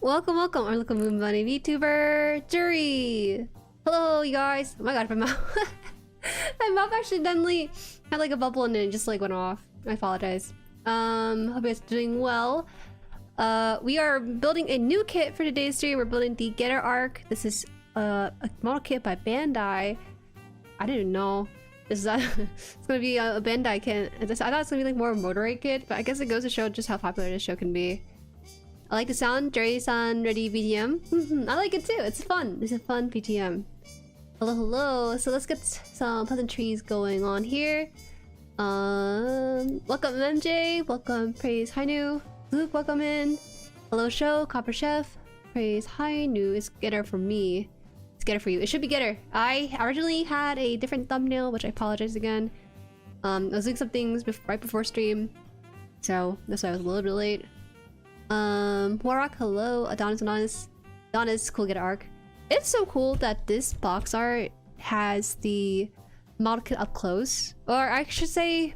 welcome, or welcome, Moon Bunny VTuber Jueri. Hello, you guys. Oh my god, my mouth, my mouth accidentally had like a bubble and it just like went off. I apologize. Hope you guys are doing well. We are building a new kit for today's stream. We're building the GETTER arc. This is a model kit by Bandai. I didn't know. This is it's gonna be a Bandai kit. I thought it's gonna be like more a motorized kit, but I guess it goes to show just how popular this show can be. I like the sound. JueriHaan ready BGM. I like it too. It's fun. It's a fun BGM. Hello, hello. So let's get some pleasantries going on here. Welcome MJ. Welcome Praise Hainu. Luke, welcome in. Hello show. Copper Chef. Praise Hainu. It's GETTER for me. It's GETTER for you. It should be GETTER. I originally had a different thumbnail, which I apologize again. I was doing some things right before stream, so that's why I was a little bit late. Warrock, hello. Adonis, cool GETTER arc. It's so cool that this box art has the model kit up close, or I should say,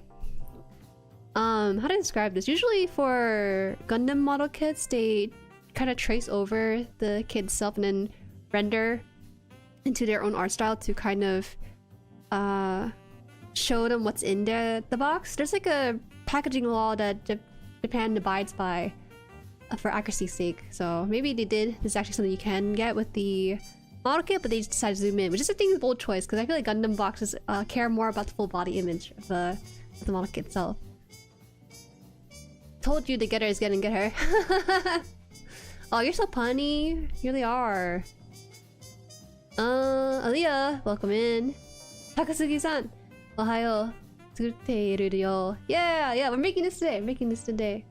how to describe this? Usually for Gundam model kits, they kind of trace over the kit itself and then render into their own art style to kind of show them what's in the box. There's like a packaging law that Japan abides by for accuracy's sake, so maybe they did. This is actually something you can get with the model kit, but they just decided to zoom in, which is a thing, bold choice, because I feel like Gundam boxes care more about the full body image of the model kit itself. Told you the GETTER is gonna get her. Oh, you're so punny. You really are. Aliyah, welcome in. Takasugi-san, ohayo. Tsurutte yo. Yeah, we're making this today.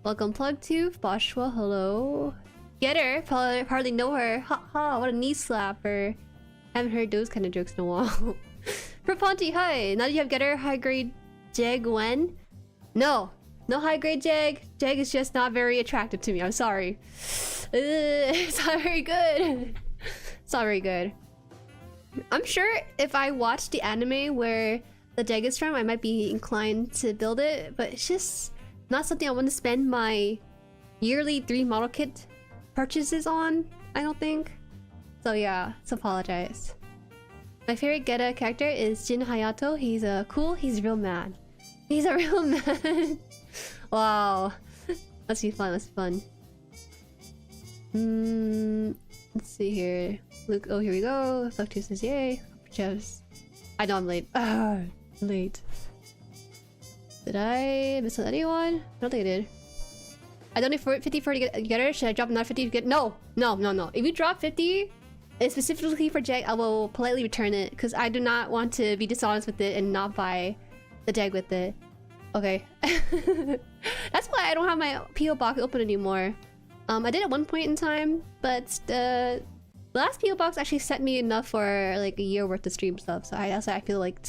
Welcome Plugtooth, Boshua, hello. GETTER, hardly know her. Haha, what a knee slapper. Haven't heard those kind of jokes in a while. Proponti, hi. Now that you have GETTER, high grade Jeg when? No high grade Jeg. Jeg is just not very attractive to me. I'm sorry. It's not very good. It's not very good. I'm sure if I watched the anime where the Jeg is from, I might be inclined to build it, but it's just not something I want to spend my yearly 3 model kit purchases on, I don't think. So yeah, so apologize. My favorite GETTER character is Jin Hayato. He's he's a real man. He's a real man. Wow. Must be fun, let's see here. Luke, oh here we go. Fuck says yay. Chefs. I know I'm late. Late. Did I miss anyone? I don't think I did. I don't need 50 for to get GETTER. Should I drop another 50 to get? No. If you drop 50, and specifically for Jeg, I will politely return it because I do not want to be dishonest with it and not buy the Jeg with it. Okay. That's why I don't have my PO box open anymore. I did at one point in time, but the last PO box actually sent me enough for like a year worth of stream stuff. So that's why I feel like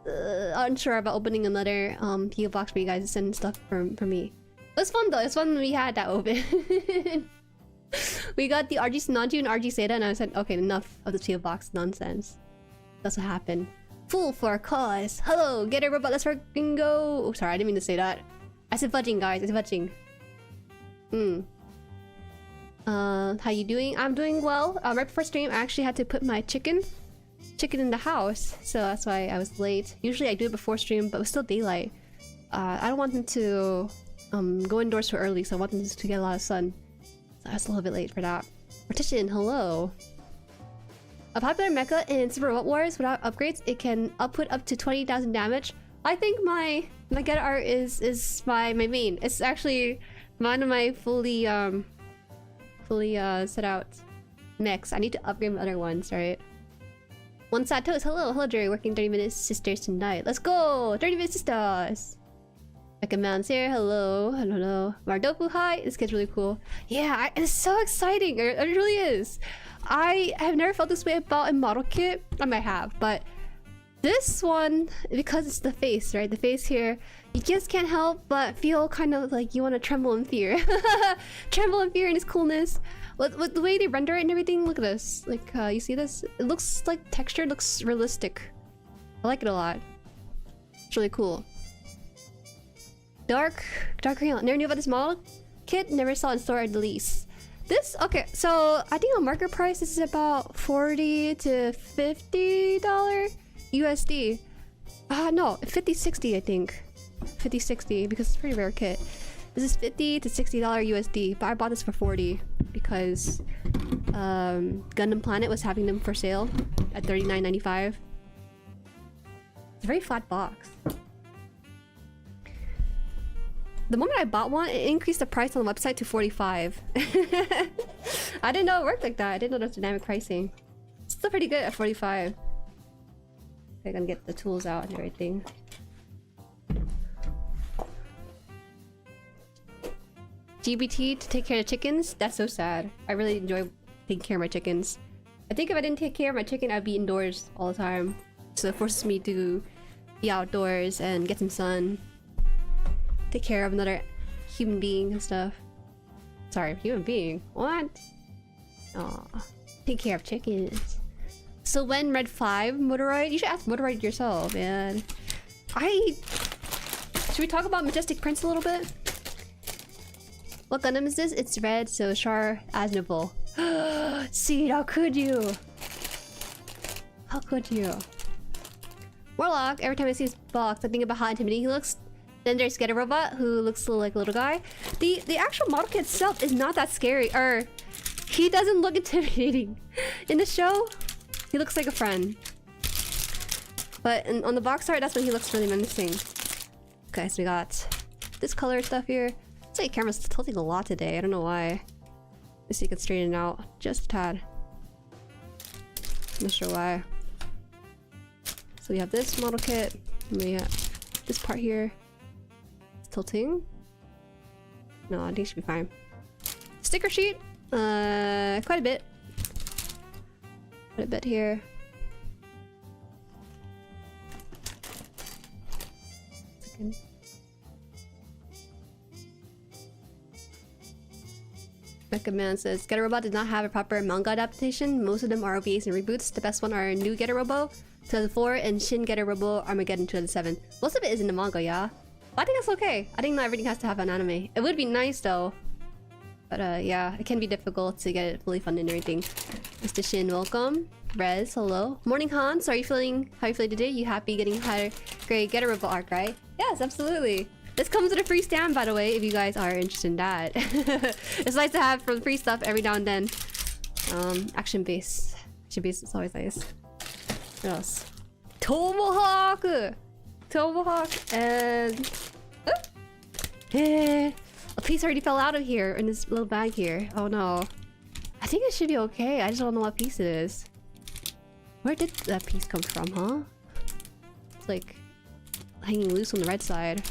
unsure about opening another PO box for you guys to send stuff for me. It was fun though. It's fun when we had that open. We got the RG Sinanju and RG Seda, and I said, okay, enough of the PO box nonsense. That's what happened. Fool for a cause. Hello, GETTER robot. Let's fucking go. Oh, sorry, I didn't mean to say that. I said fudging, guys. I said fudging. How you doing? I'm doing well. Right before stream, I actually had to put my chicken in the house, so that's why I was late. Usually I do it before stream, but it was still daylight. I don't want them to go indoors too early, so I want them to get a lot of sun. So I was a little bit late for that. Mortician, hello. A popular mecha in Super Robot Wars, without upgrades, it can output up to 20,000 damage. I think my GETTER art is my main. It's actually one of my fully set out mechs. I need to upgrade my other ones, right? One sad toast, hello Jueri, working 30 minutes sisters tonight. Let's go! 30 minutes sisters! Like a man's here, hello. Mardoku, hi! This kid's really cool. Yeah, it's so exciting! It really is! I have never felt this way about a model kit. I might have, but this one, because it's the face, right? The face here, you just can't help but feel kind of like you want to tremble in fear. Tremble in fear in its coolness. With the way they render it and everything, look at this. Like, you see this? It looks like texture looks realistic. I like it a lot. It's really cool. Dark green. Never knew about this model kit, never saw in store at the least. This, okay, so I think on market price this is about $40 to $50 USD. No, 50-60 I think. 50-60 because it's a pretty rare kit. This is $50 to $60 USD, but I bought this for $40 because Gundam Planet was having them for sale at $39.95. It's a very flat box. The moment I bought one, it increased the price on the website to $45. I didn't know it worked like that. I didn't know there was dynamic pricing. It's still pretty good at $45. Okay, I'm gonna get the tools out and everything. GBT to take care of chickens? That's so sad. I really enjoy taking care of my chickens. I think if I didn't take care of my chicken, I'd be indoors all the time. So it forces me to be outdoors and get some sun. Take care of another human being and stuff. Sorry, human being? What? Aw. Take care of chickens. So when Red 5, Motoroid? You should ask Motoroid yourself, man. Should we talk about Majestic Prince a little bit? What Gundam is this? It's red, so Char Aznavour. See, how could you? How could you? Warlock, every time I see his box, I think about how intimidating he looks. Then there's Getter Robot, who looks like a little guy. The actual model kit itself is not that scary. He doesn't look intimidating. In the show, he looks like a friend. But on the box art, that's when he looks really menacing. Okay, so we got this color stuff here. It's like camera's tilting a lot today. I don't know why. Let's see if you can straighten it out just a tad. Not sure why. So we have this model kit. And we have this part here. It's tilting. No, I think it should be fine. Sticker sheet. Quite a bit. Quite a bit here. Second. Mecha Man says, Getter Robot did not have a proper manga adaptation. Most of them are OVAs and reboots. The best one are New Getter Robo 2004 and Shin Getter Robo Armageddon 2007. Most of it is in the manga, yeah. But I think that's okay. I think not everything has to have an anime. It would be nice though. But yeah, it can be difficult to get it fully funded and everything. Mr. Shin, welcome. Rez, hello. Morning Hans, how are you feeling? How are you feeling today? You happy getting higher grade Getter Robo arc, right? Yes, absolutely. This comes with a free stamp, by the way, if you guys are interested in that. It's nice to have for free stuff every now and then. Action base. Action base is always nice. What else? Tomahawk! Tomahawk and... a piece already fell out of here in this little bag here. Oh no. I think it should be okay. I just don't know what piece it is. Where did that piece come from, huh? It's like hanging loose on the red side.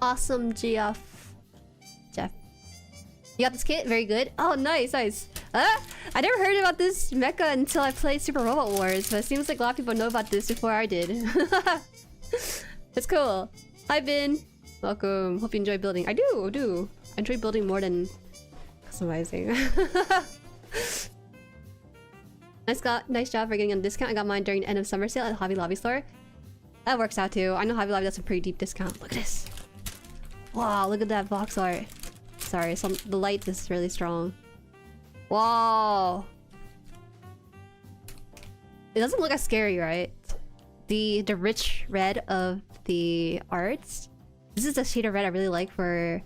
Awesome, Jeff. You got this kit? Very good. Oh, nice, nice. I never heard about this mecha until I played Super Robot Wars, but it seems like a lot of people know about this before I did. It's cool. Hi, Bin. Welcome. Hope you enjoy building. I do. I enjoy building more than customizing. Nice job for getting a discount. I got mine during the end of summer sale at Hobby Lobby store. That works out too. I know Hobby Lobby does a pretty deep discount. Look at this. Wow, look at that box art. Sorry, the light is really strong. Wow. It doesn't look as scary, right? The rich red of the arts. This is a shade of red I really like for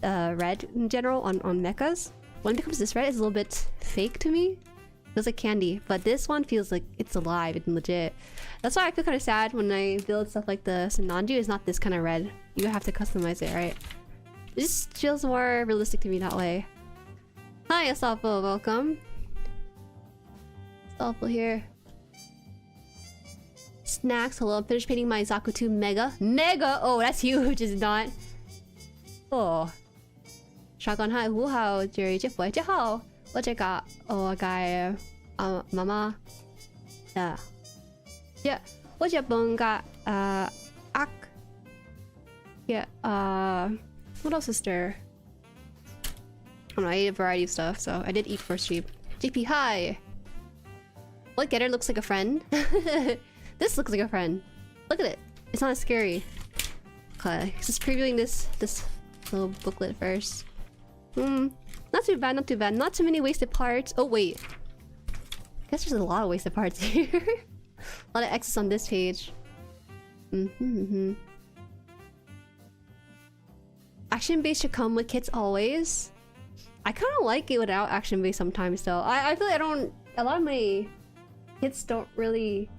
red in general on mechas. When it becomes this red, it's a little bit fake to me. It feels like candy, but this one feels like it's alive and legit. That's why I feel kind of sad when I build stuff like the Sananju. It's not this kind of red. You have to customize it, right? It just feels more realistic to me that way. Hi, Asafo, welcome. Asafo here. Snacks, hello. I'm finished painting my Zakutu Mega. Mega! Oh, that's huge, is it not? Oh. Shotgun hi, Wu hao, Jueri, 这不会好。我这个妈妈的 yeah 我这本个yeah what else is there? I don't know, I ate a variety of stuff, so I did eat for stream. JP, hi! What Getter looks like a friend? This looks like a friend. Look at it. It's not as scary. Okay, just previewing this little booklet first. Not too bad, not too bad. Not too many wasted parts. Oh wait, I guess there's a lot of wasted parts here. A lot of X's on this page. Action base should come with kits always. I kind of like it without action base sometimes though. I feel like I don't. A lot of my kits don't really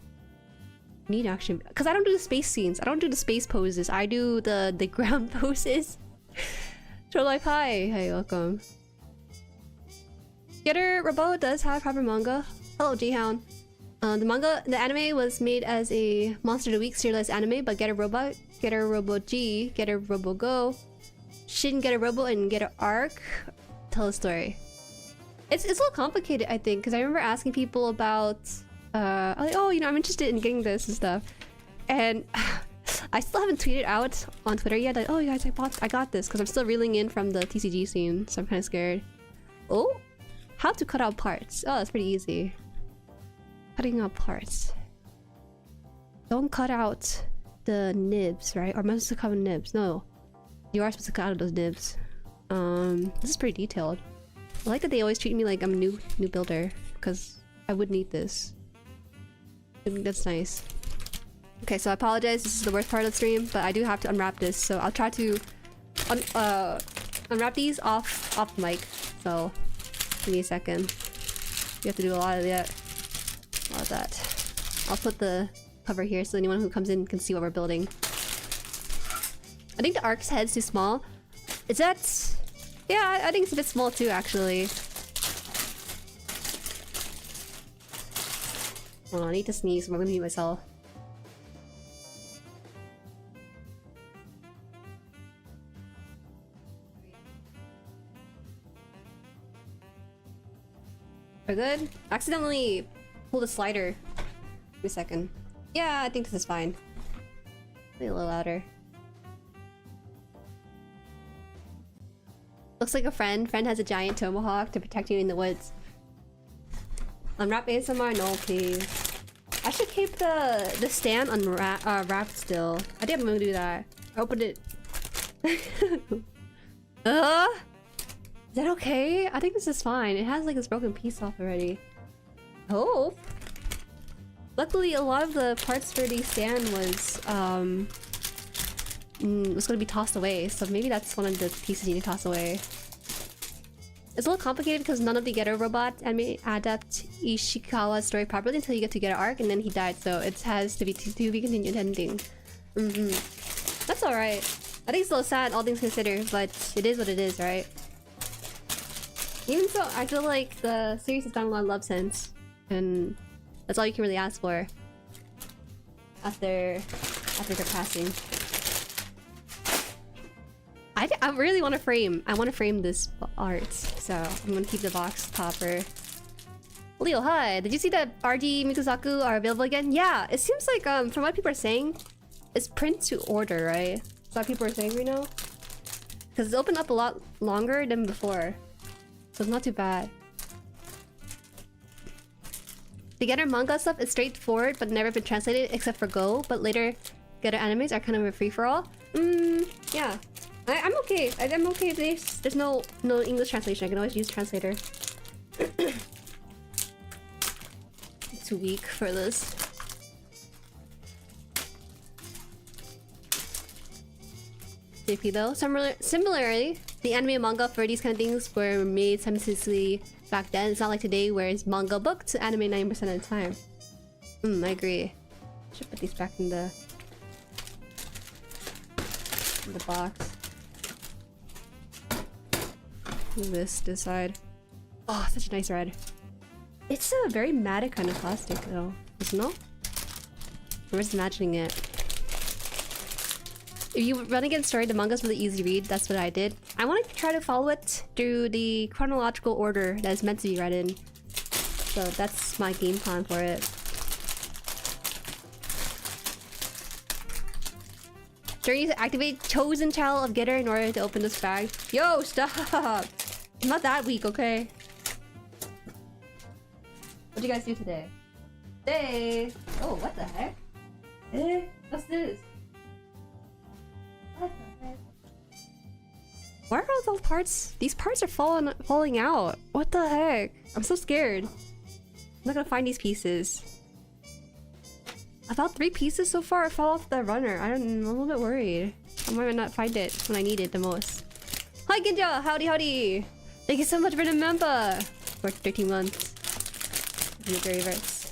need action because I don't do the space scenes. I don't do the space poses. I do the ground poses. Hololive, hi. Hey, welcome. Getter Robo does have proper manga. Hello, JueriHaan. The anime was made as a Monster of the Week serialized anime, but Getter Robot, Getter Robo G, Getter Robo Go, Shin Getter Robo, and Getter Arc tell a story. It's a little complicated, I think, because I remember asking people about, like, oh, you know, I'm interested in getting this and stuff, and I still haven't tweeted out on Twitter yet. Like, oh, you guys, I got this, because I'm still reeling in from the TCG scene, so I'm kind of scared. Oh, how to cut out parts? Oh, that's pretty easy. Cutting out parts. Don't cut out the nibs, right? Or am I supposed to cut out nibs? No, you are supposed to cut out those nibs. This is pretty detailed. I like that they always treat me like I'm a new builder, because I would need this. I think that's nice. Okay, so I apologize. This is the worst part of the stream, but I do have to unwrap this, so I'll try to unwrap these off mic. So give me a second. You have to do a lot of that. A lot of that. I'll put the cover here so anyone who comes in can see what we're building. I think the Ark's head's too small. Is that? Yeah, I think it's a bit small too, actually. Hold on, I need to sneeze. I'm gonna mute myself. We're good? Accidentally pulled a slider. Give me a second. Yeah, I think this is fine. Maybe a little louder. Looks like a friend. Friend has a giant tomahawk to protect you in the woods. Unwrap ASMR? No, please. I should keep the stand wrapped still. I think I'm gonna do that. I opened it. Is that okay? I think this is fine. It has like this broken piece off already. Hope. Luckily, a lot of the parts for the stand was gonna be tossed away, so maybe that's one of the pieces you need to toss away. It's a little complicated because none of the Getter robot anime adapt Ishikawa's story properly until you get to Getter Arc, and then he died, so it has to be continued ending. That's alright. I think it's a little sad, all things considered, but it is what it is, right? Even so, I feel like the series has gotten a lot of love since, and that's all you can really ask for after their passing. I really want to frame. I want to frame this art, so I'm gonna keep the box topper. Leo, hi. Did you see that RG Mikusaku are available again? Yeah, it seems like from what people are saying, it's print to order, right? That's what people are saying right now. Because it's opened up a lot longer than before, so it's not too bad. The Getter manga stuff is straightforward, but never been translated except for Go. But later, Getter animes are kind of a free for all. Yeah. I'm okay. I'm okay if there's no English translation. I can always use translator. Too weak for this. JP though. Similarly, the anime and manga for these kind of things were made simultaneously back then. It's not like today where it's manga book to anime 90% of the time. I agree. Should put these back in the box. This side. Oh, such a nice red. It's a very matte kind of plastic though, isn't it? I'm just imagining it. If you run against story, the manga's really easy to read. That's what I did. I want to try to follow it through the chronological order that is meant to be read in. So that's my game plan for it. Sure, you need to activate Chosen Child of Getter in order to open this bag. Yo, stop! I'm not that weak, okay? What'd you guys do today? Oh, what the heck? What's this? Oh, Why are all those parts? These parts are falling out. What the heck? I'm so scared. I'm not gonna find these pieces. About 3 pieces so far fall off the runner. I'm a little bit worried. I might not find it when I need it the most. Hi Ginja! Howdy howdy! Thank you so much for the member! For 13 months. Your favorites.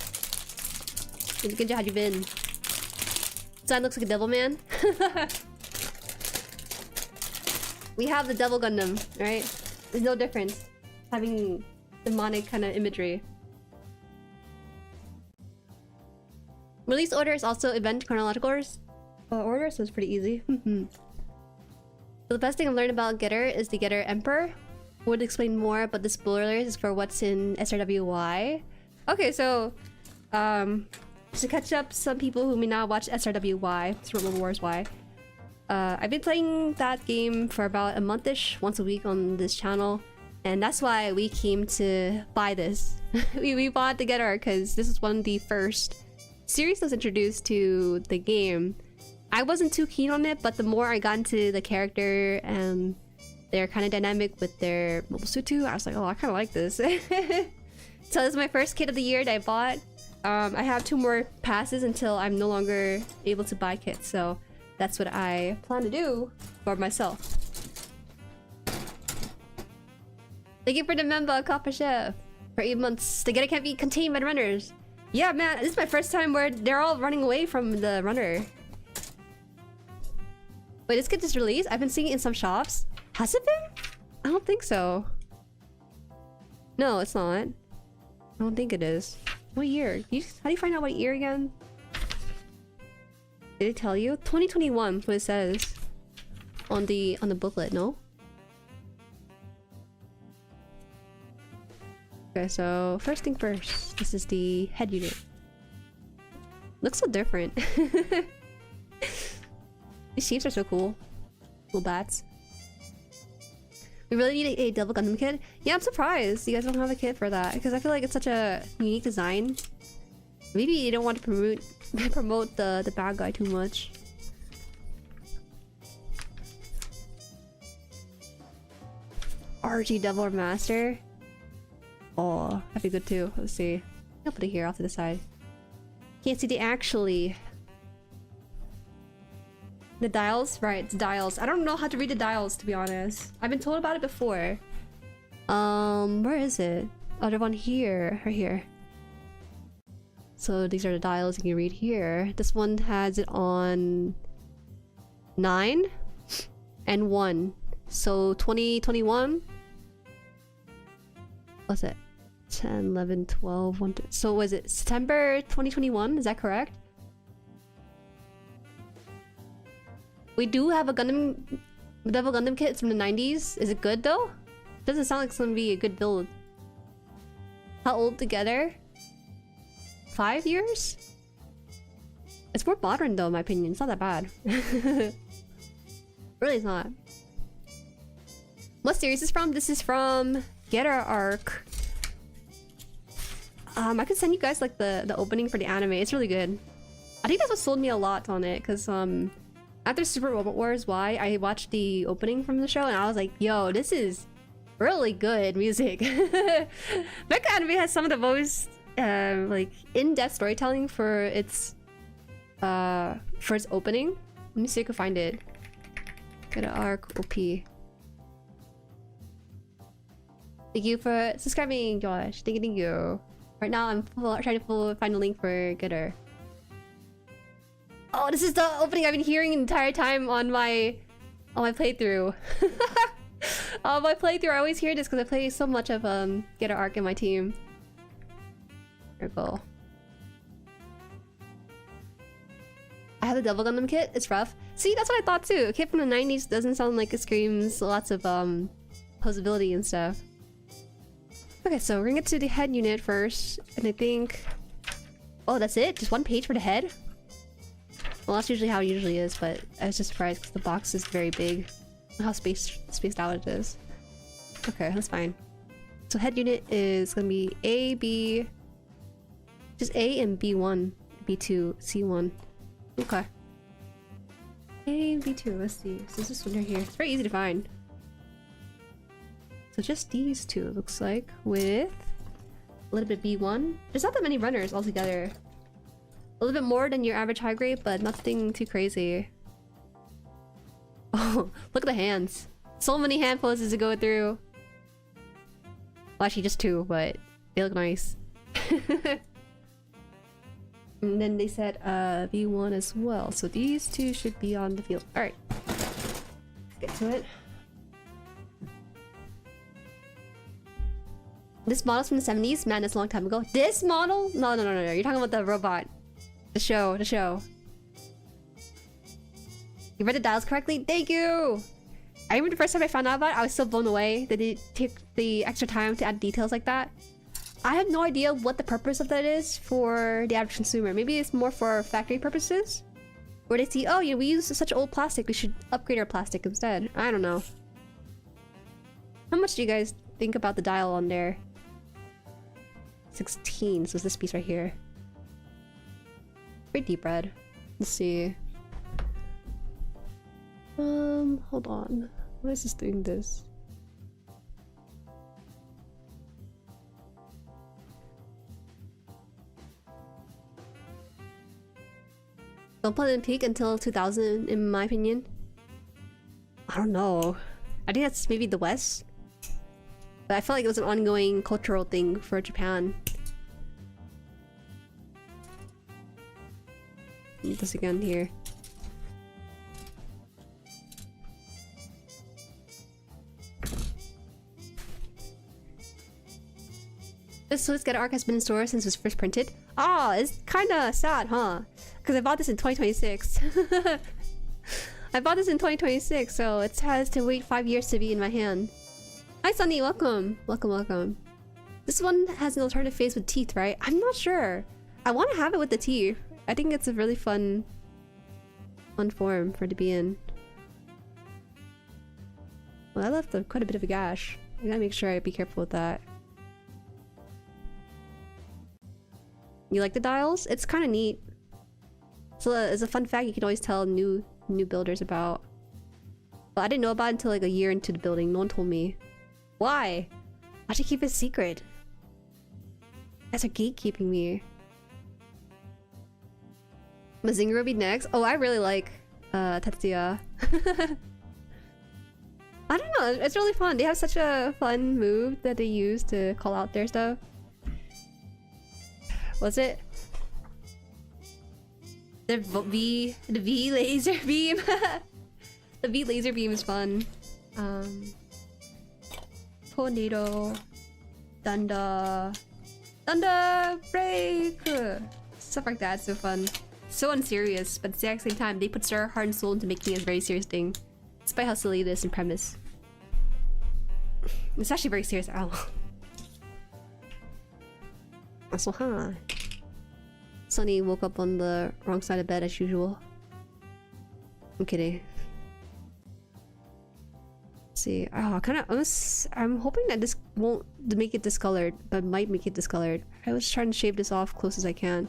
Ginja, how you been? Sign looks like a devil man. We have the devil Gundam, right? There's no difference. Having demonic kind of imagery. Release order is also event chronological order, so it's pretty easy. So the best thing I've learned about Getter is the Getter Emperor. Would explain more, but the spoilers is for what's in SRWY. Okay, so to catch up some people who may not watch SRWY, Survival Wars Y. I've been playing that game for about a month-ish, once a week on this channel, and that's why we came to buy this. we bought the Getter because this is one of the first series that was introduced to the game. I wasn't too keen on it, but the more I got into the character and their kind of dynamic with their mobile suit too, I was like, oh, I kind of like this. So this is my first kit of the year that I bought. I have 2 more passes until I'm no longer able to buy kits, so that's what I plan to do for myself. Thank you for the member, Copper Chef. For 8 months, the Getter can't be contained by the runners. Yeah, man, this is my first time where they're all running away from the runner. Wait, this kit is released? I've been seeing it in some shops. Has it been? I don't think so. No, it's not. I don't think it is. What year? How do you find out what year again? Did it tell you? 2021 is what it says on the booklet, no? Okay, so first thing first. This is the head unit. Looks so different. These shapes are so cool. Cool bats. We really need a double Gundam kit. Yeah, I'm surprised you guys don't have a kit for that because I feel like it's such a unique design. Maybe you don't want to promote the bad guy too much. RG Devil Master. Oh, that'd be good too. Let's see. I'll put it here off to the side. Can't see the actually. The dials? Right, it's dials. I don't know how to read the dials, to be honest. I've been told about it before. Where is it? Oh, there's one here. Right here. So these are the dials you can read here. This one has it on 9 and 1. So 2021. What's it? 10, 11, 12, 1, 2. So was it September 2021? Is that correct? We do have a Devil Gundam kit from the 90s. Is it good though? Doesn't sound like it's gonna be a good build. How old together? 5 years? It's more modern though, in my opinion. It's not that bad. Really, it's not. What series is from? This is from GETTER. I could send you guys like the opening for the anime. It's really good. I think that's what sold me a lot on it, because after Super Robot Wars Y, I watched the opening from the show and I was like, yo, this is really good music. Mecha anime has some of the most like in-depth storytelling for its opening. Let me see if I can find it. GETTER OP. Thank you for subscribing, Josh. Thank you. Right now I'm trying to find the link for GETTER. Oh, this is the opening I've been hearing the entire time on my playthrough. On my playthrough, I always hear this because I play so much of GETTER in my team. There we go. I have the Devil Gundam kit. It's rough. See, that's what I thought too. A kit from the 90s doesn't sound like it screams lots of posability and stuff. Okay, so we're gonna get to the head unit first, and I think... Oh, that's it? Just one page for the head? Well, that's usually how it usually is, but I was just surprised because the box is very big. How spaced out it is. Okay, that's fine. So head unit is gonna be A, B... Just A and B1, B2, C1. Okay. A, B2, let's see. So this is one right here. It's very easy to find. So just these two, looks like, with a little bit B1. There's not that many runners altogether. A little bit more than your average high grade, but nothing too crazy. Oh, look at the hands. So many hand poses to go through. Well, actually just two, but they look nice. And then they said V1 as well. So these two should be on the field. Alright. Let's get to it. This model's from the 70s? Man, that's a long time ago. This model? No. You're talking about the robot. The show. You read the dials correctly? Thank you! I remember the first time I found out about it, I was so blown away that they took the extra time to add details like that. I have no idea what the purpose of that is for the average consumer. Maybe it's more for factory purposes? Where they see, oh, yeah, we use such old plastic, we should upgrade our plastic instead. I don't know. How much do you guys think about the dial on there? 16, so it's this piece right here. Pretty deep red. Let's see. Hold on. Why is this doing this? Don't put it in peak until 2000, in my opinion. I don't know. I think that's maybe the West. But I felt like it was an ongoing cultural thing for Japan. Need this again here. This Swiss Getter arc has been in store since it was first printed. Ah, it's kinda sad, huh? Because I bought this in 2026. I bought this in 2026, so it has to wait 5 years to be in my hand. Hi Sunny, welcome. Welcome. This one has an alternative face with teeth, right? I'm not sure. I want to have it with the teeth. I think it's a really fun form for it to be in. Well, I left quite a bit of a gash. I gotta make sure I be careful with that. You like the dials? It's kind of neat. So it's a fun fact you can always tell new builders about. But I didn't know about it until like a year into the building. No one told me. Why? Why'd you keep it secret? You guys are gatekeeping me. Mazinger will be next. Oh, I really like Tetsuya. I don't know, it's really fun. They have such a fun move that they use to call out their stuff. Was it? The V laser beam. The V laser beam is fun. Tornado, thunder break, stuff like that. So fun, so unserious, but at the exact same time they put their heart and soul into making it a very serious thing, despite how silly it is in premise. It's actually very serious. Ow. Also, huh? Sunny woke up on the wrong side of bed as usual. I'm kidding. Let's see. Oh, I'm hoping that this won't make it discolored, but might make it discolored. I was trying to shave this off close as I can.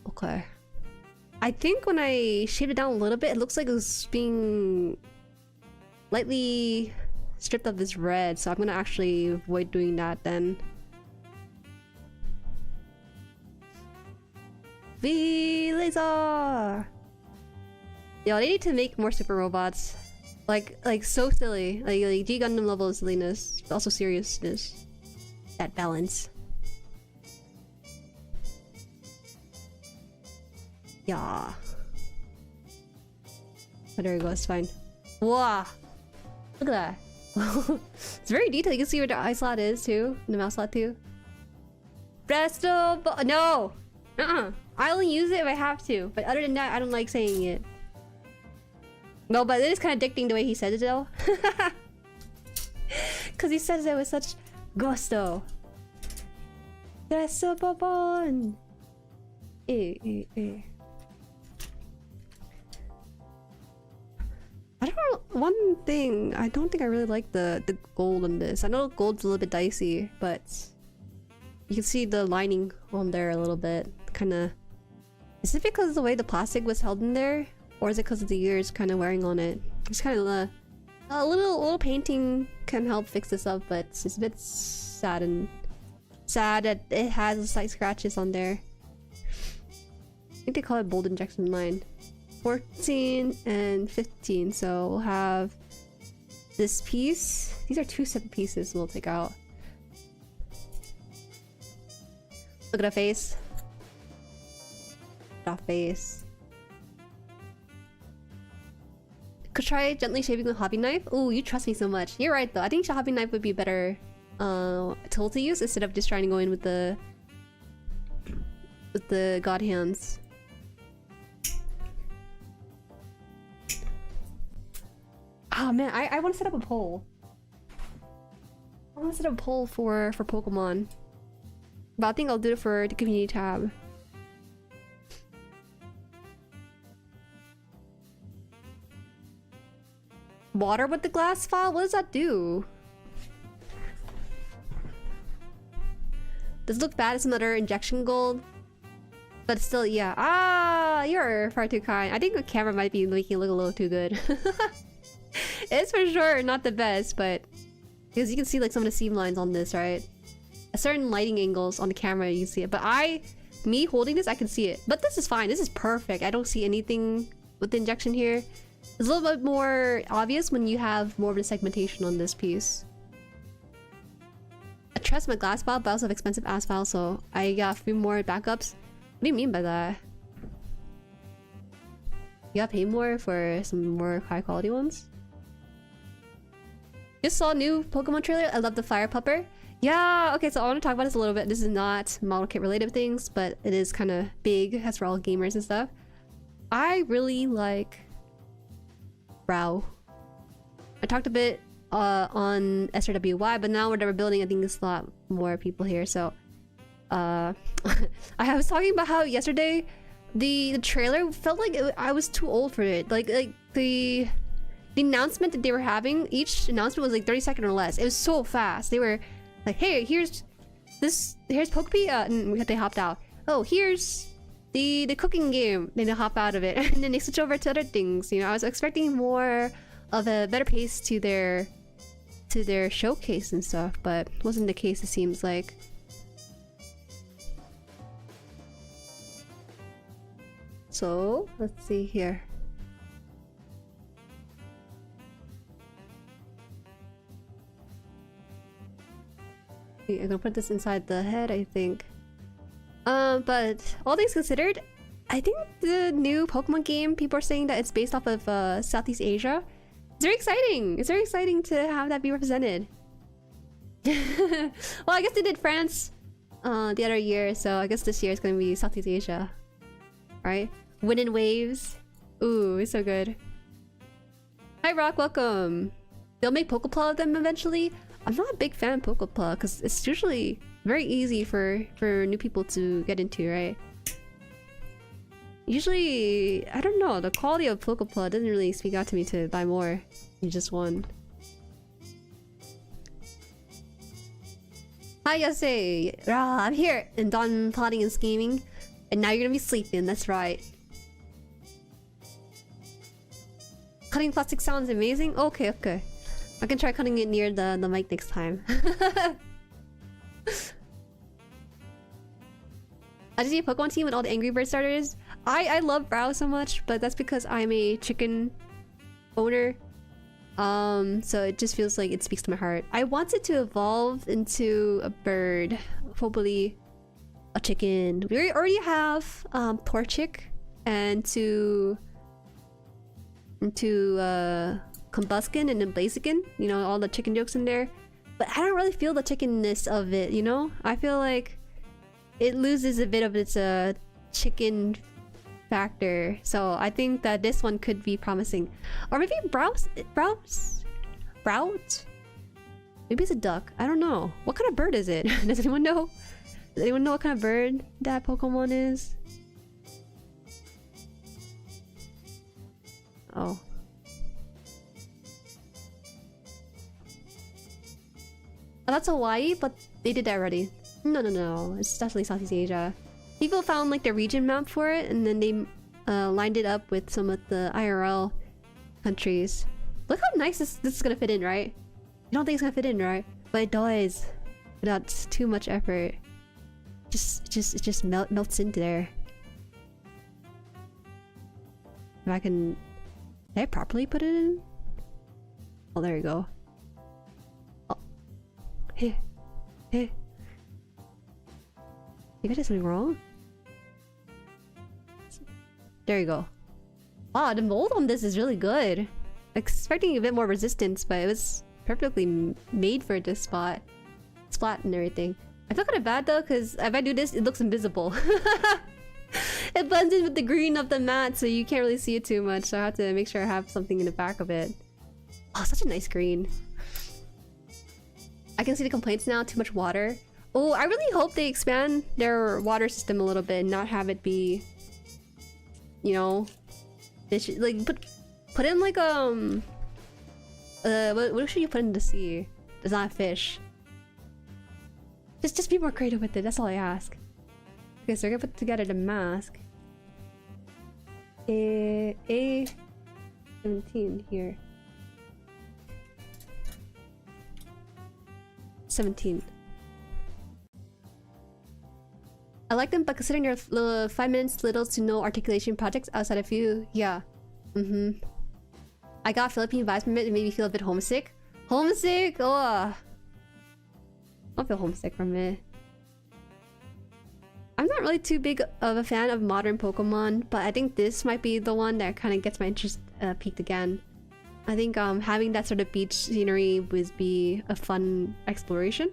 Okay. I think when I shaved it down a little bit, it looks like it was being lightly stripped of this red, so I'm gonna actually avoid doing that then. V laser! Yo, they need to make more super robots. Like so silly. Like G Gundam level of silliness, but also seriousness. That balance. Yeah. Oh, there we go, it's fine. Wow! Look at that. It's very detailed. You can see where the eye slot is too. And the mouse slot too. Presto! No! I only use it if I have to. But other than that, I don't like saying it. No, but it is kind of addicting the way he said it though. Because he says it with such gusto. Presto Bobon! I don't know, one thing, I don't think I really like the gold on this. I know gold's a little bit dicey, but you can see the lining on there a little bit. Kinda... Is it because of the way the plastic was held in there? Or is it because of the years kind of wearing on it? It's kind of A little painting can help fix this up, but it's a bit sad that it has slight scratches on there. I think they call it bold injection line. 14 and 15, so we'll have this piece. These are two separate pieces we'll take out. Look at that face. That face. Could try gently shaving with hobby knife. Oh, you trust me so much. You're right though. I think hobby knife would be a better tool to use instead of just trying to go in with the god hands. Oh man, I want to set up a poll. I want to set up a poll for Pokemon. But I think I'll do it for the community tab. Water with the glass file? What does that do? Does it look bad? It's another injection gold. But still, yeah. Ah, you're far too kind. I think the camera might be making it look a little too good. It's for sure not the best, but because you can see like some of the seam lines on this, right? At certain lighting angles on the camera, you can see it. But me holding this, I can see it. But this is fine. This is perfect. I don't see anything with the injection here. It's a little bit more obvious when you have more of the segmentation on this piece. I trust my glass file, but I also have expensive ass file, so I got a few more backups. What do you mean by that? You gotta pay more for some more high quality ones? Just saw a new Pokemon trailer. I love the Fire Pupper. Yeah, okay, so I want to talk about this a little bit. This is not model kit related things, but it is kind of big as for all gamers and stuff. I really like Whaaaa. I talked a bit on SRWY, but now we're building, I think there's a lot more people here, so I was talking about how yesterday the trailer felt like I was too old for it. Like the announcement that they were having, each announcement was like 30 seconds or less. It was so fast. They were like, hey, here's Pokepea, and they hopped out. Oh, here's the cooking game. Then they hop out of it, and then they switch over to other things. You know, I was expecting more of a better pace to their showcase and stuff, but wasn't the case. It seems like. So let's see here. I'm gonna put this inside the head, I think. But all things considered, I think the new Pokemon game, people are saying that it's based off of Southeast Asia. It's very exciting! It's very exciting to have that be represented. Well, I guess they did France the other year, so I guess this year is gonna be Southeast Asia. Right? Wind and Waves. Ooh, it's so good. Hi Rock, welcome! They'll make Pokepla of them eventually. I'm not a big fan of Pokepla because it's usually very easy for new people to get into, right? Usually, I don't know, the quality of Pokepla doesn't really speak out to me to buy more than just one. Hi Yase! Rah, I'm here! And done plotting and scheming. And now you're gonna be sleeping, that's right. Cutting plastic sounds amazing? Okay, okay. I can try cutting it near the mic next time. I just see a Pokemon team with all the Angry Bird starters. I love Whaaaa so much, but that's because I'm a chicken owner. So it just feels like it speaks to my heart. I want it to evolve into a bird. Hopefully a chicken. We already have Torchic and to Combuskin and then Blaziken, you know, all the chicken jokes in there. But I don't really feel the chickenness of it, you know? I feel like it loses a bit of its chicken factor. So I think that this one could be promising. Or maybe Sprout? Maybe it's a duck. I don't know. What kind of bird is it? Does anyone know? Does anyone know what kind of bird that Pokemon is? Oh. Oh, that's Hawaii, but they did that already. No. It's definitely Southeast Asia. People found like the region map for it, and then they lined it up with some of the IRL countries. Look how nice this is gonna fit in, right? You don't think it's gonna fit in, right? But it does. Without too much effort. It just melts into there. If I can... Did I properly put it in? Oh, there you go. Oh. Hey. Hey. Think I did something wrong? There you go. Wow, the mold on this is really good. Expecting a bit more resistance, but it was perfectly made for this spot. It's flat and everything. I feel kind of bad though, because if I do this, it looks invisible. It blends in with the green of the mat, so you can't really see it too much. So I have to make sure I have something in the back of it. Oh, such a nice green. I can see the complaints now, too much water. Oh, I really hope they expand their water system a little bit and not have it be, you know, like put in like what should you put in the sea? It's not a fish. Just be more creative with it. That's all I ask. Okay, so we're gonna put together the mask. A17 here. 17. I like them, but considering your 5 minutes little to no articulation projects outside of you, yeah. I got Philippine vibes from it. It made me feel a bit homesick. Homesick? Oh, I don't feel homesick from it. I'm not really too big of a fan of modern Pokemon, but I think this might be the one that kind of gets my interest peaked again. I think having that sort of beach scenery would be a fun exploration.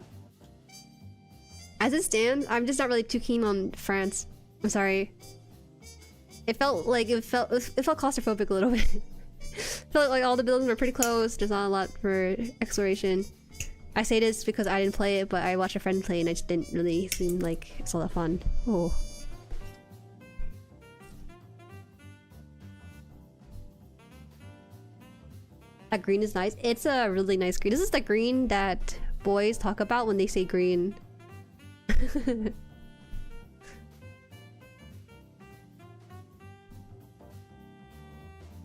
As it stands, I'm just not really too keen on France. I'm sorry. It felt claustrophobic a little bit. Felt like all the buildings were pretty close. There's not a lot for exploration. I say this because I didn't play it, but I watched a friend play and it just didn't really seem like it's all that fun. Oh. That green is nice. It's a really nice green. This is the green that boys talk about when they say green.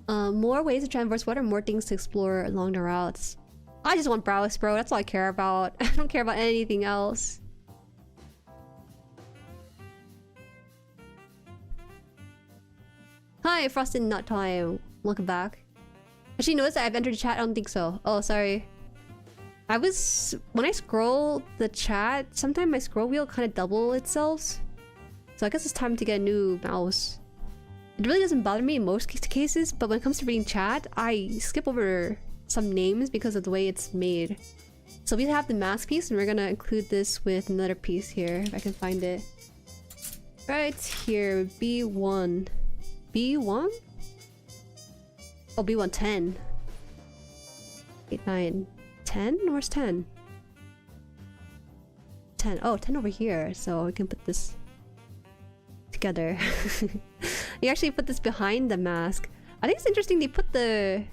More ways to traverse. What are more things to explore along the routes? I just want browse, bro. That's all I care about. I don't care about anything else. Hi, Frosted Nut Time. Welcome back. Actually, notice that I've entered the chat? I don't think so. Oh, sorry. When I scroll the chat, sometimes my scroll wheel kind of double itself. So I guess it's time to get a new mouse. It really doesn't bother me in most cases, but when it comes to reading chat, I skip over some names because of the way it's made. So we have the mask piece, and we're gonna include this with another piece here, if I can find it. Right here, B1. B1? Oh, B1, 10. 8, 9, 10? Where's 10? 10. Oh, 10 over here, so we can put this together. You actually put this behind the mask. I think it's interesting they put the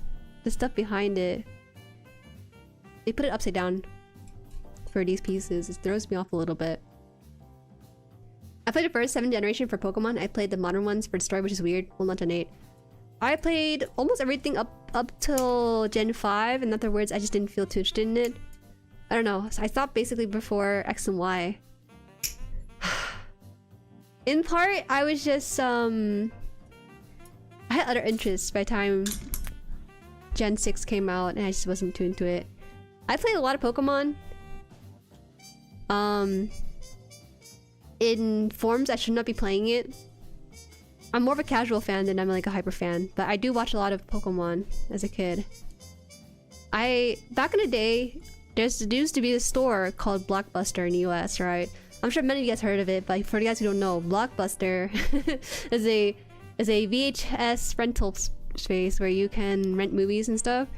stuff behind it. They put it upside down for these pieces. It throws me off a little bit. I played the first 7th generation for Pokemon. I played the modern ones for the story, which is weird. Well, not Gen 8. I played almost everything up till Gen 5. In other words, I just didn't feel too interested in it. I don't know. So I stopped basically before X and Y. In part, I was just I had other interests by the time Gen 6 came out, and I just wasn't too into it. I played a lot of Pokemon. In forms I should not be playing it. I'm more of a casual fan than I'm like a hyper fan, but I do watch a lot of Pokemon as a kid. Back in the day, there used to be a store called Blockbuster in the US, right? I'm sure many of you guys heard of it, but for you guys who don't know, Blockbuster is a VHS rental space where you can rent movies and stuff.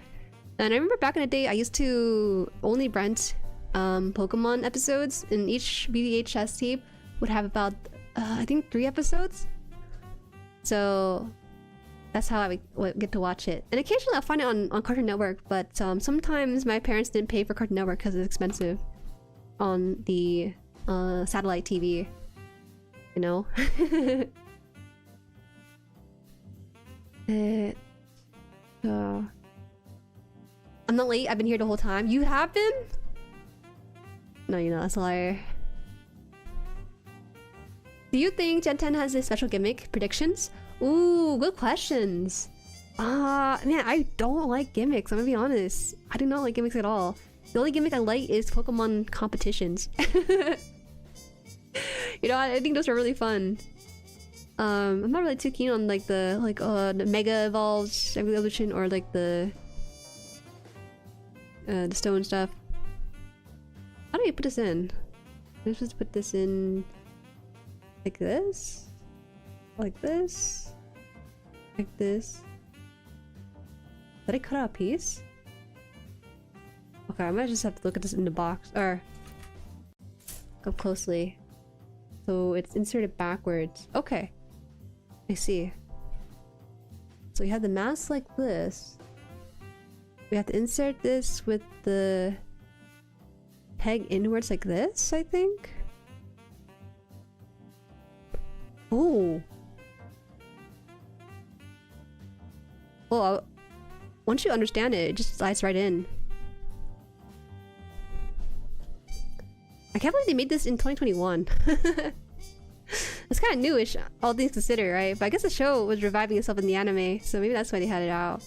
And I remember back in the day, I used to only rent Pokemon episodes, and each VHS tape would have about I think 3 episodes. So that's how I would get to watch it. And occasionally I'll find it on Cartoon Network, but sometimes my parents didn't pay for Cartoon Network because it's expensive on the satellite TV, you know. I'm not late. I've been here the whole time. You have been? No, you're not. That's a liar. Do you think Gen 10 has a special gimmick? Predictions? Ooh, good questions. Man, I don't like gimmicks. I'm gonna be honest. I do not like gimmicks at all. The only gimmick I like is Pokemon competitions. You know, I think those are really fun. I'm not really too keen on like the Mega Evolves evolution or like the stone stuff. How do you put this in? I'm supposed to put this in like this, like this, like this. Did I cut out a piece? Okay, I might just have to look at this in the box or up closely. So it's inserted backwards. Okay, I see. So you have the mask like this. We have to insert this with the peg inwards like this, I think. Oh. Well, once you understand it, it just slides right in. I can't believe they made this in 2021. It's kind of newish, all things considered, right? But I guess the show was reviving itself in the anime, so maybe that's why they had it out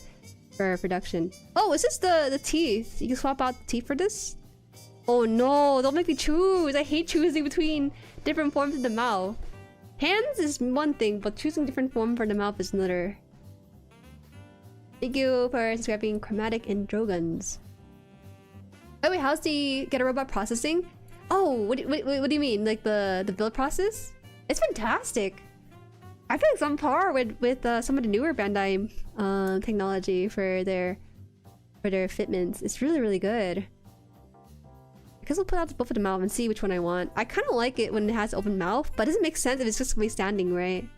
for production. Oh, is this the teeth? You can swap out the teeth for this? Oh no, don't make me choose! I hate choosing between different forms of the mouth. Hands is one thing, but choosing different form for the mouth is another. Thank you for subscribing Chromatic and Drogons. Oh wait, how's the Get a Robot processing? Oh, what do you mean? Like the build process? It's fantastic. I feel like it's on par with some of the newer Bandai technology for their fitments. It's really good. I guess I'll put out both of the mouth and see which one I want. I kind of like it when it has open mouth, but it doesn't make sense if it's just gonna be standing, right?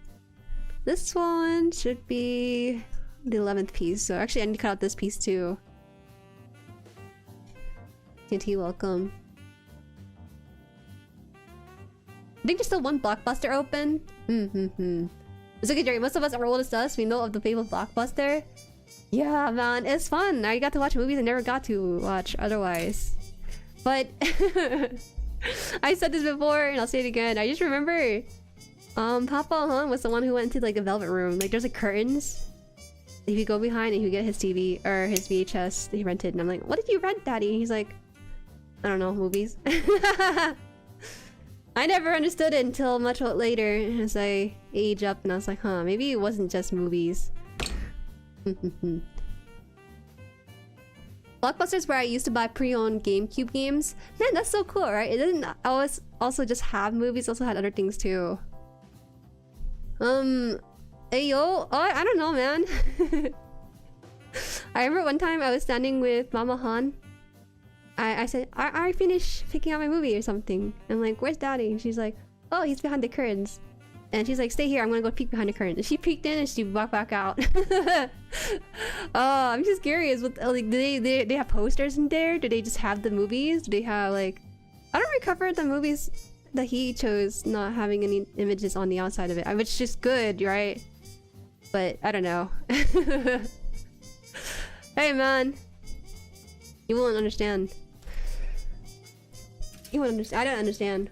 This one should be the 11th piece. So actually I need to cut out this piece too. TNT, welcome. I think there's still one Blockbuster open. It's okay, Jerry. Most of us are old as us. We know of the fame of Blockbuster. Yeah, man, it's fun. I got to watch movies I never got to watch otherwise. But I said this before, and I'll say it again. I just remember, Papa Han was the one who went into like the Velvet Room. Like, there's like curtains. If you go behind and you get his TV or his VHS that he rented, and I'm like, "What did you rent, Daddy?" And he's like, "I don't know, movies." I never understood it until much later as I age up, and I was like, huh, maybe it wasn't just movies. Blockbuster's where I used to buy pre-owned GameCube games. Man, that's so cool, right? It didn't always also just have movies, also had other things too. Hey yo, I don't know, man. I remember one time I was standing with Mama Han. I said, I finished picking out my movie or something. I'm like, where's Daddy? And she's like, oh, he's behind the curtains. And she's like, stay here, I'm gonna go peek behind the curtains. And she peeked in and she walked back out. I'm just curious, what, like, do they have posters in there? Do they just have the movies? Do they have like... I don't recover the movies that he chose not having any images on the outside of it. Which is just good, right? But, I don't know. Hey man! You won't understand. You won't understand. I don't understand.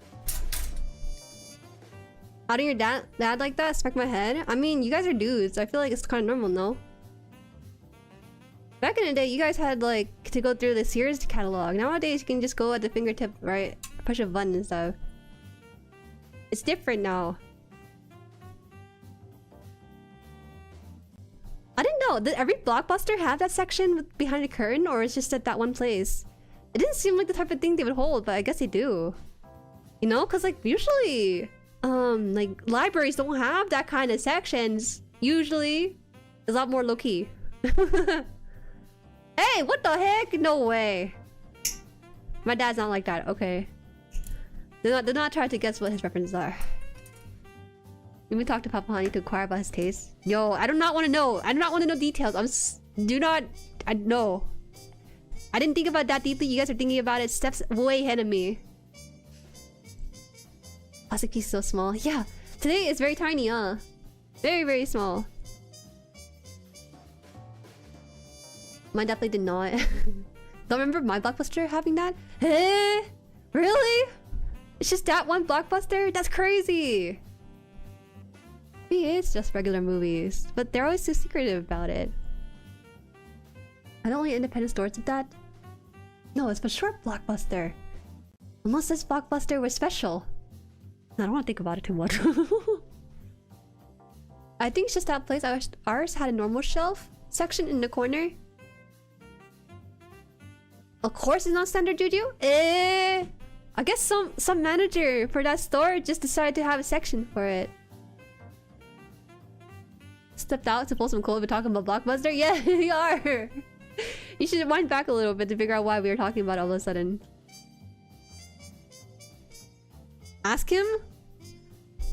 How do your dad like that? Smack my head? I mean, you guys are dudes. I feel like it's kind of normal, no? Back in the day, you guys had like to go through the Sears catalog. Nowadays, you can just go at the fingertip, right? Push a button and stuff. It's different now. I didn't know. Did every Blockbuster have that section behind the curtain, or it's just at that one place? It didn't seem like the type of thing they would hold, but I guess they do. You know, because like usually, like libraries don't have that kind of sections. Usually, it's a lot more low key. Hey, what the heck? No way. My dad's not like that. Okay. Do not try to guess what his references are. When we talk to Papa Honey to inquire about his taste. Yo, I do not want to know. I do not want to know details. No. I didn't think about that deeply. You guys are thinking about it steps way ahead of me. Plastic piece so small. Yeah, today it's very tiny, huh? Very, very small. Mine definitely did not. Don't remember my Blockbuster having that? Eh? Really? It's just that one Blockbuster? That's crazy! Maybe it's just regular movies, but they're always so secretive about it. Are the only independent stores with that? No, it's for sure Blockbuster. Unless this Blockbuster was special. I don't want to think about it too much. I think it's just that place. Ours had a normal shelf section in the corner. Of course it's not standard, Juju. I guess some manager for that store just decided to have a section for it. Stepped out to pull some cold. We're talking about Blockbuster? Yeah, we are. You should wind back a little bit to figure out why we were talking about it all of a sudden. Ask him?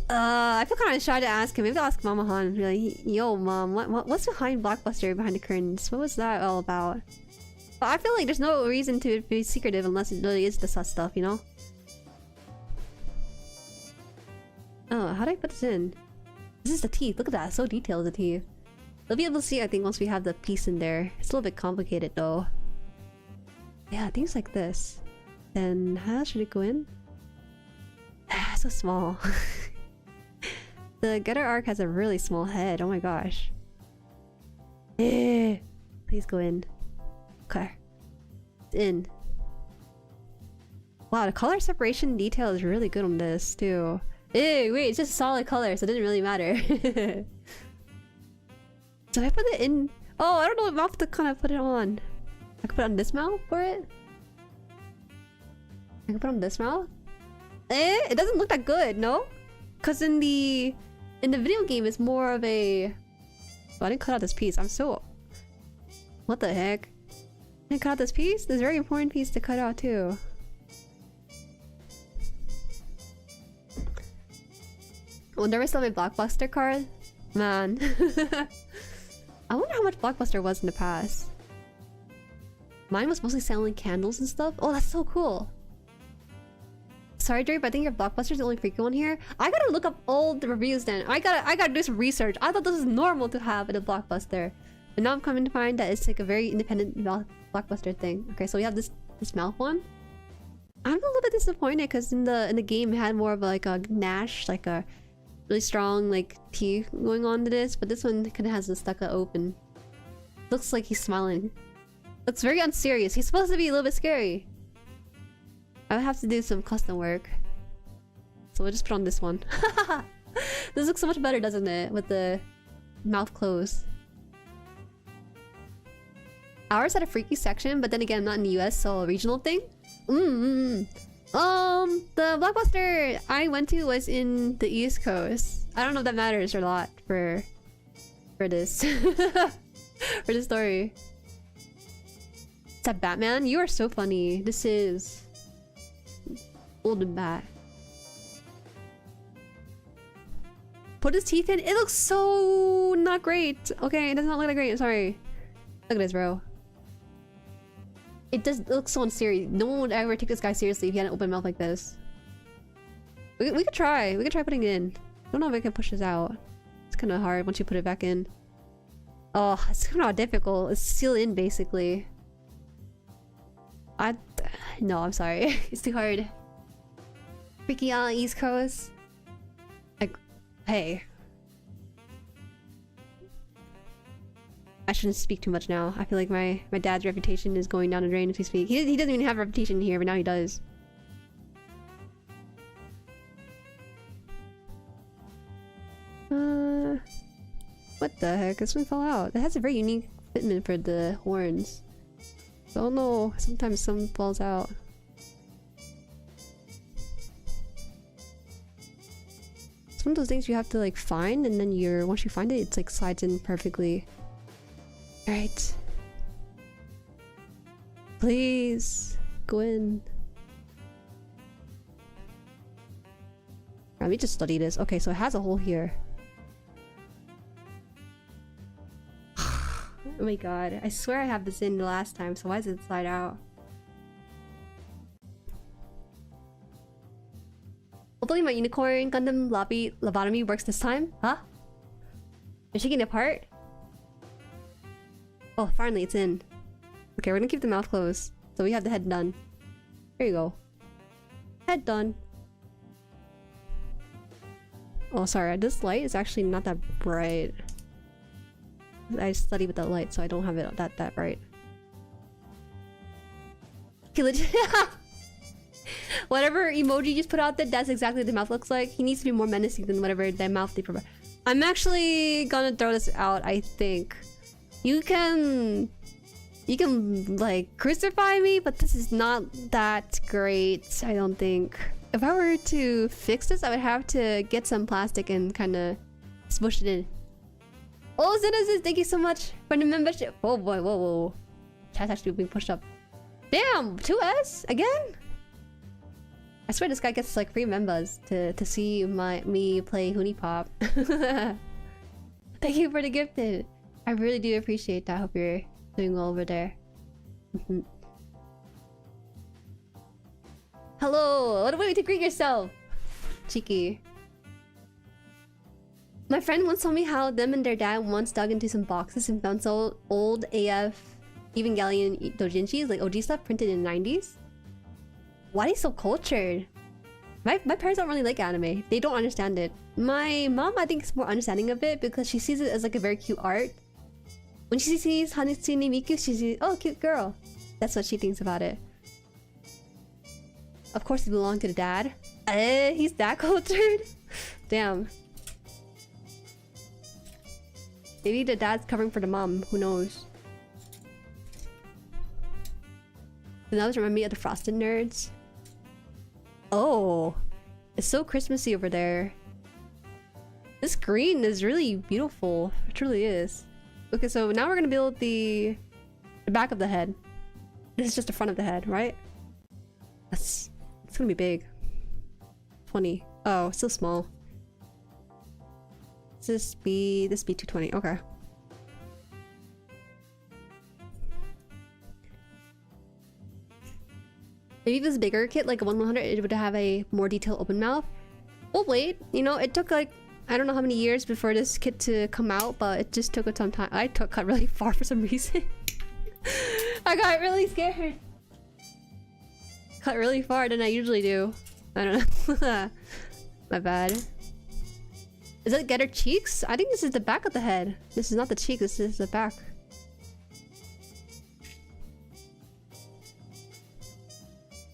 I feel kind of shy to ask him. Maybe I'll ask Mama Han. Be like, yo, Mom, what's behind Blockbuster, behind the curtains? What was that all about? But I feel like there's no reason to be secretive unless it really is the sus stuff, you know? Oh, how do I put this in? This is the teeth. Look at that. It's so detailed, the teeth. We'll be able to see, I think, once we have the piece in there. It's a little bit complicated, though. Yeah, things like this. Then, how should it go in? So small. The Getter arc has a really small head. Oh my gosh. Please go in. Okay. It's in. Wow, the color separation detail is really good on this, too. Wait, it's just solid color, so it doesn't really matter. So I put it in... Oh, I don't know what mouth to kind of put it on. I can put it on this mouth for it? I can put it on this mouth? It doesn't look that good, no? Because in the video game, it's more of a... Oh, I didn't cut out this piece. I'm so... What the heck? I didn't cut out this piece? This is a very important piece to cut out, too. Wonder if I still have my Blockbuster card? Man. I wonder how much Blockbuster was in the past. Mine was mostly selling candles and stuff. Oh, that's so cool. Sorry, Jueri, but I think your Blockbuster's the only freaky one here. I gotta look up old reviews then. I gotta do some research. I thought this was normal to have at a Blockbuster. But now I'm coming to find that it's like a very independent Blockbuster thing. Okay, so we have this mouth one. I'm a little bit disappointed because in the game it had more of like a gnash, like a really strong like teeth going on to this, but this one kind of has the stucco open. Looks like he's smiling. Looks very unserious. He's supposed to be a little bit scary. I would have to do some custom work. So we'll just put on this one. This looks so much better, doesn't it? With the mouth closed. Ours had a freaky section, but then again, not in the US, so a regional thing. The Blockbuster I went to was in the East Coast. I don't know if that matters or not for this. For this story. Is that Batman? You are so funny. This is Golden Bat. Put his teeth in. It looks so not great. Okay, it does not look that great. I'm sorry. Look at this, bro. It does look so unserious. No one would ever take this guy seriously if he had an open mouth like this. We could try. We could try putting it in. I don't know if I can push this out. It's kind of hard once you put it back in. Oh, it's kind of difficult. It's sealed in basically. No, I'm sorry. It's too hard. Freaky on East Coast. Like, hey. I shouldn't speak too much now. I feel like my dad's reputation is going down the drain if we speak. He doesn't even have a reputation here, but now he does. What the heck? This one fell out. It has a very unique fitment for the horns. Oh no, sometimes some falls out. It's one of those things you have to like find, and then once you find it, it's like slides in perfectly. Alright. Please go in. Let me just study this. Okay, so it has a hole here. Oh my god. I swear I have this in the last time, so why does it slide out? Hopefully my unicorn Gundam lobotomy works this time. Huh? You're shaking it apart? Oh, finally it's in. Okay, we're gonna keep the mouth closed. So we have the head done. There you go. Head done. Oh, sorry. This light is actually not that bright. I study with that light, so I don't have it that bright. Okay, legit. Whatever emoji you just put out there, that's exactly what the mouth looks like. He needs to be more menacing than whatever the mouth they provide. I'm actually gonna throw this out, I think. You can like crucify me, but this is not that great, I don't think. If I were to fix this, I would have to get some plastic and kind of smush it in. Oh, Citizens, thank you so much for the membership. Oh boy, whoa. Chat's actually being pushed up. Damn, 2S again? I swear this guy gets like free members to see me play Hoonie Pop. Thank you for the gifted. I really do appreciate that. Hope you're doing well over there. Hello, what a way to greet yourself. Cheeky. My friend once told me how them and their dad once dug into some boxes and found some old AF Evangelion doujinshis, like OG stuff printed in the 90s. Why are they so cultured? My parents don't really like anime. They don't understand it. My mom, I think, is more understanding of it because she sees it as like a very cute art. When she sees Hatsune Miku, she sees, oh, cute girl. That's what she thinks about it. Of course, it belonged to the dad. He's that cultured? Damn. Maybe the dad's covering for the mom. Who knows? And that was reminding me of the Frosted Nerds. Oh, it's so Christmassy over there. This green is really beautiful. It truly is. Okay, so now we're gonna build the back of the head. This is just the front of the head, right? It's gonna be big. 20. Oh, it's so small. This be 220. Okay. Maybe if it was a bigger kit, like a 1/100, it would have a more detailed open mouth. We'll wait. You know, it took like, I don't know how many years before this kit to come out, but it just took some time. I cut really far for some reason. I got really scared. Cut really far than I usually do. I don't know. My bad. Is that Getter cheeks? I think this is the back of the head. This is not the cheek, this is the back.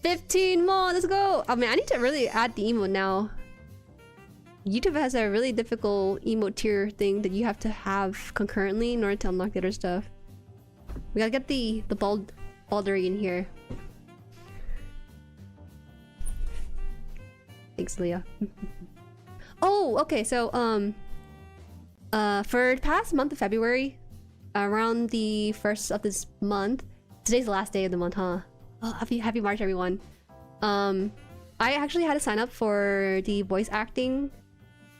$15 more, let's go! I mean, I need to really add the emote now. YouTube has a really difficult emote tier thing that you have to have concurrently in order to unlock the other stuff. We gotta get the baldery in here. Thanks, Leah. Oh, okay, so for the past month of February, around the 1st of this month, today's the last day of the month, huh? Oh, happy March, everyone. I actually had to sign up for the voice acting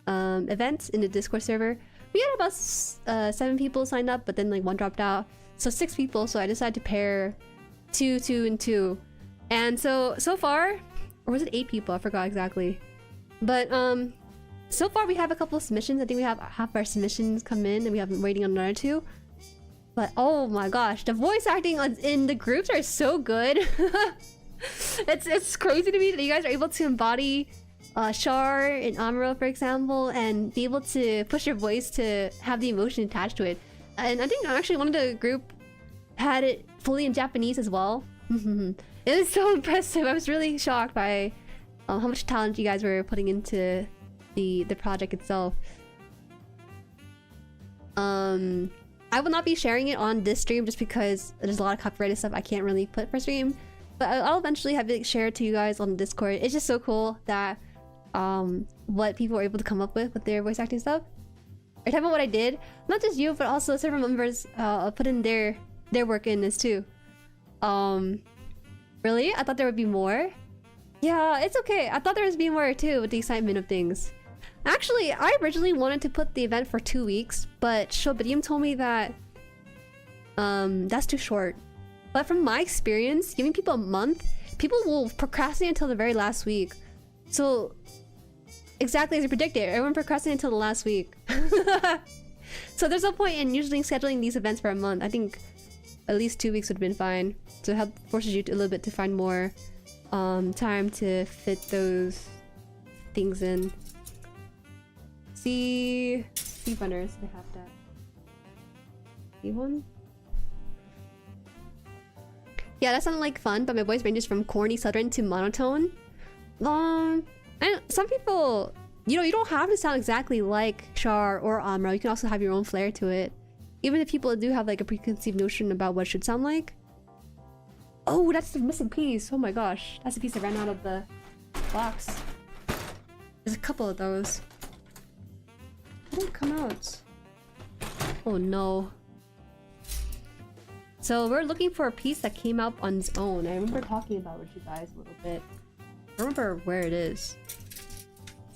event in the Discord server. We had about 7 people signed up, but then like 1 dropped out, so 6 people. So I decided to pair 2, 2, and 2, and so far, or was it 8 people? I forgot exactly, but so far we have a couple of submissions. I think we have half our submissions come in, and we have been waiting on another 2. But oh my gosh, the voice acting in the groups are so good. It's crazy to me that you guys are able to embody Char and Amuro, for example, and be able to push your voice to have the emotion attached to it. And I think actually one of the group had it fully in Japanese as well. It was so impressive. I was really shocked by how much talent you guys were putting into the project itself. I will not be sharing it on this stream just because there's a lot of copyrighted stuff I can't really put for stream. But I'll eventually have it shared to you guys on Discord. It's just so cool that what people were able to come up with their voice acting stuff. Are you talking about what I did? Not just you, but also server members put in their work in this too. Really? I thought there would be more. Yeah, it's okay. I thought there would be more too with the excitement of things. Actually, I originally wanted to put the event for 2 weeks, but Shobadium told me that that's too short. But from my experience, giving people a month, people will procrastinate until the very last week. So, exactly as you predicted, everyone procrastinated until the last week. So there's no point in usually scheduling these events for a month. I think at least 2 weeks would have been fine. So it forces you a little bit to find more time to fit those things in. Sea runners, they have that. See one? Yeah, that sounded like fun, but my voice ranges from corny southern to monotone. And some people, you know, you don't have to sound exactly like Char or Amra. You can also have your own flair to it. Even if people do have like a preconceived notion about what it should sound like. Oh, that's the missing piece. Oh my gosh. That's the piece that ran out of the box. There's a couple of those. How did it come out? Oh no. So we're looking for a piece that came out on its own. I remember talking about it with you guys a little bit. I don't remember where it is.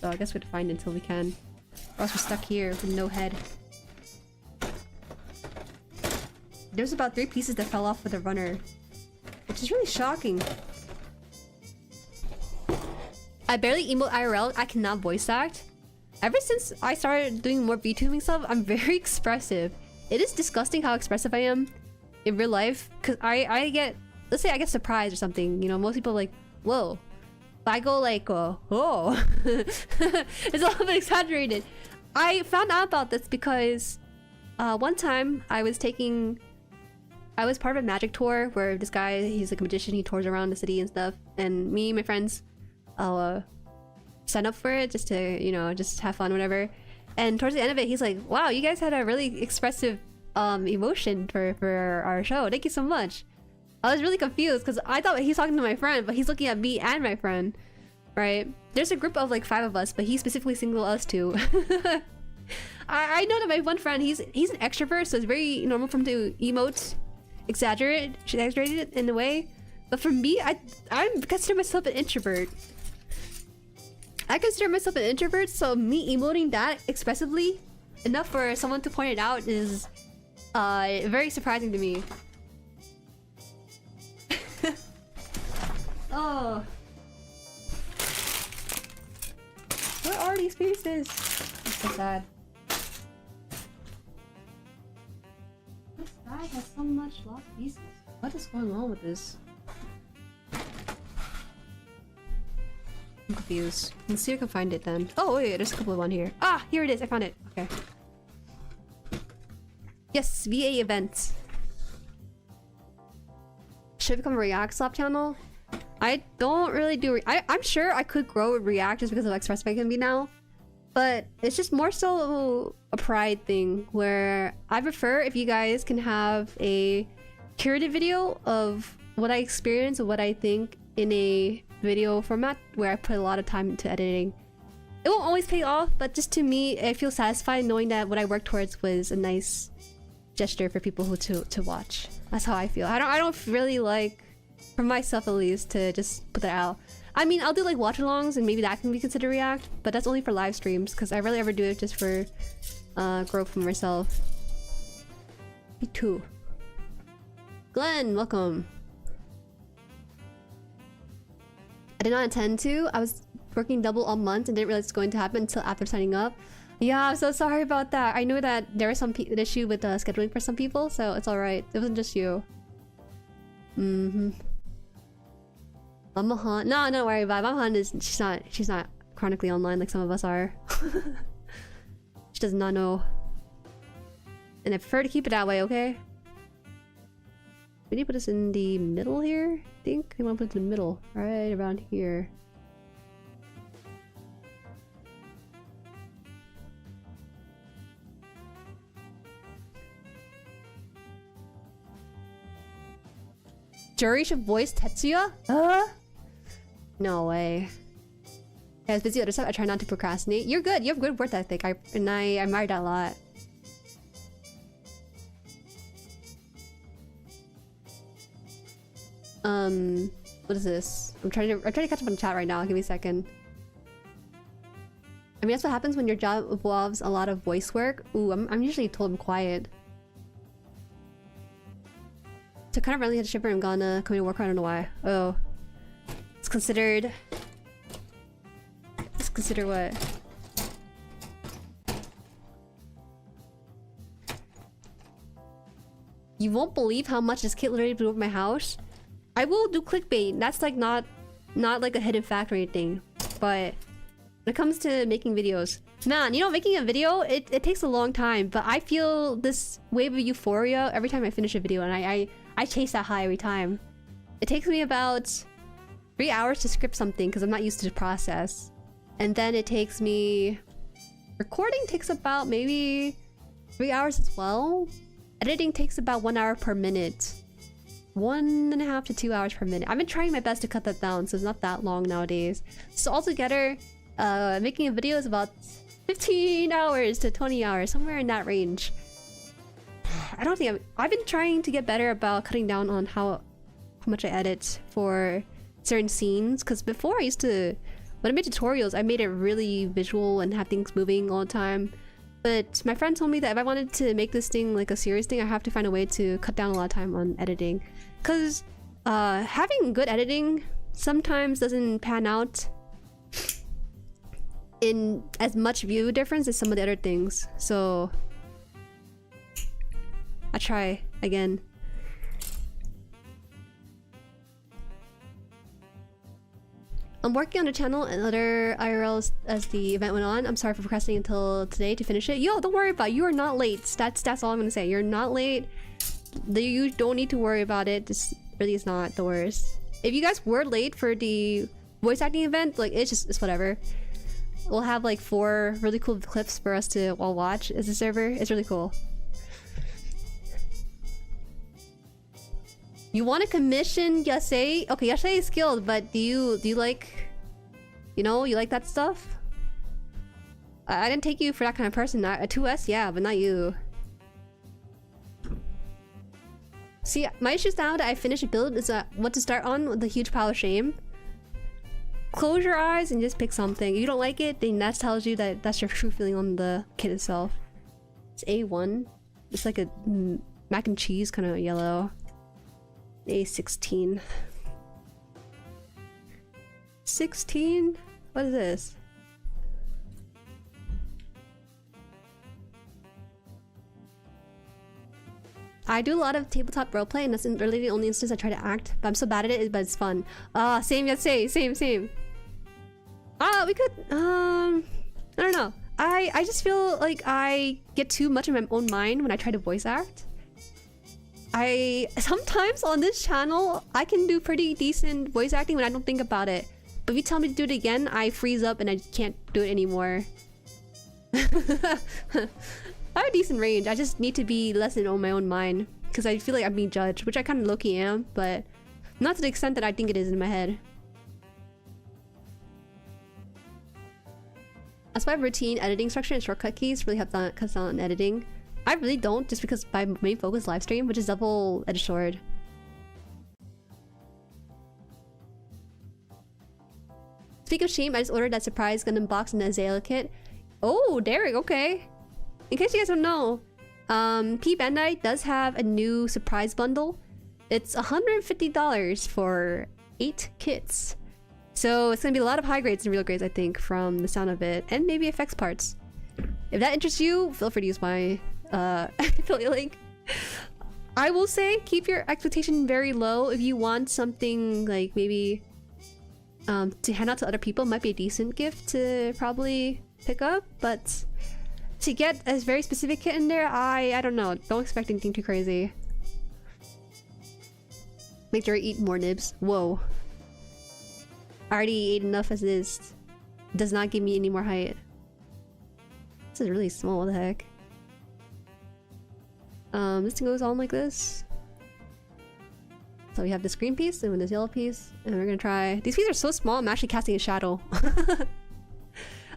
So I guess we have to find it until we can. Or else we're stuck here with no head. There's about 3 pieces that fell off with the runner. Which is really shocking. I barely emote IRL. I cannot voice act. Ever since I started doing more VTubing stuff, I'm very expressive. It is disgusting how expressive I am in real life. Cause I get, let's say I get surprised or something. You know, most people are like, whoa. But I go like, oh. It's a little bit exaggerated. I found out about this because one time I was part of a magic tour where this guy, he's like a magician, he tours around the city and stuff. And me and my friends sign up for it just to, you know, just have fun, whatever. And towards the end of it, he's like, wow, you guys had a really expressive emotion for our show. Thank you so much. I was really confused because I thought he's talking to my friend, but he's looking at me and my friend, right? There's a group of like 5 of us, but he specifically singled us 2. I know that my one friend, he's an extrovert, so it's very normal for him to emote, exaggerated in a way. But for me, I consider myself an introvert. So me emoting that expressively enough for someone to point it out is very surprising to me. Oh. Where are these pieces? It's so sad. This guy has so much lost pieces. What is going on with this? I'm confused. Let's see if I can find it then. Oh wait, there's a couple of one here. Ah, here it is. I found it. Okay. Yes, VA events. Should I become a React slap channel? I don't really do. I'm sure I could grow with React just because of how expressive I can be now. But it's just more so a pride thing where I prefer if you guys can have a curated video of what I experience and what I think in a video format where I put a lot of time into editing. It won't always pay off, but just to me, I feel satisfied knowing that what I worked towards was a nice gesture for people who to watch. That's how I feel. I don't really like, for myself at least, to just put that out. I mean, I'll do like watch-alongs and maybe that can be considered React, but that's only for live streams because I rarely ever do it just for growth for myself. Me too. Glenn, welcome. I did not intend to. I was working double all month and didn't realize it's going to happen until after signing up. Yeah, I'm so sorry about that. I know that there was an issue with scheduling for some people, so it's alright. It wasn't just you. Mama Han. No, don't worry about it. Mama Han is she's not chronically online like some of us are. She does not know. And I prefer to keep it that way, okay? We need to put this in the middle here, I think. I want to put it in the middle, right around here. Jueri should voice Tetsuya? No way. Yeah, I was busy with other stuff. I try not to procrastinate. You're good. You have good work ethic. I admire that a lot. What is this? I'm trying to catch up on chat right now. Give me a second. I mean, that's what happens when your job involves a lot of voice work. Ooh, I'm usually told I'm quiet. So kind of randomly had to shipper and Ghana coming to work. I don't know why. Oh, it's considered. It's considered what? You won't believe how much this kit literally blew up my house. I will do clickbait. That's like not like a hidden fact or anything. But when it comes to making videos, man, you know, making a video, it takes a long time. But I feel this wave of euphoria every time I finish a video, and I chase that high every time. It takes me about 3 hours to script something because I'm not used to the process. And then it takes me... Recording takes about maybe 3 hours as well. Editing takes about 1 hour per minute. 1.5 to 2 hours per minute. I've been trying my best to cut that down, so it's not that long nowadays. So altogether, making a video is about 15 hours to 20 hours, somewhere in that range. I don't think I've been trying to get better about cutting down on how much I edit for certain scenes, because before I used to, when I made tutorials, I made it really visual and have things moving all the time. But my friend told me that if I wanted to make this thing like a serious thing, I have to find a way to cut down a lot of time on editing, because having good editing sometimes doesn't pan out in as much view difference as some of the other things. So I try again. I'm working on a channel and other IRLs as the event went on. I'm sorry for procrastinating until today to finish it. Yo, don't worry about it. You are not late. That's all I'm gonna say. You're not late. You don't need to worry about it. This really is not the worst. If you guys were late for the voice acting event, like it's whatever. We'll have like 4 really cool clips for us to all watch as a server. It's really cool. You want to commission Yasei? Okay, Yasei is skilled, but do you like, you know, you like that stuff? I didn't take you for that kind of person. A 2S, yeah, but not you. See, my issues now that I finished a build is what to start on with a huge pile of shame. Close your eyes and just pick something. If you don't like it, then that tells you that that's your true feeling on the kit itself. It's A1. It's like a mac and cheese kind of yellow. A16. 16? What is this? I do a lot of tabletop roleplay, and that's really the only instance I try to act. But I'm so bad at it, but it's fun. Same, yes, same. We could, I don't know. I just feel like I get too much in my own mind when I try to voice act. Sometimes on this channel, I can do pretty decent voice acting when I don't think about it. But if you tell me to do it again, I freeze up and I can't do it anymore. I have a decent range. I just need to be less in my own mind, because I feel like I'm being judged, which I kind of low-key am, but not to the extent that I think it is in my head. That's why routine editing structure and shortcut keys really help cut down on editing. I really don't, just because my main focus is live stream, which is double-edged sword. Speaking of shame, I just ordered that surprise Gundam box and the Azalea kit. Oh, Derek, okay. In case you guys don't know, P Bandai does have a new surprise bundle. It's $150 for 8 kits. So it's gonna be a lot of high grades and real grades, I think, from the sound of it, and maybe effects parts. If that interests you, feel free to use my affiliate link. I will say keep your expectation very low. If you want something like maybe to hand out to other people, might be a decent gift to probably pick up, but to get a very specific kit in there, I don't know. Don't expect anything too crazy. Make Jueri eat more nibs. Whoa. I already ate enough as it is. Does not give me any more height. This is really small, what the heck? This thing goes on like this. So we have this green piece and this yellow piece, and we're gonna try... These pieces are so small, I'm actually casting a shadow.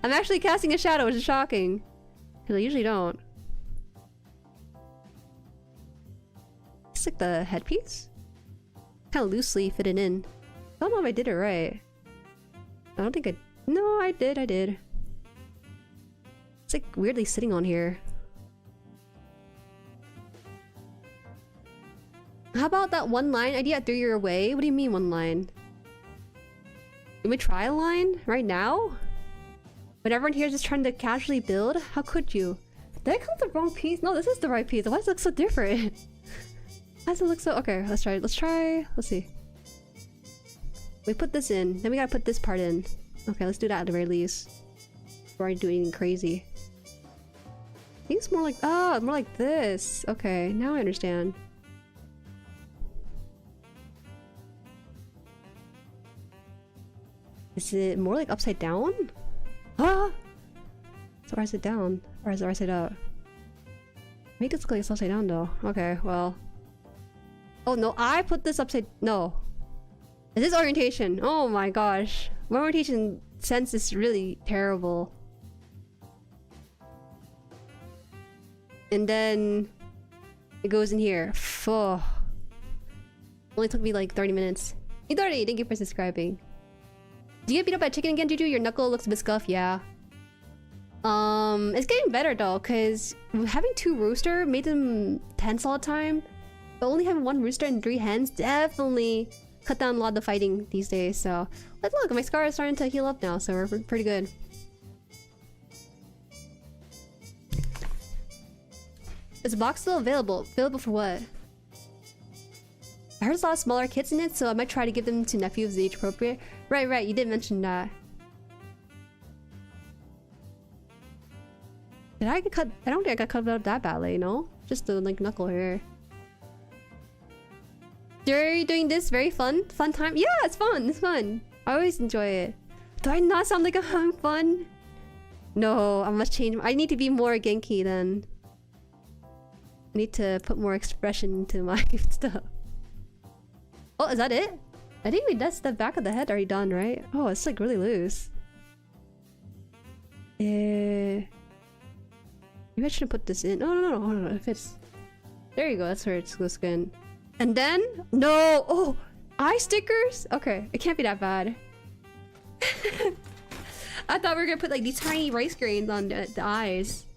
I'm actually casting a shadow, which is shocking. Because I usually don't. It's like the headpiece. Kind of loosely fitted in. I don't know if I did it right. I don't think I... No, I did. It's like weirdly sitting on here. How about that one line idea I threw your way? What do you mean one line? Can we try a line right now? When everyone here is just trying to casually build? How could you? Did I cut the wrong piece? No, this is the right piece. Why does it look so different? How does it look so? Okay, let's try. Let's see. We put this in, then we gotta put this part in. Okay, let's do that at the very least. Before I do anything crazy. I think it's more like, oh, more like this. Okay, now I understand. Is it more like upside down? Ah! So why is it down? Or is it right side up? Make this look like it's upside down though. Okay, well. Oh no, I put this upside... No. Is this orientation? Oh my gosh. My orientation sense is really terrible. And then... it goes in here. Oh. Only took me like 30 minutes. Hey 30, thank you for subscribing. Do you get beat up by a chicken again, Juju? Your knuckle looks a bit scuffed, yeah. It's getting better though, because having 2 rooster made them tense all the time. But only having 1 rooster and 3 hens definitely cut down a lot of the fighting these days. So, but look, my scar is starting to heal up now, so we're pretty good. Is the box still available? Available for what? I heard there's a lot of smaller kids in it, so I might try to give them to nephews age appropriate. Right, you did mention that. Did I get cut? I don't think I got cut out that badly, no? Just the like knuckle here. You're doing this very fun time? Yeah, it's fun. I always enjoy it. Do I not sound like I'm having fun? No, I must change. I need to be more Genki then. I need to put more expression into my stuff. Oh, is that it? I think that's the back of the head already done, right? Oh, it's like really loose. Maybe I shouldn't put this in. No, hold on, it fits. There you go, that's where it's looks good. And then, no! Oh! Eye stickers? Okay, it can't be that bad. I thought we were gonna put like these tiny rice grains on the eyes.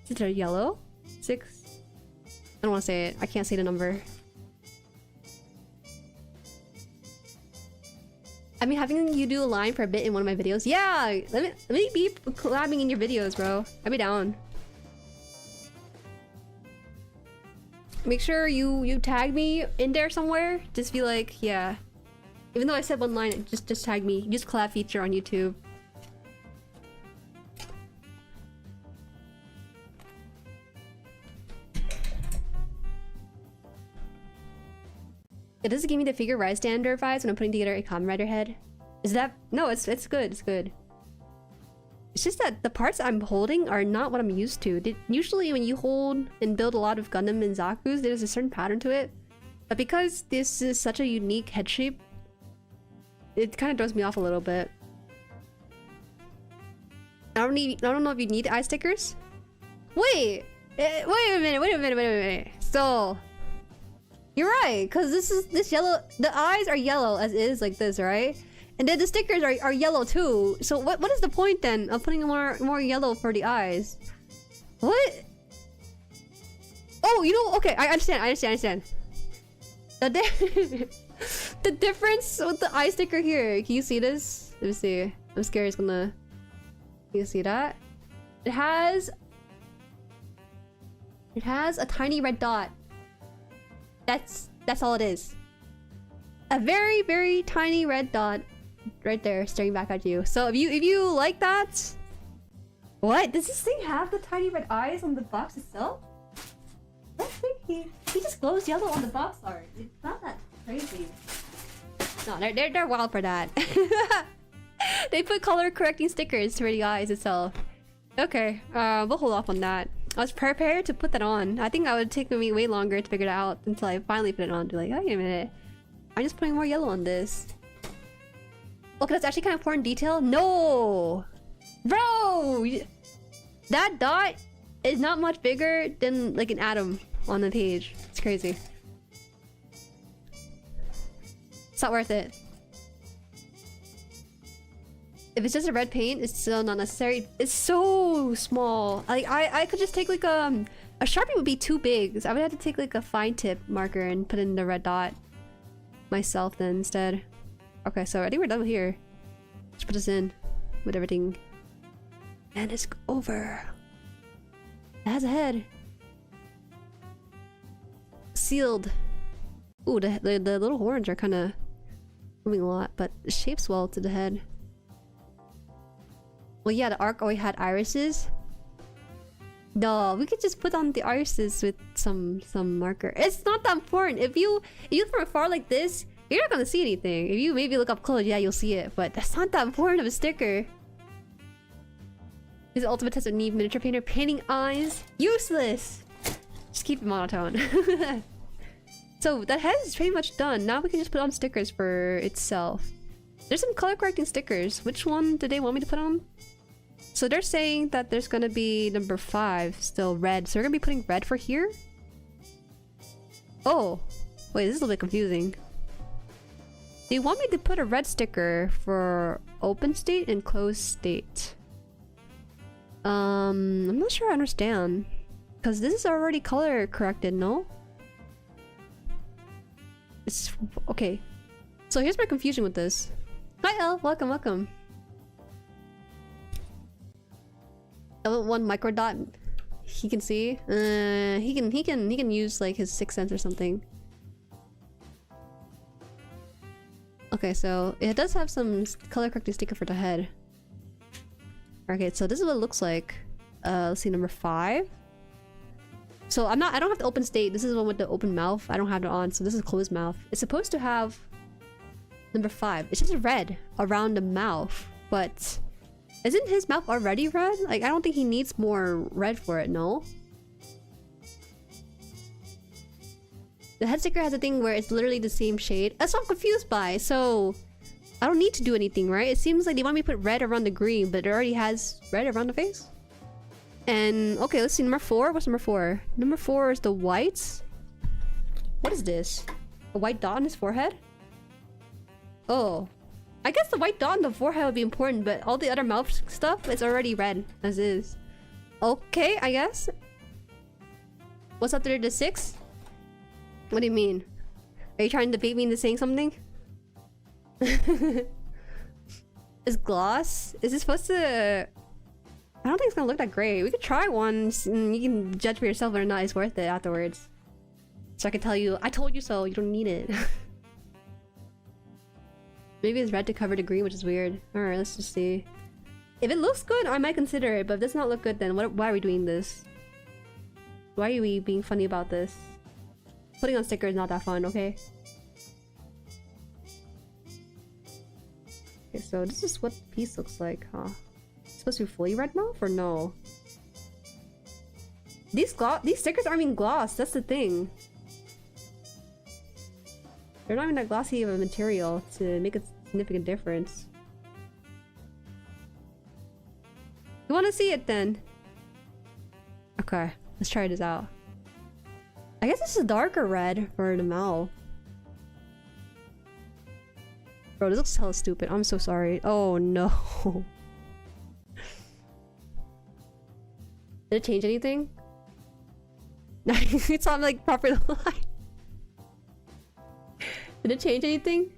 Is it yellow? 6? I don't want to say it. I can't say the number. I've been having you do a line for a bit in one of my videos. Yeah! Let me be collabing in your videos, bro. I'll be down. Make sure you tag me in there somewhere. Just be like, yeah. Even though I said one line, just tag me. Use collab feature on YouTube. It doesn't give me the figure rise standard vibes when I'm putting together a Kamen Rider head. Is that... No, it's good. It's good. It's just that the parts I'm holding are not what I'm used to. Usually when you hold and build a lot of Gundam and Zaku's, there's a certain pattern to it. But because this is such a unique head shape, it kind of throws me off a little bit. I don't know if you need eye stickers. Wait a minute. So... You're right, because this yellow... The eyes are yellow as is, like this, right? And then the stickers are yellow too. So what is the point then of putting more yellow for the eyes? What? Oh, you know, okay, I understand. The difference with the eye sticker here. Can you see this? Let me see. I'm scared it's gonna... Can you see that? It has a tiny red dot. That's all it is. A very, very tiny red dot right there staring back at you. So if you like that... What? Does this thing have the tiny red eyes on the box itself? I think he just glows yellow on the box art. It's not that crazy. No, they're wild for that. They put color correcting stickers for the eyes itself. Okay, we'll hold off on that. I was prepared to put that on. I think that would take me way longer to figure it out until I finally put it on. Be like, wait a minute. I'm just putting more yellow on this. Okay, that's actually kind of important detail. No! Bro! That dot is not much bigger than like an atom on the page. It's crazy. It's not worth it. If it's just a red paint, it's still not necessary. It's so small. Like I could just take like a Sharpie would be too big. So I would have to take like a fine tip marker and put in the red dot myself then instead. Okay, so I think we're done here. Let's put this in with everything. And it's over. It has a head. Sealed. Ooh, the little horns are kind of moving a lot, but it shapes well to the head. Well, yeah, the arc always had irises. No, we could just put on the irises with some marker. It's not that important. If you look from afar like this, you're not gonna see anything. If you maybe look up close, yeah, you'll see it. But that's not that important of a sticker. Is the ultimate test of need miniature painter painting eyes? Useless. Just keep it monotone. So that head is pretty much done. Now we can just put on stickers for itself. There's some color correcting stickers. Which one do they want me to put on? So they're saying that there's gonna be number 5 still red. So we're gonna be putting red for here. Oh, wait, this is a little bit confusing. They want me to put a red sticker for open state and closed state. I'm not sure I understand. Because this is already color corrected, no? It's... okay. So here's my confusion with this. Hi Elle, welcome, welcome. One micro dot he can see. He can use like his sixth sense or something. Okay, so it does have some color correcting sticker for the head. Okay, so this is what it looks like. Let's see, number 5. So I don't have the open state. This is the one with the open mouth. I don't have it on, so this is closed mouth. It's supposed to have number 5. It's just red around the mouth, but isn't his mouth already red? Like, I don't think he needs more red for it, no? The head sticker has a thing where it's literally the same shade. That's what I'm confused by. So I don't need to do anything, right? It seems like they want me to put red around the green, but it already has red around the face. And okay, let's see, number 4. What's number 4? Number 4 is the whites. What is this? A white dot on his forehead? Oh, I guess the white dot on the forehead would be important, but all the other mouth stuff is already red as is. Okay, I guess. What's up there to 6? What do you mean? Are you trying to bait me into saying something? Is gloss? Is it supposed to... I don't think it's gonna look that great. We could try one and you can judge for yourself whether or not it's worth it afterwards. So I can tell you, I told you so, you don't need it. Maybe it's red to cover the green, which is weird. Alright, let's just see. If it looks good, I might consider it, but if it does not look good, then why are we doing this? Why are we being funny about this? Putting on stickers is not that fun, okay? Okay, so this is what the piece looks like, huh? It's supposed to be fully red mouth or no? These stickers aren't even gloss, that's the thing. They're not even that glossy of a material to make a significant difference. You want to see it then? Okay, let's try this out. I guess this is darker red for the mouth. Bro, this looks hella stupid. I'm so sorry. Oh no. Did it change anything? It's on like proper line. Did it change anything?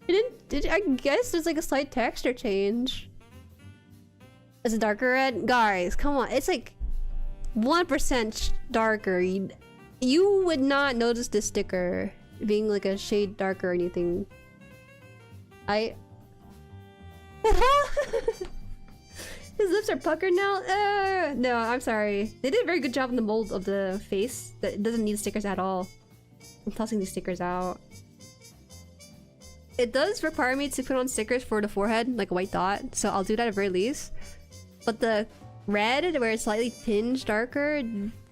It didn't. I guess there's like a slight texture change. Is it darker red? Guys, come on. It's like 1% darker. You would not notice this sticker being like a shade darker or anything. His lips are puckered now? No, I'm sorry. They did a very good job in the mold of the face. That doesn't need stickers at all. I'm tossing these stickers out. It does require me to put on stickers for the forehead, like a white dot, so I'll do that at very least. But the red, where it's slightly tinged darker,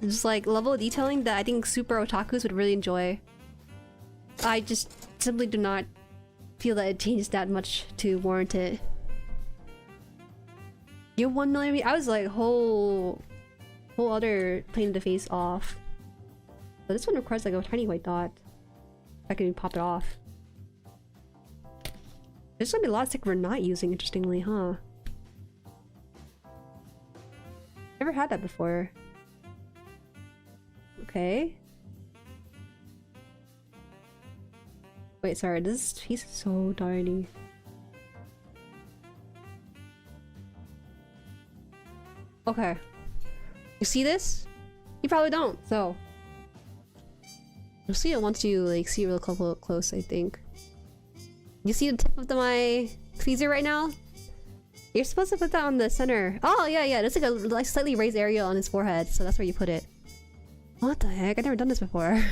just like level of detailing that I think super otakus would really enjoy. I just simply do not feel that it changes that much to warrant it. You're 1mm. I was like whole other plane of the face off. But this one requires like a tiny white dot. I can pop it off. There's gonna be a lot of stick we're not using, interestingly, huh? Never had that before. Okay. Wait, sorry, this piece is so tiny. Okay. You see this? You probably don't, so. You'll see it once you like see it real close, I think. You see the tip of my tweezer right now? You're supposed to put that on the center. Oh yeah, yeah. There's like a slightly raised area on his forehead, so that's where you put it. What the heck? I've never done this before.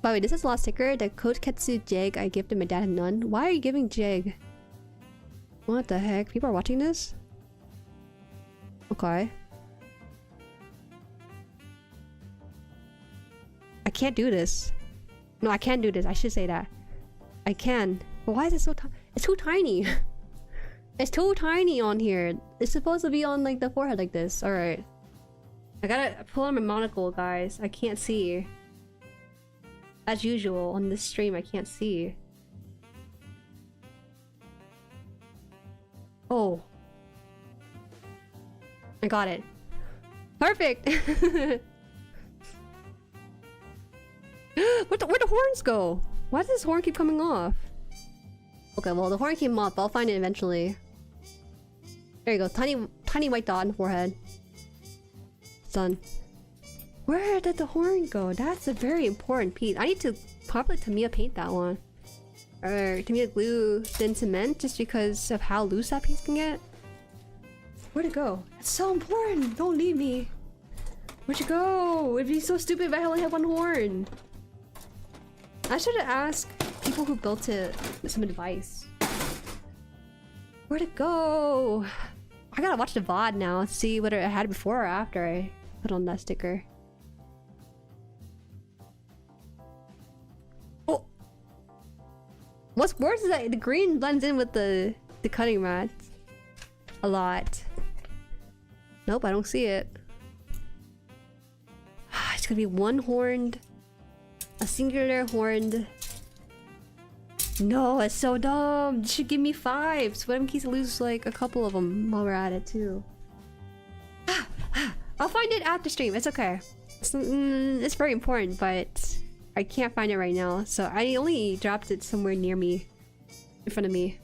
By the way, this is the last sticker. The Kotketsu Jeg I gifted my dad and none. Why are you giving Jeg? What the heck? People are watching this? Okay. I can't do this. No, I can't do this. I should say that. I can. But why is it so tiny? It's too tiny. It's too tiny on here. It's supposed to be on like the forehead like this. Alright. I gotta pull on my monocle, guys. I can't see. As usual, on this stream, I can't see. Oh. I got it. Perfect! Where'd the horns go? Why does this horn keep coming off? Okay, well, the horn came off. I'll find it eventually. There you go. Tiny white dot on the forehead. It's done. Where did the horn go? That's a very important piece. I need to probably Tamiya paint that one. Or Tamiya glue thin cement just because of how loose that piece can get. Where'd it go? It's so important! Don't leave me! Where'd you go? It'd be so stupid if I only had one horn. I should have asked people who built it some advice. Where'd it go? I gotta watch the VOD now, see what it had before or after I put on that sticker. Oh! What's worse is that the green blends in with the cutting mats a lot. Nope, I don't see it. It's gonna be one horned, a singular horned. No, it's so dumb. You should give me 5 so in case I lose like a couple of them while we're at it too. I'll find it after stream. It's okay. It's very important, but I can't find it right now. So I only dropped it somewhere near me, in front of me.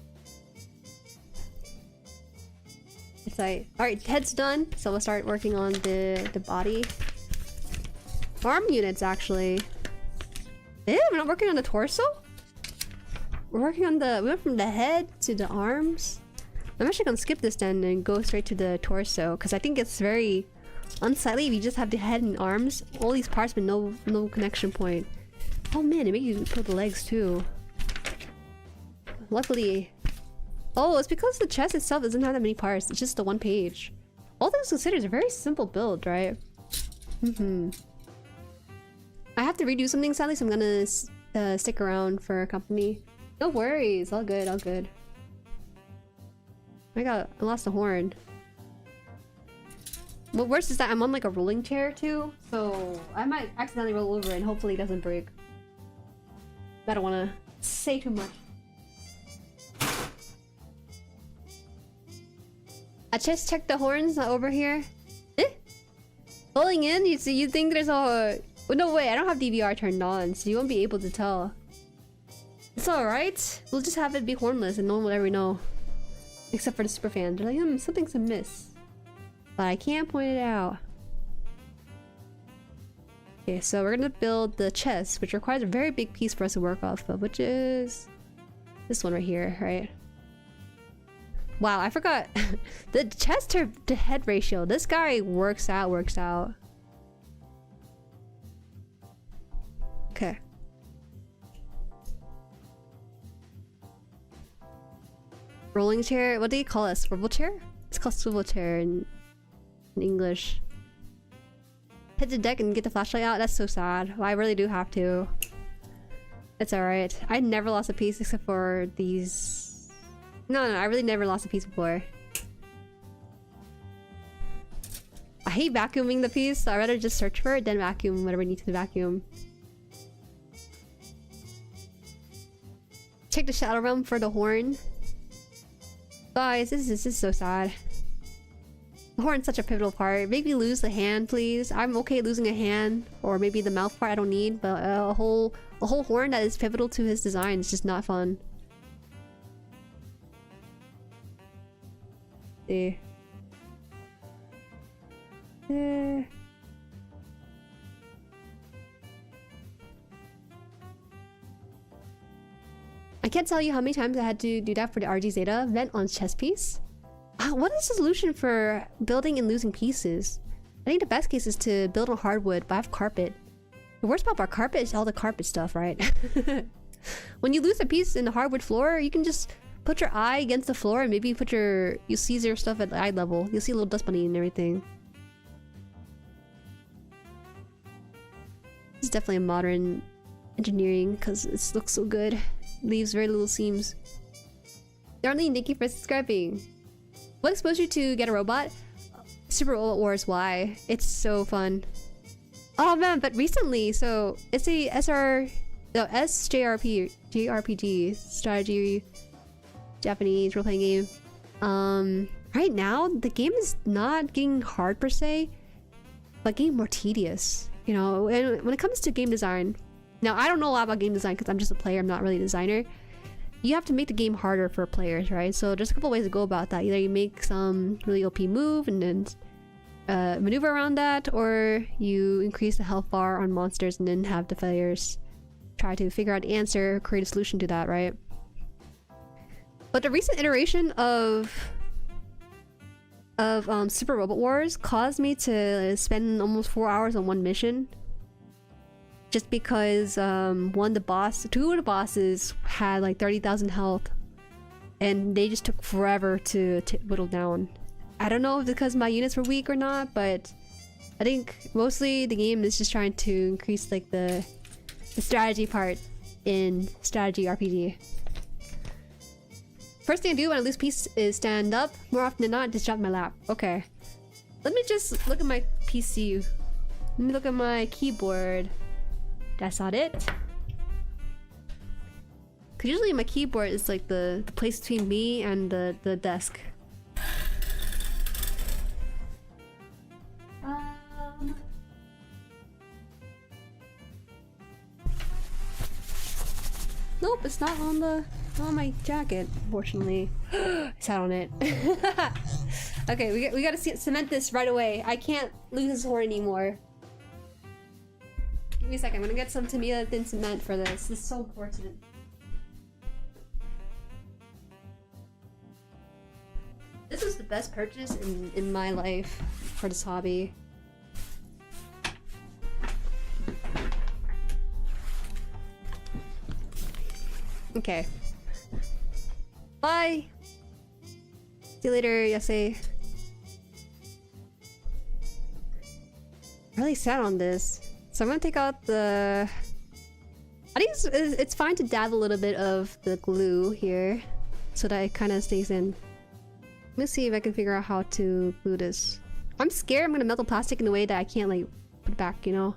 It's like, all right, head's done. So we'll start working on the body. Arm units, actually. Eh, we're not working on the torso? We're working on the... We went from the head to the arms. I'm actually gonna skip this then and go straight to the torso. Because I think it's very unsightly if you just have the head and arms. All these parts but no connection point. Oh man, it makes you put the legs too. Luckily... Oh, it's because the chest itself doesn't have that many parts. It's just the one page. All things considered, it's a very simple build, right? I have to redo something sadly, so I'm gonna stick around for company. No worries, all good, all good. I lost a horn. What worse is that I'm on like a rolling chair too, so I might accidentally roll over and hopefully it doesn't break. I don't want to say too much. I just checked the horns over here. Eh? Pulling in? You think there's a... Oh, no way, I don't have DVR turned on, so you won't be able to tell. It's alright. We'll just have it be hornless and no one will ever know. Except for the superfans. They're like, something's amiss. But I can't point it out. Okay, so we're gonna build the chest, which requires a very big piece for us to work off of, which is... this one right here, right? Wow, I forgot. The chest to head ratio. This guy works out. Okay. Rolling chair? What do you call it? Swivel chair? It's called swivel chair in English. Hit the deck and get the flashlight out? That's so sad. Well, I really do have to. It's alright. I never lost a piece except for these... No, I really never lost a piece before. I hate vacuuming the piece, so I'd rather just search for it, then vacuum whatever I need to vacuum. Check the shadow realm for the horn. Guys, this is so sad. The horn's such a pivotal part. Make me lose the hand, please. I'm okay losing a hand, or maybe the mouth part I don't need, but a whole horn that is pivotal to his design is just not fun. See. I can't tell you how many times I had to do that for the RG Zeta vent on chess piece. What is the solution for building and losing pieces? I think the best case is to build on hardwood, but I have carpet. The worst part about carpet is all the carpet stuff, right? When you lose a piece in the hardwood floor, you can just put your eye against the floor and maybe put your... You see your stuff at eye level. You'll see a little dust bunny and everything. It's definitely a modern engineering because it looks so good. Leaves very little seams. Darlene, thank you for subscribing. What exposed you to Get a Robot? Super Robot Wars, why? It's so fun. Oh man, but recently, so it's a JRPG strategy Japanese role-playing game. Right now the game is not getting hard per se, but getting more tedious. You know, and when it comes to game design, now I don't know a lot about game design because I'm just a player, I'm not really a designer. You have to make the game harder for players, right? So there's a couple ways to go about that. Either you make some really OP move and then maneuver around that, or you increase the health bar on monsters and then have the players try to figure out the answer, create a solution to that, right? But the recent iteration of Super Robot Wars caused me to spend almost 4 hours on one mission. Just because two of the bosses had like 30,000 health, and they just took forever to whittle down. I don't know if it's because my units were weak or not, but I think mostly the game is just trying to increase like the strategy part in strategy RPG. First thing I do when I lose piece is stand up. More often than not, just drop my lap. Okay. Let me just look at my PC. Let me look at my keyboard. That's not it. Cause usually my keyboard is like the place between me and the desk. Nope, it's not on my jacket, unfortunately. I sat on it. Okay, we gotta cement this right away. I can't lose this horn anymore. Give me a second, I'm gonna get some Tamiya thin cement for this. This is so important. This was the best purchase in my life for this hobby. Okay. Bye! See you later, Yase. I really sat on this. So I'm gonna take out the... I think it's fine to dab a little bit of the glue here so that it kind of stays in. Let me see if I can figure out how to glue this. I'm scared I'm gonna melt the plastic in a way that I can't like put it back, you know?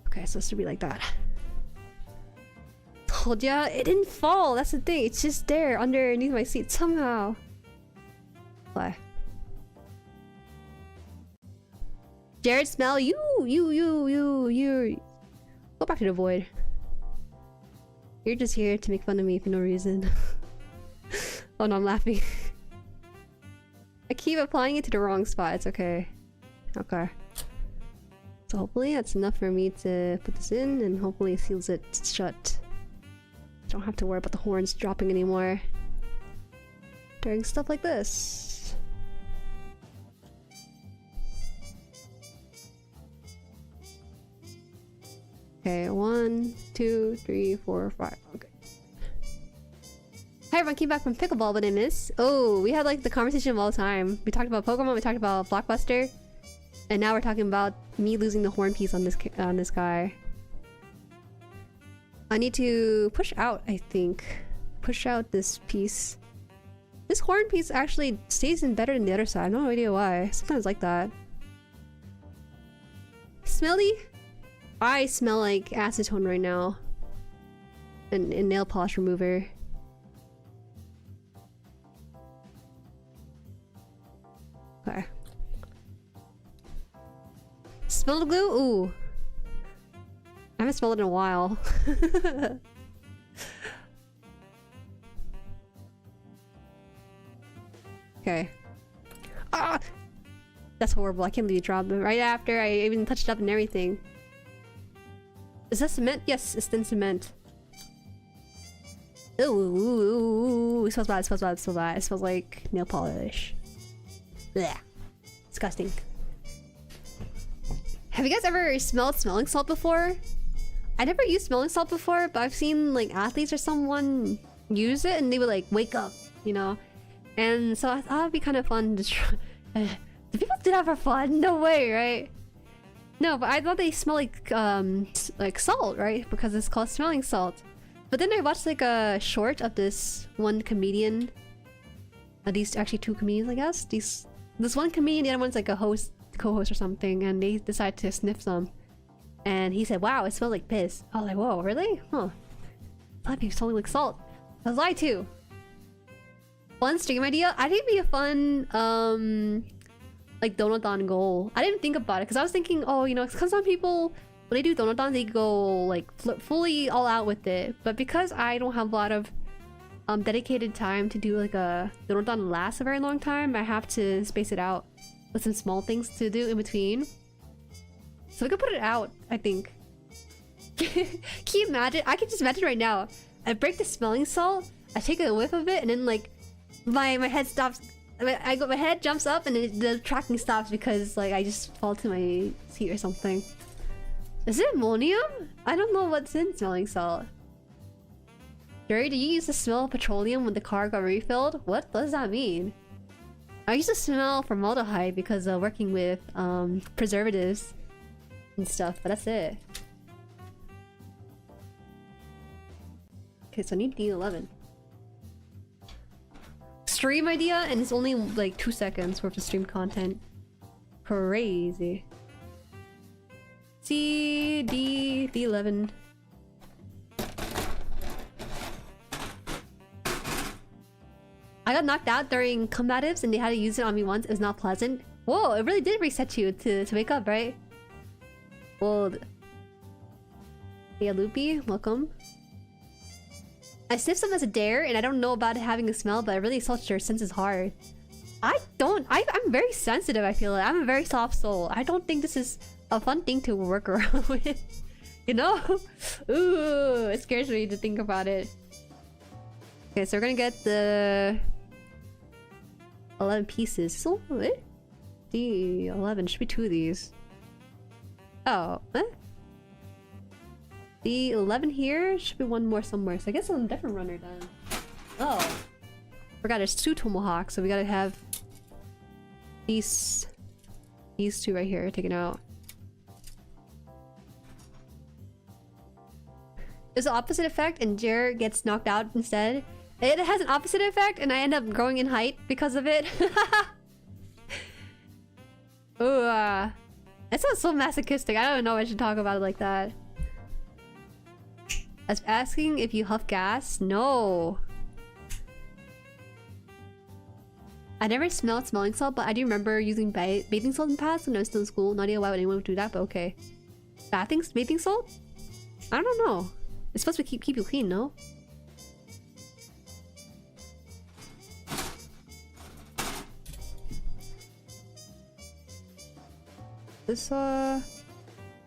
Okay, so it should be like that. Told ya, it didn't fall, that's the thing. It's just there underneath my seat somehow. Why? Jared, smell you. Go back to the void. You're just here to make fun of me for no reason. Oh no, I'm laughing. I keep applying it to the wrong spot. It's okay. Okay. So hopefully that's enough for me to put this in, and hopefully it seals it shut. Don't have to worry about the horns dropping anymore during stuff like this. Okay, 1, 2, 3, 4, 5. Okay. Hi everyone, came back from pickleball, but I miss. Oh, we had like the conversation of all time. We talked about Pokemon, we talked about Blockbuster, and now we're talking about me losing the horn piece on this guy. I need to push out, I think. Push out this piece. This horn piece actually stays in better than the other side. I have no idea why. Sometimes like that. Smelly? I smell like acetone right now. And nail polish remover. Okay. Smell the glue? Ooh. I haven't smelled it in a while. Okay. Ah! That's horrible. I can't believe you dropped it right after I even touched it up and everything. Is that cement? Yes, it's thin cement. Ooh, it smells bad, it smells bad, it smells bad. It smells like nail polish. Blech. Disgusting. Have you guys ever smelled smelling salt before? I never used smelling salt before, but I've seen like athletes or someone use it and they would like wake up, you know? And so I thought it'd be kind of fun to try. Do people do that for fun? No way, right? No, but I thought they smell like salt, right? Because it's called smelling salt. But then I watched like a short of this one comedian. These actually two comedians, I guess. This one comedian, the other one's like a co-host or something, and they decided to sniff some. And he said, "Wow, it smells like piss." I was like, "Whoa, really? Huh? That'd be smelling like salt." I was lied to. Fun stream idea. I think it'd be a fun like Donathon goal. I didn't think about it because I was thinking, oh, you know, because some people when they do Donathon, they go like fully all out with it. But because I don't have a lot of dedicated time to do like a Donathon last a very long time, I have to space it out with some small things to do in between. So we could put it out, I think. Can you imagine? I can just imagine right now. I break the smelling salt, I take a whiff of it, and then like my head stops. My head jumps up and the tracking stops because like I just fall to my seat or something. Is it ammonium? I don't know what's in smelling salt. Jueri, do you use to smell petroleum when the car got refilled? What does that mean? I used to smell formaldehyde because of working with preservatives and stuff, but that's it. Okay, so I need D11. Stream idea, and it's only like 2 seconds worth of stream content. Crazy. D11. I got knocked out during combatives and they had to use it on me once. It was not pleasant. Whoa, it really did reset you to wake up, right? Well, yeah, Loopy, welcome. I sniffed some as a dare, and I don't know about it having a smell, but I really assault your senses hard. I'm very sensitive, I feel like. I'm a very soft soul. I don't think this is a fun thing to work around with. You know? Ooh, it scares me to think about it. Okay, so we're gonna get the 11 pieces. So, the 11 should be 2 of these. Oh, the 11 here should be 1 more somewhere. So I guess I'm a different runner then. Oh, forgot there's 2 tomahawks, so we gotta have these 2 right here taken out. There's an opposite effect, and Jer gets knocked out instead. It has an opposite effect, and I end up growing in height because of it. Ooh, that sounds so masochistic. I don't know if I should talk about it like that. I was asking if you huff gas. No. I never smelled smelling salt, but I do remember using bathing salt in the past when I was still in school. No idea why would anyone would do that, but okay. Bathing salt? I don't know. It's supposed to keep you clean, no? This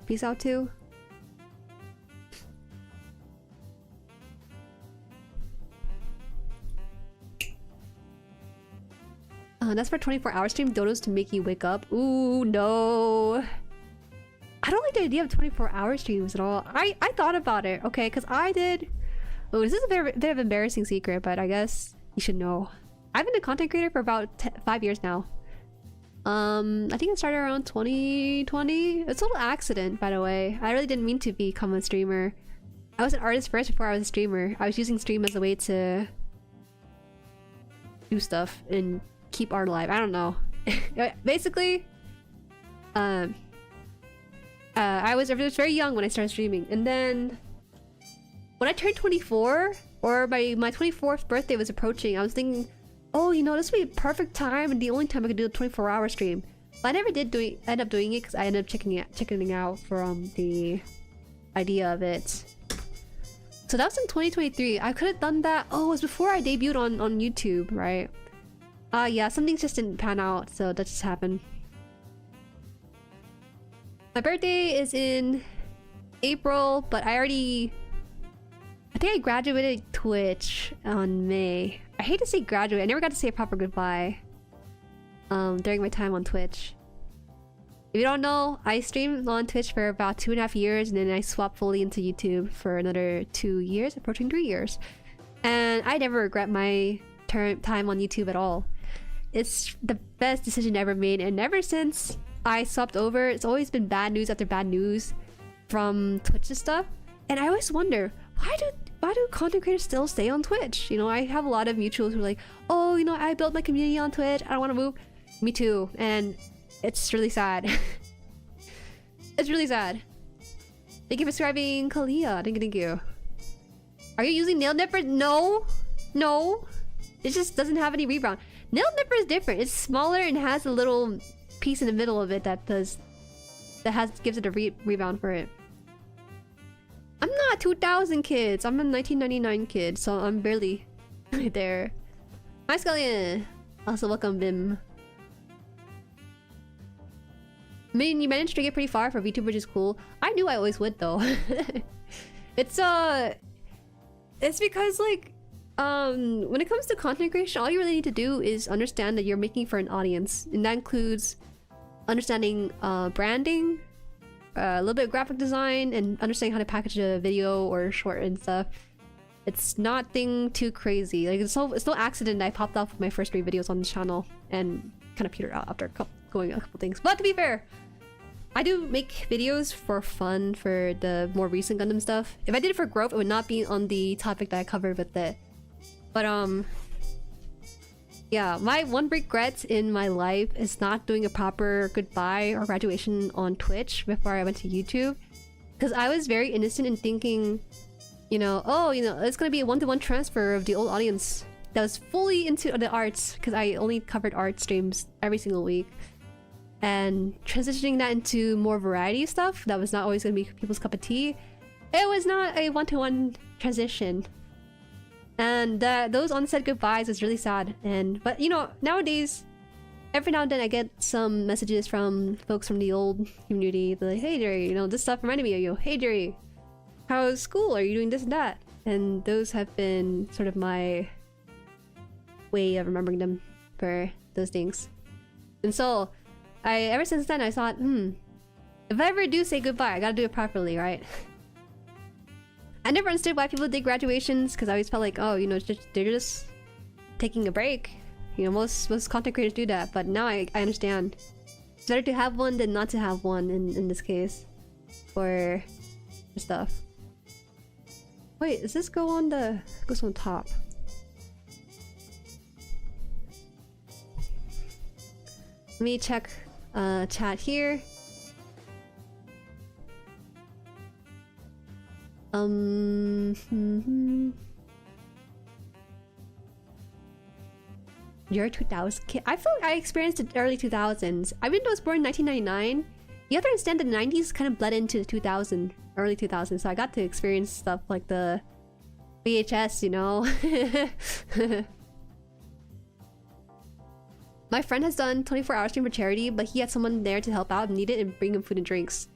piece out too. That's for 24-hour stream. Donuts to make you wake up. Ooh, no. I don't like the idea of 24-hour streams at all. I thought about it, okay, because I did. Oh, this is a bit of an embarrassing secret, but I guess you should know. I've been a content creator for about 5 years now. I think I started around 2020. It's a little accident, by the way. I really didn't mean to become a streamer. I was an artist first before I was a streamer. I was using stream as a way to do stuff and keep art alive. I don't know. Basically, I was very young when I started streaming, and then when I turned 24, or my 24th birthday was approaching, I was thinking, oh, you know, this would be a perfect time and the only time I could do a 24-hour stream. But I never did end up doing it because I ended up chickening out from the idea of it. So that was in 2023. I could have done that. Oh, it was before I debuted on YouTube, right? Yeah, some things just didn't pan out, so that just happened. My birthday is in April, but I already I think I graduated Twitch on May. I hate to say graduate. I never got to say a proper goodbye during my time on Twitch. If you don't know, I streamed on Twitch for about 2.5 years, and then I swapped fully into YouTube for another 2 years, approaching 3 years. And I never regret my time on YouTube at all. It's the best decision ever made, and ever since I swapped over, it's always been bad news after bad news from Twitch and stuff. And I always wonder, why do content creators still stay on Twitch? You know, I have a lot of mutuals who are like, oh, you know, I built my community on Twitch, I don't want to move. Me too. And it's really sad. It's really sad. Thank you for subscribing, Kalia. Thank you. Are you using nail nippers? No. No. It just doesn't have any rebound. Nail nipper is different. It's smaller and has a little piece in the middle of it that gives it a rebound for it. I'm not 2000 kids. I'm a 1999 kid, so I'm barely right there. Hi Scullion. Also welcome Bim. I mean, you managed to get pretty far for VTuber, which is cool. I knew I always would though. It's because like when it comes to content creation, all you really need to do is understand that you're making for an audience, and that includes understanding branding, a little bit of graphic design, and understanding how to package a video or a short and stuff. It's nothing too crazy. Like it's no accident that I popped off with my first 3 videos on the channel and kind of petered out after going a couple things. But to be fair, I do make videos for fun for the more recent Gundam stuff. If I did it for growth, it would not be on the topic that I covered with it. But yeah, my one regret in my life is not doing a proper goodbye or graduation on Twitch before I went to YouTube. Because I was very innocent in thinking, you know, oh, you know, it's gonna be a one-to-one transfer of the old audience that was fully into the arts, because I only covered art streams every single week. And transitioning that into more variety stuff that was not always gonna be people's cup of tea, it was not a one-to-one transition. And those unsaid goodbyes is really sad. But you know, nowadays, every now and then I get some messages from folks from the old community. They're like, hey Jueri, you know, this stuff reminded me of you. Hey Jueri, how's school? Are you doing this and that? And those have been sort of my way of remembering them for those things. And so, ever since then I thought, if I ever do say goodbye, I gotta do it properly, right? I never understood why people did graduations, because I always felt like, oh, you know, they're just taking a break. You know, most content creators do that, but now I understand. It's better to have one than not to have one in this case. For stuff. Wait, does this go on the... It goes on top. Let me check chat here. You're a 2000 kid. I feel like I experienced the early 2000s. I was born in 1999. You have to understand the 90s kind of bled into the 2000, early 2000s. So I got to experience stuff like the VHS, you know. My friend has done 24-hour stream for charity, but he had someone there to help out and need it and bring him food and drinks.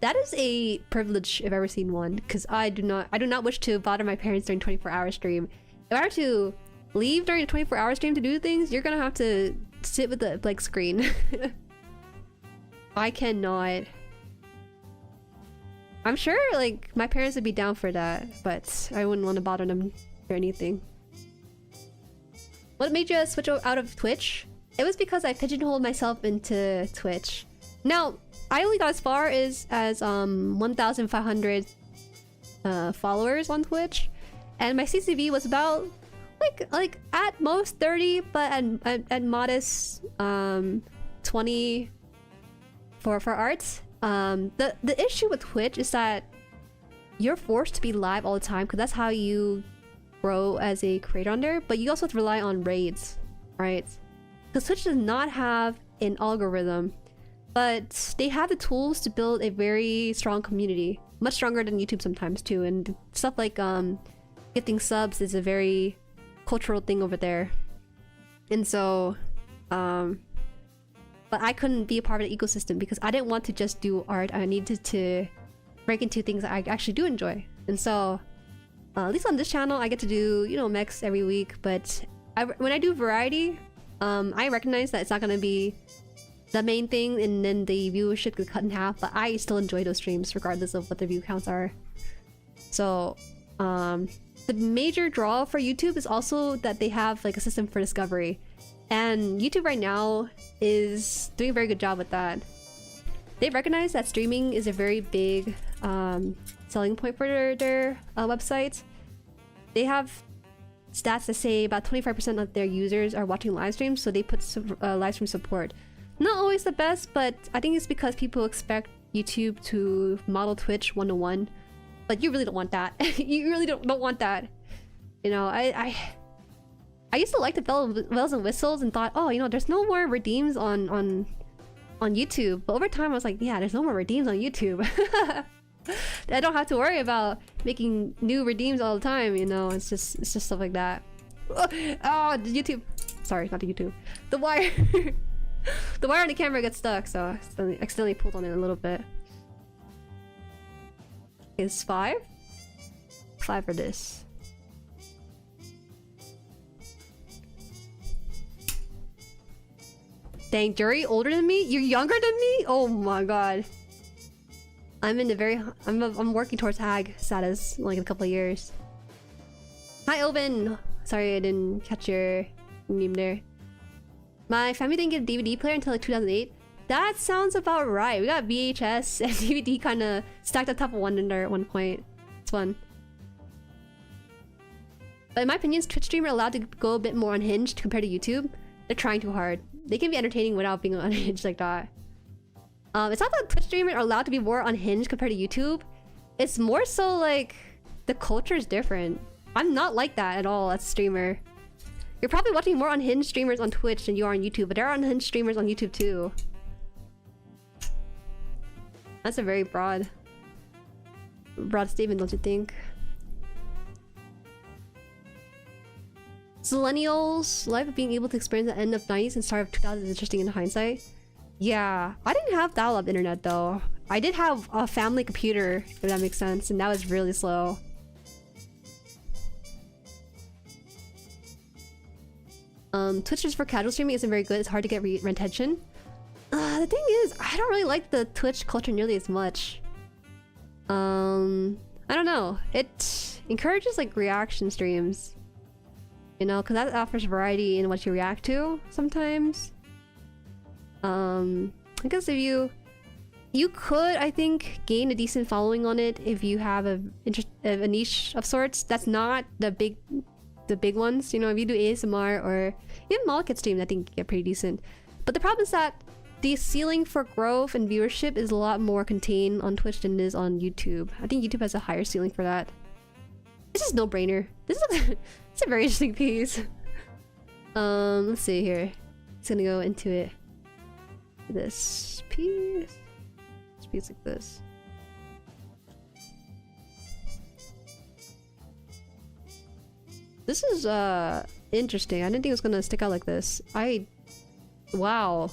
That is a privilege if I've ever seen one, because I do not wish to bother my parents during 24-hour stream. If I were to leave during a 24-hour stream to do things, you're gonna have to sit with the blank screen. I cannot. I'm sure like my parents would be down for that, but I wouldn't want to bother them or anything. What made you switch out of Twitch? It was because I pigeonholed myself into Twitch. Now, I only got as far as 1,500 followers on Twitch, and my CCV was about like at most 30, but at modest 20 for arts. The issue with Twitch is that you're forced to be live all the time because that's how you grow as a creator on there, but you also have to rely on raids, right? Because Twitch does not have an algorithm, but they have the tools to build a very strong community, much stronger than YouTube sometimes too. And stuff like gifting subs is a very cultural thing over there. And so but I couldn't be a part of the ecosystem because I didn't want to just do art. I needed to break into things that I actually do enjoy. And so At least on this channel, I get to do, you know, mechs every week. But when I do variety, I recognize that it's not gonna be the main thing, and then the viewership could cut in half. But I still enjoy those streams regardless of what the view counts are. So, the major draw for YouTube is also that they have like a system for discovery, and YouTube right now is doing a very good job with that. They recognize that streaming is a very big selling point for their website. They have stats that say about 25% of their users are watching live streams, so they put live stream support. Not always the best, but I think it's because people expect YouTube to model Twitch one-to-one. But you really don't want that. You really don't want that. You know, I used to like the bells and whistles and thought, oh, you know, there's no more redeems on YouTube. But over time, I was like, yeah, there's no more redeems on YouTube. I don't have to worry about making new redeems all the time. You know, it's just stuff like that. Oh, the YouTube. Sorry, not the YouTube. The wire. The wire on the camera gets stuck, so I accidentally pulled on it a little bit. Is 5? 5 for this. Dang, Jueri older than me? You're younger than me? Oh my god. I'm working towards hag status like in a couple of years. Hi Oben! Sorry I didn't catch your name there. My family didn't get a DVD player until like 2008. That sounds about right. We got VHS and DVD kind of stacked on top of one another at one point. It's fun. But in my opinion, Twitch streamers are allowed to go a bit more unhinged compared to YouTube. They're trying too hard. They can be entertaining without being unhinged like that. It's not that Twitch streamers are allowed to be more unhinged compared to YouTube. It's more so like the culture is different. I'm not like that at all as a streamer. You're probably watching more unhinged streamers on Twitch than you are on YouTube, but there are unhinged streamers on YouTube too. That's a very broad statement, don't you think? Millennials' life of being able to experience the end of 90s and start of 2000s is interesting in hindsight. Yeah, I didn't have dial-up internet though. I did have a family computer, if that makes sense, and that was really slow. Twitch just for casual streaming isn't very good. It's hard to get retention. The thing is, I don't really like the Twitch culture nearly as much. I don't know. It encourages like reaction streams. You know, because that offers variety in what you react to sometimes. I guess if you could, I think, gain a decent following on it if you have a niche of sorts. That's not the big ones. You know, if you do ASMR or even Malekith stream, I think you get pretty decent. But the problem is that the ceiling for growth and viewership is a lot more contained on Twitch than it is on YouTube. I think YouTube has a higher ceiling for that. This is no-brainer. This is it's a very interesting piece. Let's see here. It's gonna go into it. This piece. This piece like this. This is interesting. I didn't think it was gonna stick out like this. Wow.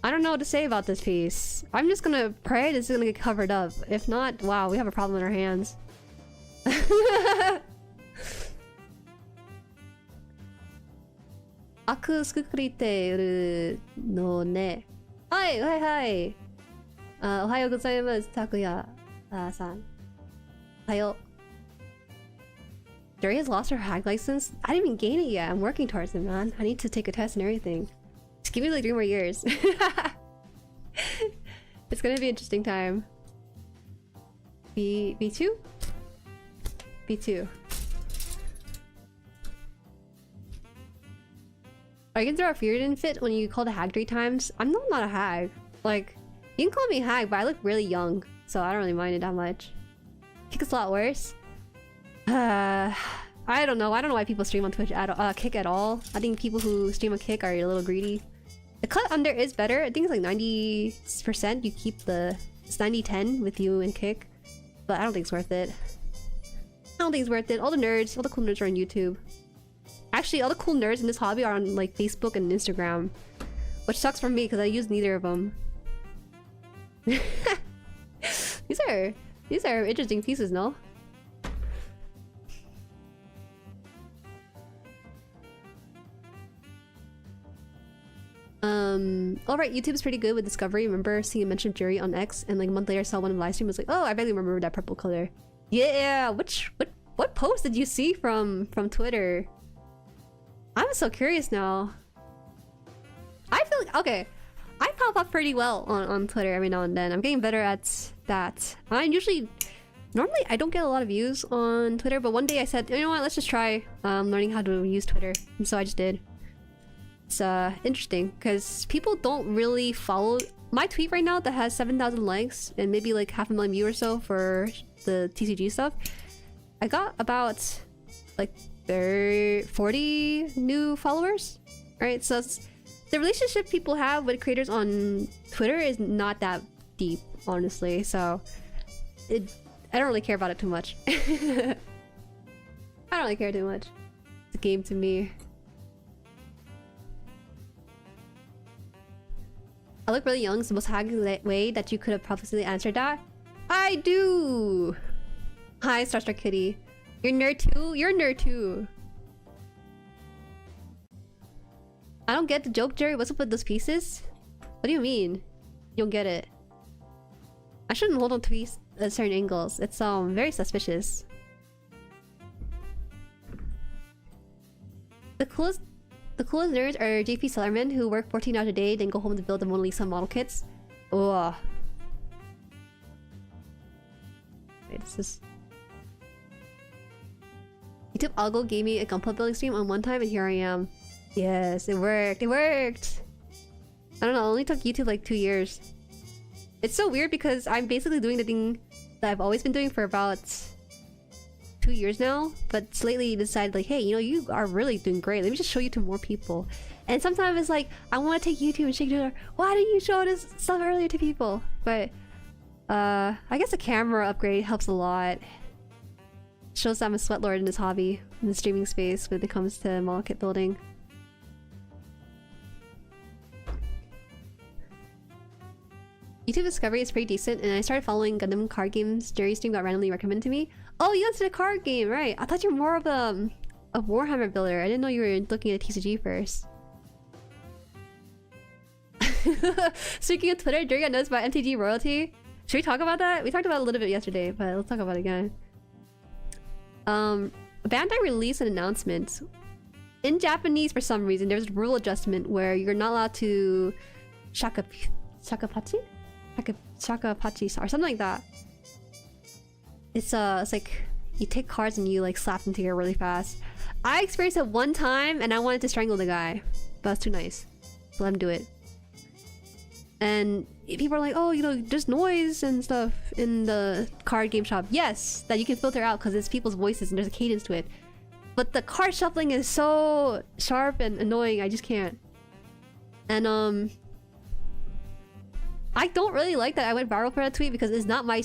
I don't know what to say about this piece. I'm just gonna pray this is gonna get covered up. If not, wow, we have a problem in our hands. Aku sukurite no ne. Hi, hi, hi. Ohayo gozaimasu, Takuya-san. Ohayo. Jueri has lost her hag license? I didn't even gain it yet. I'm working towards it, man. I need to take a test and everything. Just give me like 3 more years. It's gonna be an interesting time. V2? V2. Are you gonna throw a fear didn't fit when you called a hag 3 times? I'm not a hag. Like, you can call me hag, but I look really young, so I don't really mind it that much. Kick is a lot worse. I don't know. I don't know why people stream on Twitch at Kick at all. I think people who stream on Kick are a little greedy. The cut under is better. I think it's like 90%. You keep it's 90-10 with you and Kick, but I don't think it's worth it. I don't think it's worth it. All the cool nerds are on YouTube. Actually, all the cool nerds in this hobby are on like Facebook and Instagram, which sucks for me because I use neither of them. These are interesting pieces, no? Alright, YouTube's pretty good with discovery. Remember seeing a mention of Jueri on X, and like a month later I saw one in live stream. Was like, oh, I barely remember that purple color. Yeah, what post did you see from Twitter? I'm so curious now. I feel like, okay, I pop up pretty well on Twitter every now and then. I'm getting better at that. Normally I don't get a lot of views on Twitter, but one day I said, you know what, let's just try learning how to use Twitter, and so I just did. It's interesting because people don't really follow my tweet right now that has 7,000 likes and maybe like 500,000 views or so for the TCG stuff. I got about like 40 new followers, right? So the relationship people have with creators on Twitter is not that deep, honestly. So I don't really care about it too much. I don't really care too much. It's a game to me. I look really young, so the most haggard way that you could have probably answered that. I do! Hi, Starstruck Kitty. You're nerd too? You're a nerd too. I don't get the joke, Jueri. What's up with those pieces? What do you mean? You don't get it. I shouldn't hold on to these at certain angles. It's very suspicious. The coolest nerds are JP Sellerman who work 14 hours a day, then go home to build the Mona Lisa model kits. Ugh. Wait, this is... YouTube Algo gave me a Gunpla building stream on one time, and here I am. Yes, it worked. It worked! I don't know, it only took YouTube like 2 years. It's so weird because I'm basically doing the thing that I've always been doing for about 2 years now, but lately decided like, hey, you know, you are really doing great. Let me just show you to more people. And sometimes it's like, I want to take YouTube and shake it. Why didn't you show this stuff earlier to people? But I guess a camera upgrade helps a lot. Shows that I'm a sweat lord in this hobby, in the streaming space when it comes to model kit building. YouTube discovery is pretty decent, and I started following Gundam card games. Jueri's stream got randomly recommended to me. Oh, you went to the card game, right? I thought you were more of a Warhammer builder. I didn't know you were looking at TCG first. Speaking of Twitter, Jueri got noticed by MTG royalty. Should we talk about that? We talked about it a little bit yesterday, but let's talk about it again. Bandai released an announcement. In Japanese, for some reason, there's a rule adjustment where you're not allowed to shakapachi or something like that. It's like you take cards and you like slap them together really fast. I experienced it one time and I wanted to strangle the guy, but it's too nice. So let him do it. And people are like, oh, you know, there's noise and stuff in the card game shop. Yes, that you can filter out because it's people's voices and there's a cadence to it. But the card shuffling is so sharp and annoying, I just can't. And I don't really like that I went viral for that tweet because it's not my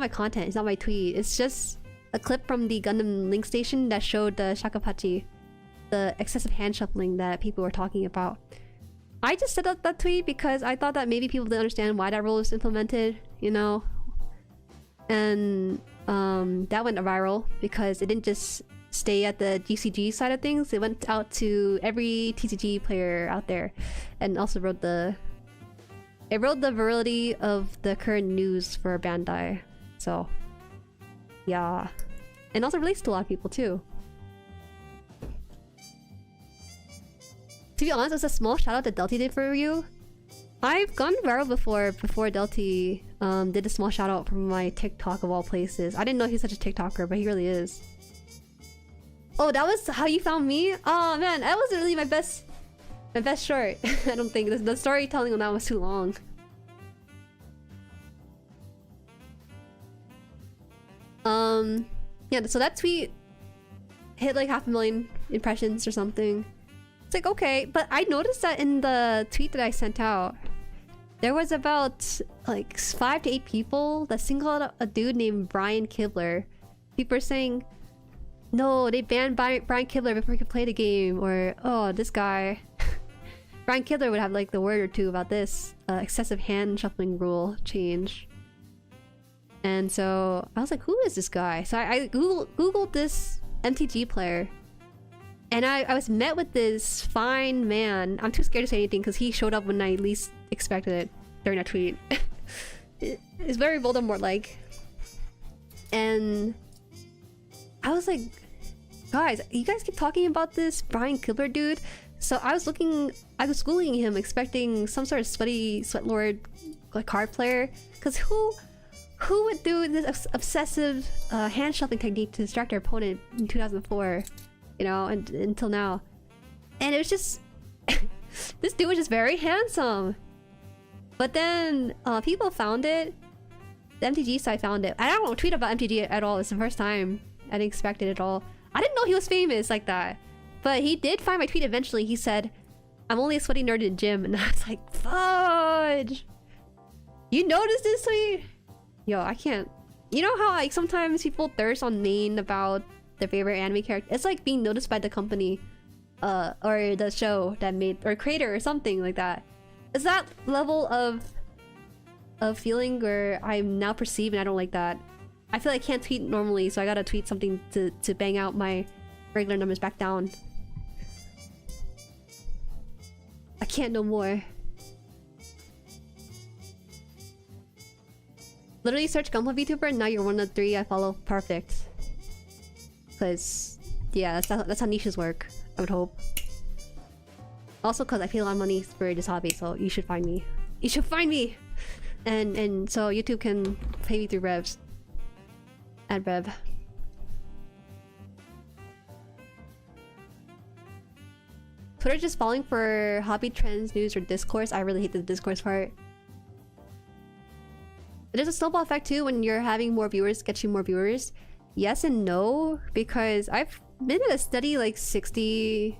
content, it's not my tweet. It's just a clip from the Gundam Link Station that showed the shakapachi, the excessive hand shuffling that people were talking about. I just set up that tweet because I thought that maybe people didn't understand why that rule was implemented, you know? And that went viral because it didn't just stay at the GCG side of things, it went out to every TCG player out there, and also wrote the virility of the current news for Bandai. So yeah, and also relates to a lot of people too. To be honest, it's a small shout out that Delty did for you. I've gone viral before Delty did a small shout out from my TikTok of all places. I didn't know he's such a TikToker, but he really is. Oh, that was how you found me? Oh man, that wasn't really my best short. I don't think the storytelling on that was too long. Yeah, so that tweet hit like 500,000 impressions or something. It's like, okay, but I noticed that in the tweet that I sent out, there was about like 5 to 8 people that singled out a dude named Brian Kibler. People are saying, no, they banned Brian Kibler before he could play the game, or oh, this guy. Brian Kibler would have like the word or two about this excessive hand shuffling rule change. And so I was like, who is this guy? So I googled this MTG player. And I was met with this fine man. I'm too scared to say anything because he showed up when I least expected it during a tweet. It's very Voldemort-like. And I was like, guys, you guys keep talking about this Brian Kilber dude. So I was googling him, expecting some sort of sweat lord like card player. Cause who would do this obsessive hand shuffling technique to distract their opponent in 2004? You know, and until now. And it was just this dude was just very handsome. But then people found it. The MTG site found it. I don't tweet about MTG at all. It's the first time. I didn't expect it at all. I didn't know he was famous like that. But he did find my tweet eventually. He said, "I'm only a sweaty nerd in gym." And I was like, fudge! You noticed this tweet? Yo, I can't. You know how like sometimes people thirst on main about their favorite anime character? It's like being noticed by the company or the show that made, or creator or something like that. It's that level of feeling where I'm now perceived, and I don't like that. I feel like I can't tweet normally, so I gotta tweet something to bang out my regular numbers back down. I can't no more. Literally search Gundam VTuber and now you're one of the 3 I follow. Perfect. Cause yeah, that's how niches work, I would hope. Also cause I pay a lot of money for this hobby, so you should find me. You should find me! And so YouTube can pay me through revs. Ad rev. Twitter just falling for hobby trends, news, or discourse. I really hate the discourse part. There's a snowball effect too when you're having more viewers, get you more viewers. Yes and no, because I've been at a steady like 60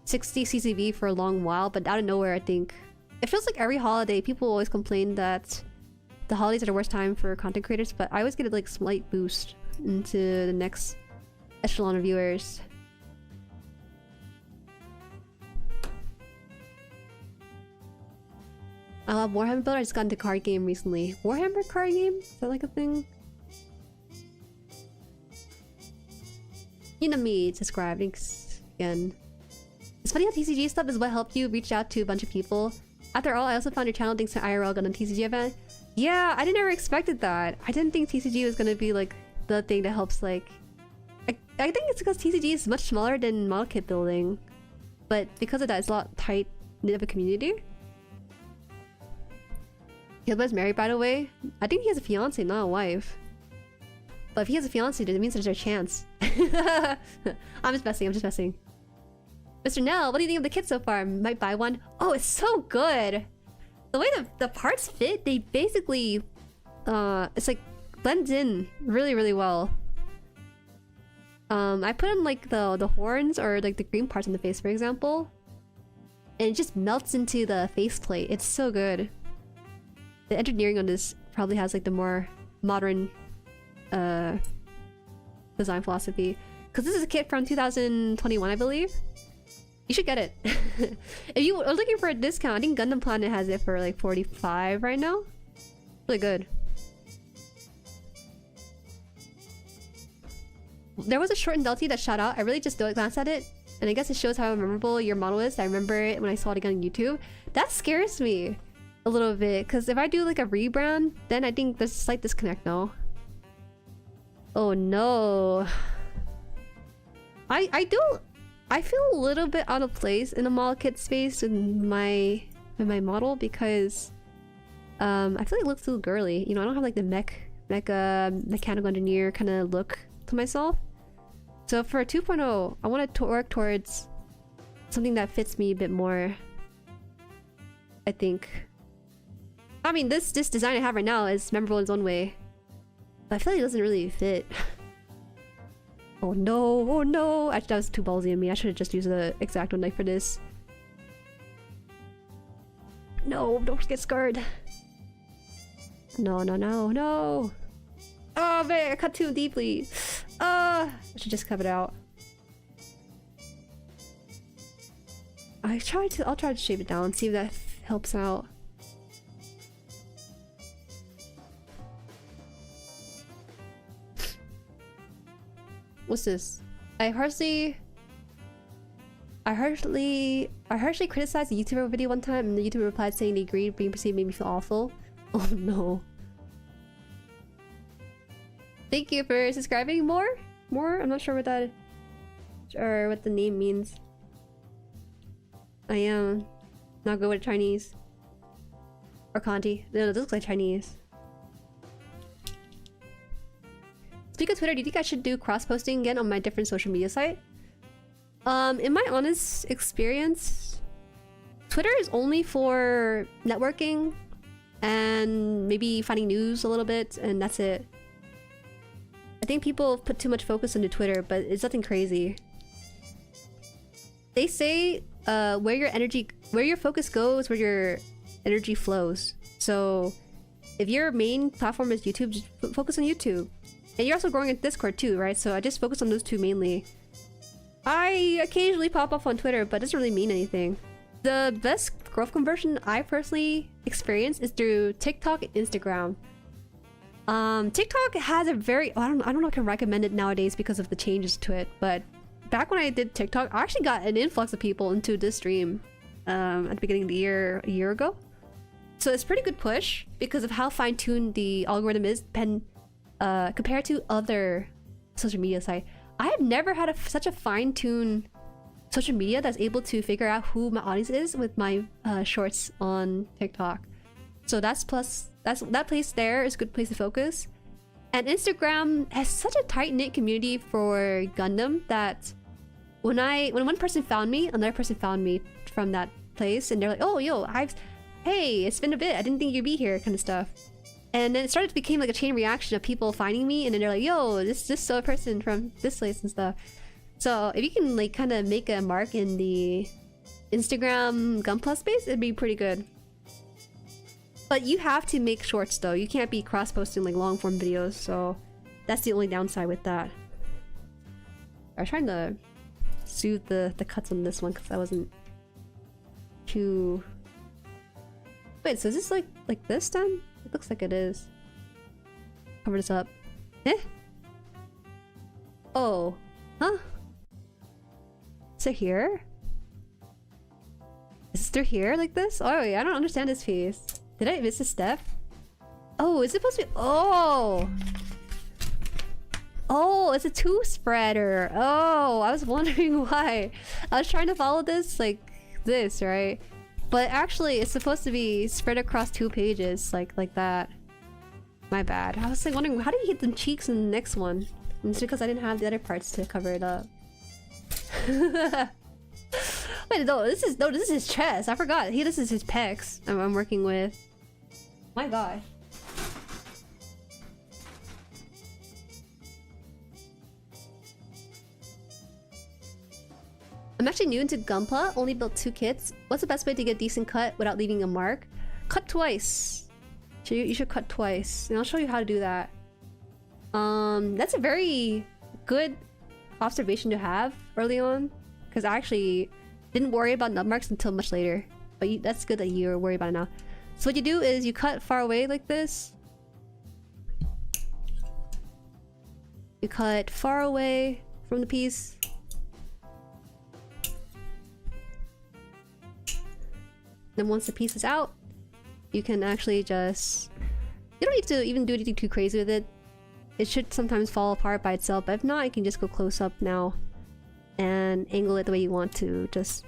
CCV for a long while, but out of nowhere I think. It feels like every holiday, people always complain that the holidays are the worst time for content creators, but I always get a like slight boost into the next echelon of viewers. I love Warhammer Builder. I just got into card game recently. Warhammer card game? Is that like a thing? You know me, subscribe. Thanks again. It's funny how TCG stuff is what helped you reach out to a bunch of people. After all, I also found your channel thanks to IRL Gundam TCG event. Yeah, I didn't ever expected that. I didn't think TCG was gonna be like the thing that helps like... I think it's because TCG is much smaller than model kit building. But because of that, it's a lot tight-knit of a community. Gilbert's married, by the way. I think he has a fiance, not a wife. But if he has a fiance, that means there's a chance. I'm just messing, Mr. Nell, what do you think of the kit so far? Might buy one. Oh, it's so good! The way the parts fit, they basically... it's like blends in really, really well. I put in like the horns or like the green parts on the face, for example. And it just melts into the faceplate. It's so good. The engineering on this probably has like the more modern design philosophy. Because this is a kit from 2021, I believe. You should get it. If you are looking for a discount, I think Gundam Planet has it for like 45 right now. Really good. There was a short in Delty that shot out. I really just glanced at it. And I guess it shows how memorable your model is. I remember it when I saw it again on YouTube. That scares me a little bit. Because if I do like a rebrand, then I think there's a slight disconnect now. Oh no. I feel a little bit out of place in the model kit space in my model because I feel like it looks a little girly. You know, I don't have like the mechanical engineer kind of look to myself. So for 2.0, I want to work towards something that fits me a bit more, I think. I mean, this design I have right now is memorable in its own way, but I feel like it doesn't really fit. Oh no, oh no! Actually, that was too ballsy of me. I should have just used the X-Acto knife for this. No, don't get scared. No, no, no, no! Oh man, I cut too deeply. I should just cut it out. I'll try to shape it down, see if that helps out. What's this? I hardly... harshly criticized a YouTuber video one time, and the YouTuber replied saying they agreed. Being perceived made me feel awful. Oh no. Thank you for subscribing. More? I'm not sure what that or what the name means. I am not good with Chinese. Or kanji. No, it looks like Chinese. Speaking of Twitter, do you think I should do cross-posting again on my different social media site? In my honest experience, Twitter is only for networking and maybe finding news a little bit, and that's it. I think people put too much focus into Twitter, but it's nothing crazy. They say where your focus goes, where your energy flows. So if your main platform is YouTube, just focus on YouTube. And you're also growing in Discord too, right? So I just focus on those two mainly. I occasionally pop up on Twitter, but it doesn't really mean anything. The best growth conversion I personally experienced is through TikTok and Instagram. TikTok has a very... I don't know if I can recommend it nowadays because of the changes to it, but back when I did TikTok, I actually got an influx of people into this stream at the beginning of the year, a year ago. So it's a pretty good push because of how fine-tuned the algorithm is compared to other social media sites. I have never had such a fine-tuned social media that's able to figure out who my audience is with my shorts on TikTok. So that place there is a good place to focus. And Instagram has such a tight-knit community for Gundam that when one person found me, another person found me from that place, and they're like, "Oh, yo, hey, it's been a bit. I didn't think you'd be here," kind of stuff. And then it started to become like a chain reaction of people finding me, and then they're like, "Yo, this so person from this place and stuff." So if you can like kind of make a mark in the Instagram Gunpla space, it'd be pretty good. But you have to make shorts though. You can't be cross-posting like long-form videos, so that's the only downside with that. I was trying to soothe the cuts on this one because I wasn't too... Wait, so is this like this then? It looks like it is. Cover this up. Eh? Oh. Huh? Is it here? Is it through here like this? Oh, yeah, I don't understand this piece. Did I miss a step? Oh, is it supposed to be... Oh! Oh, it's a two-spreader. Oh, I was wondering why. I was trying to follow this like this, right? But actually, it's supposed to be spread across 2 pages, like that. My bad. I was like wondering, how did you hit the cheeks in the next one? And it's because I didn't have the other parts to cover it up. Wait, no, this is his chest. I forgot. This is his pecs. I'm working with. My god. I'm actually new into Gunpla, only built 2 kits. What's the best way to get a decent cut without leaving a mark? Cut twice. You should cut twice. And I'll show you how to do that. That's a very good observation to have early on. Because I actually didn't worry about nut marks until much later. But that's good that you're worried about it now. So what you do is you cut far away like this. You cut far away from the piece. Then once the piece is out, you can actually just... You don't need to even do anything too crazy with it. It should sometimes fall apart by itself, but if not, you can just go close up now and angle it the way you want to. Just...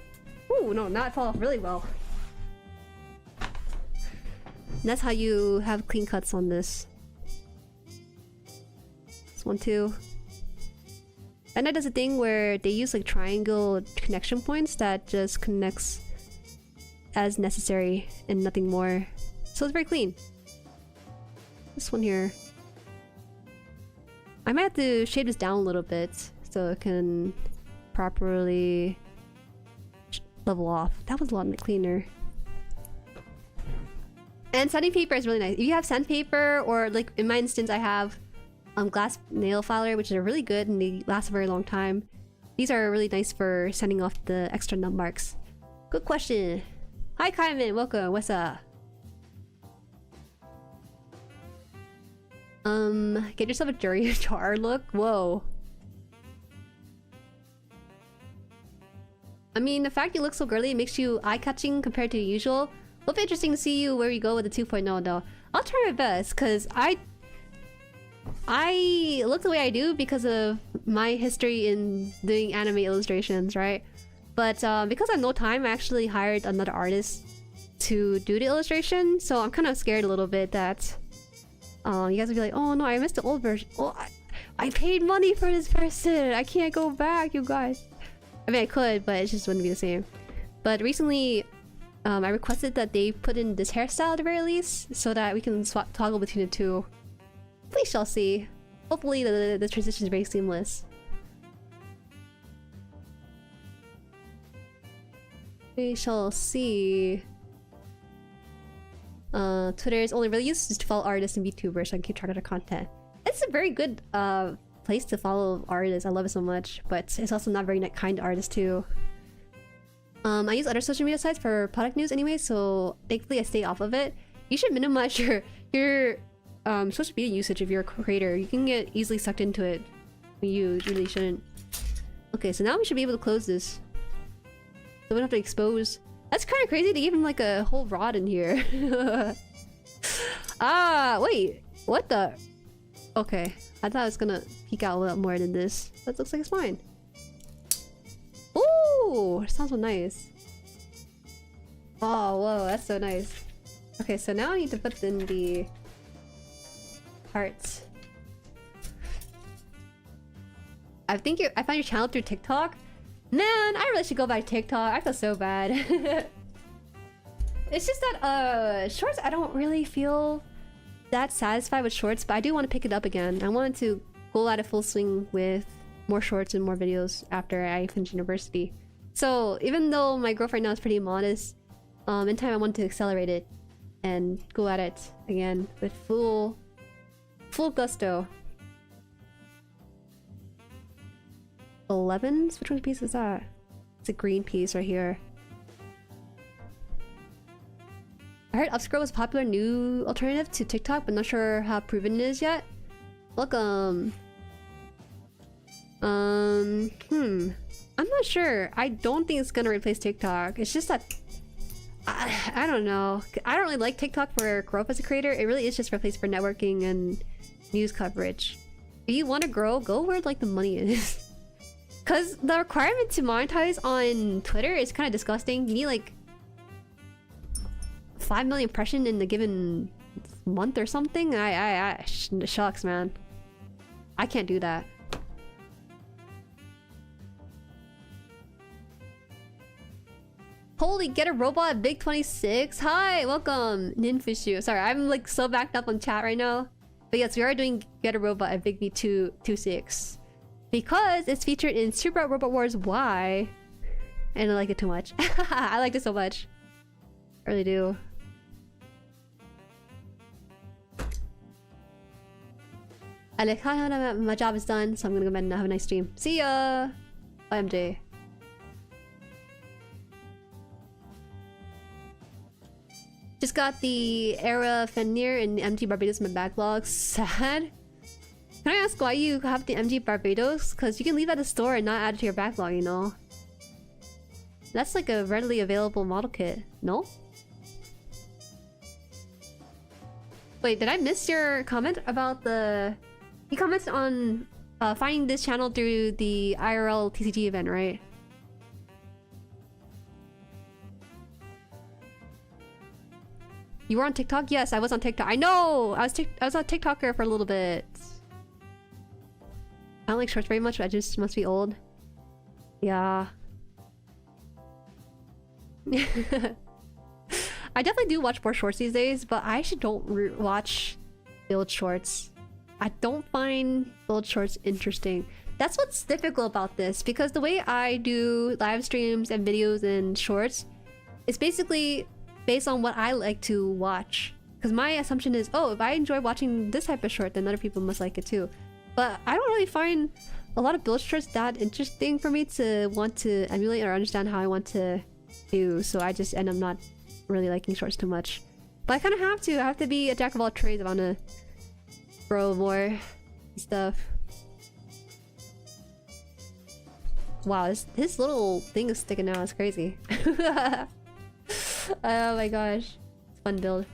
Ooh, no, now it fell off really well. And that's how you have clean cuts on this. This one too. And that does a thing where they use like triangle connection points that just connects as necessary and nothing more. So it's very clean. This one here. I might have to shade this down a little bit so it can properly level off. That was a lot cleaner. And sanding paper is really nice. If you have sandpaper, or like in my instance I have glass nail filer, which are really good and they last a very long time. These are really nice for sanding off the extra nut marks. Good question. Hi Kaiman, welcome, what's up? Get yourself a Jueri jar look? Whoa. I mean, the fact you look so girly makes you eye-catching compared to usual. It'll be interesting to see you where you go with the 2.0 though. I'll try my best, because I look the way I do because of my history in doing anime illustrations, right? But because I have no time, I actually hired another artist to do the illustration, so I'm kind of scared a little bit that you guys will be like, oh no, I missed the old version. Oh, I paid money for this person. I can't go back, you guys. I mean, I could, but it just wouldn't be the same. But recently, I requested that they put in this hairstyle at the very least, so that we can toggle between the two. We shall see. Hopefully the transition is very seamless. We shall see. Twitter is only really used to follow artists and VTubers so I can keep track of their content. It's a very good place to follow artists. I love it so much, but it's also not very kind to artists too. I use other social media sites for product news anyway, so thankfully I stay off of it. You should minimize your social media usage if you're a creator. You can get easily sucked into it. You really shouldn't. Okay, so now we should be able to close this. So we don't have to expose. That's kind of crazy to give him like a whole rod in here. Ah, wait. What the? Okay, I thought it was gonna peek out a lot more than this. That looks like it's fine. Ooh, it sounds so nice. Oh, whoa, that's so nice. Okay, so now I need to put in the hearts. I found your channel through TikTok. Man, I really should go back to TikTok. I feel so bad. It's just that shorts, I don't really feel that satisfied with shorts, but I do want to pick it up again. I wanted to go at it full swing with more shorts and more videos after I finish university. So even though my growth right now is pretty modest, in time I want to accelerate it and go at it again with full gusto. 11s? Which one piece is that? It's a green piece right here. I heard Upscroll was a popular new alternative to TikTok, but not sure how proven it is yet. Welcome. I'm not sure. I don't think it's gonna replace TikTok. It's just that I don't know. I don't really like TikTok for growth as a creator. It really is just a place for networking and news coverage. If you want to grow, go where like the money is. Cause the requirement to monetize on Twitter is kind of disgusting. You need like 5 million impressions in a given month or something. Shucks, man. I can't do that. Holy, get a robot at Big 26. Hi, welcome, Ninfishu. Sorry, I'm like so backed up on chat right now. But yes, we are doing Get a Robot at Big V226. Because it's featured in Super Robot Wars Whaaaa. And I like it too much. I liked it so much. I really do. I like, hi, my job is done, so I'm gonna go bed and have a nice stream. See ya! Bye, MJ. Just got the Era Fenrir and the MG Barbados in my backlog. Sad. Can I ask why you have the MG Barbados? Because you can leave at the store and not add it to your backlog, you know? That's like a readily available model kit. No? Wait, did I miss your comment about the... You commented on finding this channel through the IRL TCG event, right? You were on TikTok? Yes, I was on TikTok. I know! I was a TikToker for a little bit. I don't like shorts very much, but I just must be old. Yeah. I definitely do watch more shorts these days, but I actually don't watch build shorts. I don't find build shorts interesting. That's what's difficult about this, because the way I do live streams and videos and shorts is basically based on what I like to watch. Because my assumption is, oh, if I enjoy watching this type of short, then other people must like it too. But I don't really find a lot of build shorts that interesting for me to want to emulate or understand how I want to do. So I just end up not really liking shorts too much. But I kind of have to. I have to be a jack of all trades if I want to grow more stuff. Wow, his little thing is sticking out. It's crazy. Oh my gosh. It's fun build.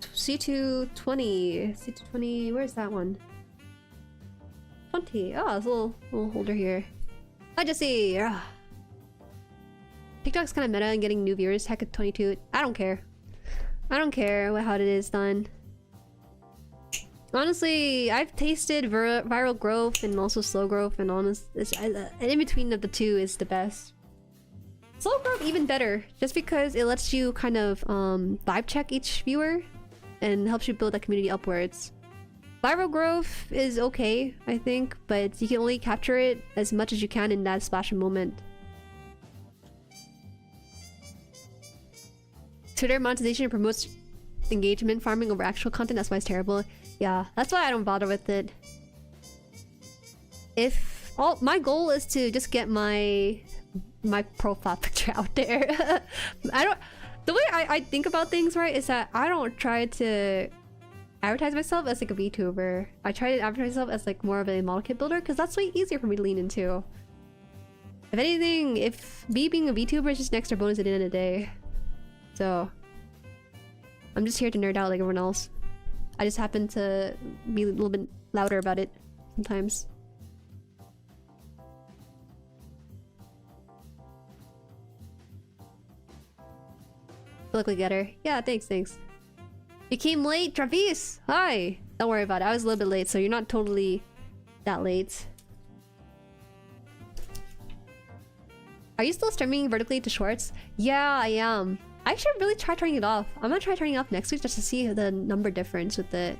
C220. C220. Where's that one? 20. Oh, there's a little holder here. Hi, Jesse. TikTok's kind of meta and getting new viewers. Heck at 22. I don't care. I don't care how it is done. Honestly, I've tasted viral growth and also slow growth, and in between of the two is the best. Slow growth even better, just because it lets you kind of vibe check each viewer and helps you build that community upwards. Viral growth is okay, I think, but you can only capture it as much as you can in that splash moment. Twitter monetization promotes engagement farming over actual content. That's why it's terrible. Yeah, that's why I don't bother with it. My goal is to just get my profile picture out there. The way I think about things, right, is that I don't try to advertise myself as like a VTuber. I try to advertise myself as like more of a model kit builder, because that's way easier for me to lean into. If anything, if me being a VTuber is just an extra bonus at the end of the day. So I'm just here to nerd out like everyone else. I just happen to be a little bit louder about it sometimes. Look like Getter. Yeah, thanks. You came late, Travis! Hi! Don't worry about it. I was a little bit late, so you're not totally that late. Are you still streaming vertically to shorts? Yeah, I am. I should really try turning it off. I'm gonna try turning it off next week just to see the number difference with it.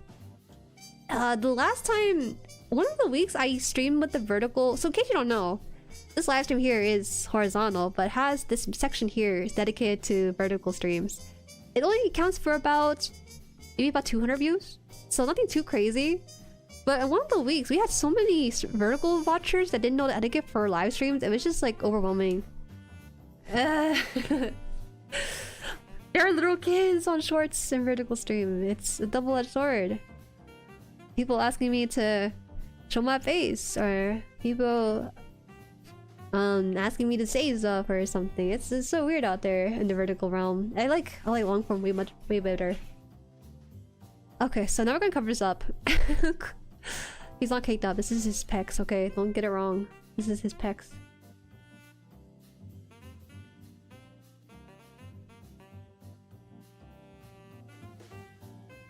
The last time, one of the weeks I streamed with the vertical. So in case you don't know, this live stream here is horizontal, but has this section here is dedicated to vertical streams. It only counts for maybe about 200 views, so nothing too crazy. But in one of the weeks, we had so many vertical watchers that didn't know the etiquette for live streams. It was just like overwhelming. There are little kids on shorts and vertical stream. It's a double-edged sword. People asking me to show my face, or people asking me to say stuff or something. It's so weird out there in the vertical realm. I like long form way better. Okay, so now we're gonna cover this up. He's not caked up. This is his pecs, okay? Don't get it wrong. This is his pecs.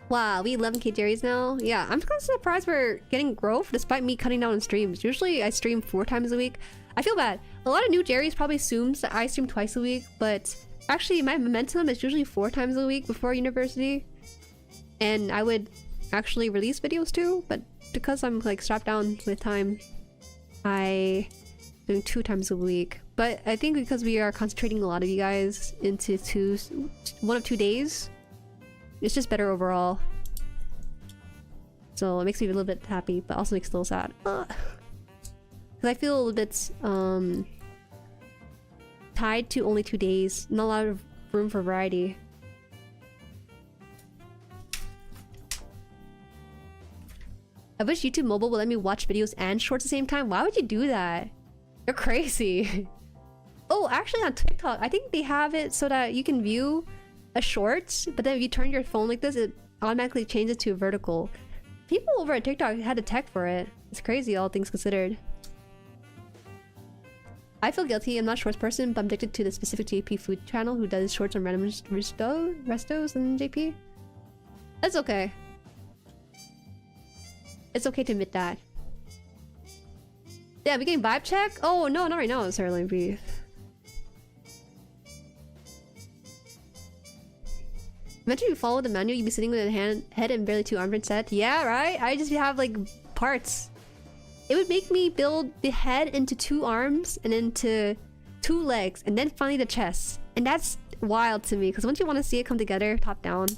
Wow, we 11k Jueris now? Yeah, I'm kind of surprised we're getting growth despite me cutting down on streams. Usually I stream 4 times a week. I feel bad. A lot of new Jueris probably assumes that I stream twice a week, but actually my momentum is usually 4 times a week before university. And I would actually release videos too, but because I'm like strapped down with time, I doing 2 times a week. But I think because we are concentrating a lot of you guys into 1 of 2 days, it's just better overall. So it makes me a little bit happy, but also makes me a little sad. Because I feel a little bit tied to only 2 days. Not a lot of room for variety. I wish YouTube Mobile would let me watch videos and shorts at the same time. Why would you do that? You're crazy. Oh, actually on TikTok, I think they have it so that you can view a short, but then if you turn your phone like this, it automatically changes to vertical. People over at TikTok had the tech for it. It's crazy, all things considered. I feel guilty. I'm not a shorts person, but I'm addicted to the specific JP food channel who does shorts on random restos and JP. That's okay. It's okay to admit that. Yeah, we getting vibe check? Oh no, not right now. It's early beef. Imagine you follow the manual, you'd be sitting with a head and barely 2 arms set. Yeah, right? I just have like parts. It would make me build the head into 2 arms and into 2 legs and then finally the chest. And that's wild to me because once you want to see it come together, top down.